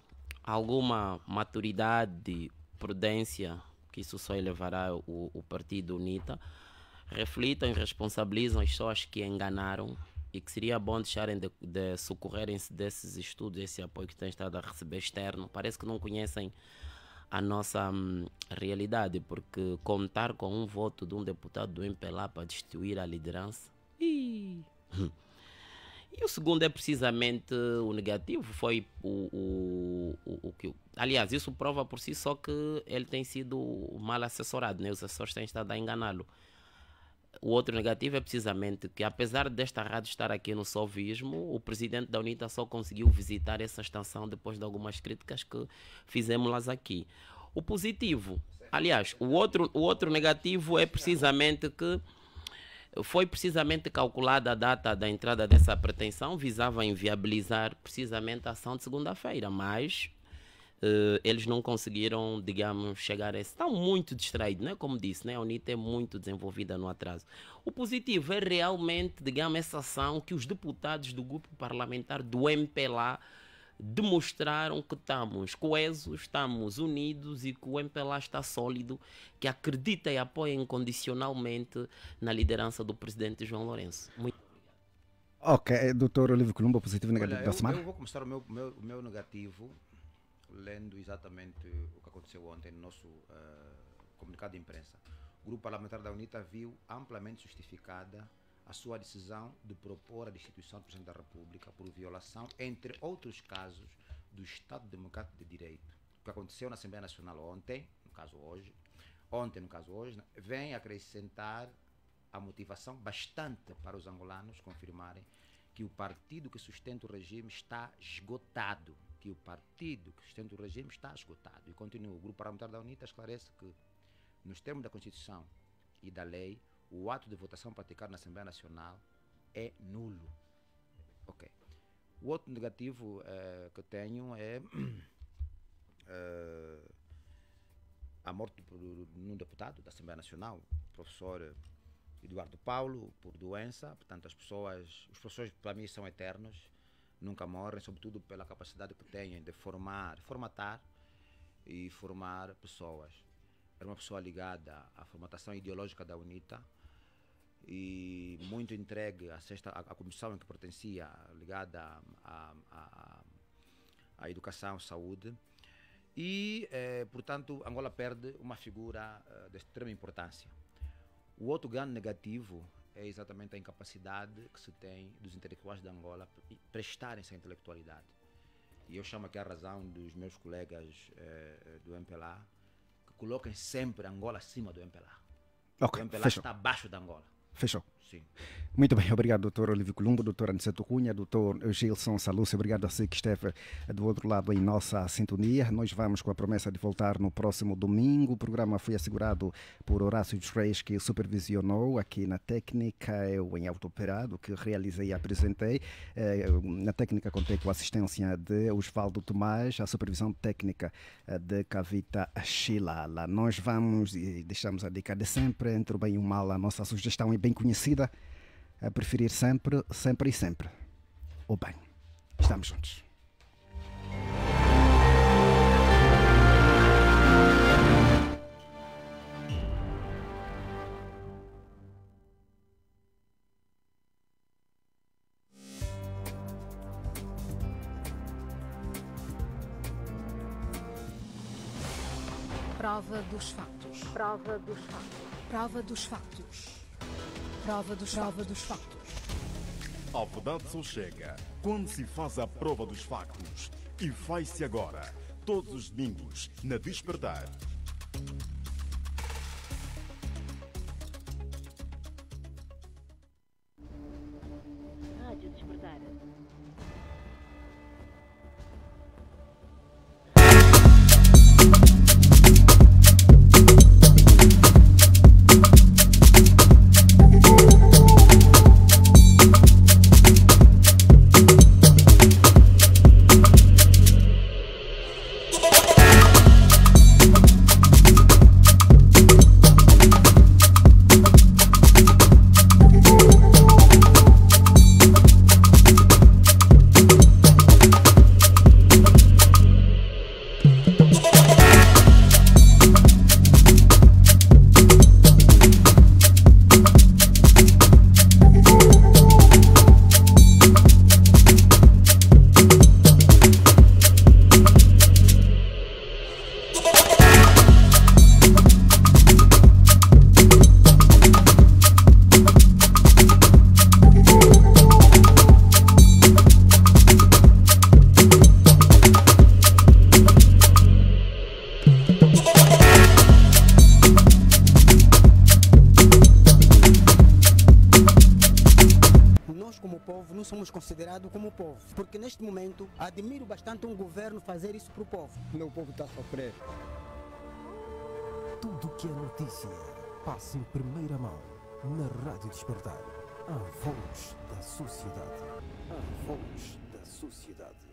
alguma maturidade, prudência, que isso só elevará o partido UNITA, reflitam e responsabilizam as pessoas que enganaram e que seria bom deixarem de socorrerem-se desses estudos, esse apoio que têm estado a receber externo. Parece que não conhecem a nossa realidade, porque contar com um voto de um deputado do MPLA para destituir a liderança... E o segundo é precisamente o negativo, foi o que... Aliás, isso prova por si só que ele tem sido mal assessorado, né? Os assessores têm estado a enganá-lo. O outro negativo é precisamente que, apesar desta rádio estar aqui no Sovismo, o presidente da UNITA só conseguiu visitar essa estação depois de algumas críticas que fizemos aqui. O positivo, aliás, o outro negativo é precisamente que foi precisamente calculada a data da entrada dessa pretensão, visava inviabilizar precisamente a ação de segunda-feira, mas eles não conseguiram, digamos, chegar a esse. Estão muito distraídos, né? Como disse, né? A UNITA é muito desenvolvida no atraso. O positivo é realmente, digamos, essa ação que os deputados do grupo parlamentar do MPLA demonstraram que estamos coesos, estamos unidos e que o MPLA está sólido, que acredita e apoia incondicionalmente na liderança do presidente João Lourenço. Muito... Ok, doutor Olívio Columba, positivo e negativo da semana? Eu vou começar o meu negativo lendo exatamente o que aconteceu ontem no nosso comunicado de imprensa. O grupo parlamentar da UNITA viu amplamente justificada a sua decisão de propor a destituição do Presidente da República por violação, entre outros casos, do Estado Democrático de Direito. O que aconteceu na Assembleia Nacional ontem, no caso hoje, vem acrescentar a motivação bastante para os angolanos confirmarem que o partido que sustenta o regime está esgotado. E continua, o grupo parlamentar da UNITA esclarece que, nos termos da Constituição e da lei, o ato de votação praticado na Assembleia Nacional é nulo. Ok. O outro negativo que eu tenho é a morte de um deputado da Assembleia Nacional, o professor Eduardo Paulo, por doença. Portanto, os professores para mim são eternos, nunca morrem, sobretudo pela capacidade que têm de formatar e formar pessoas. Era uma pessoa ligada à formatação ideológica da UNITA e muito entregue à comissão em que pertencia, ligada à educação, saúde. E, portanto, Angola perde uma figura de extrema importância. O outro grande negativo é exatamente a incapacidade que se tem dos intelectuais de Angola prestarem essa intelectualidade. E eu chamo aqui a razão dos meus colegas do MPLA, que coloquem sempre Angola acima do MPLA. Ok, o MPLA fechou. está abaixo da Angola. Fechou. Sim. Muito bem, obrigado, doutor Olívio Columbo, doutor Aniceto Cunha, doutor Gilson Salúcio, obrigado a você que esteve do outro lado em nossa sintonia. Nós vamos com a promessa de voltar no próximo domingo. O programa foi assegurado por Horácio dos Reis, que supervisionou aqui na técnica, eu em auto-operado, que realizei e apresentei. Na técnica contei com a assistência de Osvaldo Tomás, a supervisão técnica de Kavita Shilala. Nós vamos e deixamos a dica de sempre, entre o bem e o mal, a nossa sugestão é bem conhecida, a preferir sempre, sempre e sempre o bem. Estamos juntos. Prova dos factos. Prova dos factos. Prova dos factos. Prova dos factos. A verdade só chega quando se faz a prova dos factos. E faz-se agora, todos os domingos, na Despertar. Rádio Despertar. Somos considerados como povo, porque neste momento admiro bastante um governo fazer isso para o povo. O povo está a sofrer. Tudo que é notícia passa em primeira mão na Rádio Despertar. A voz da sociedade. A voz da sociedade.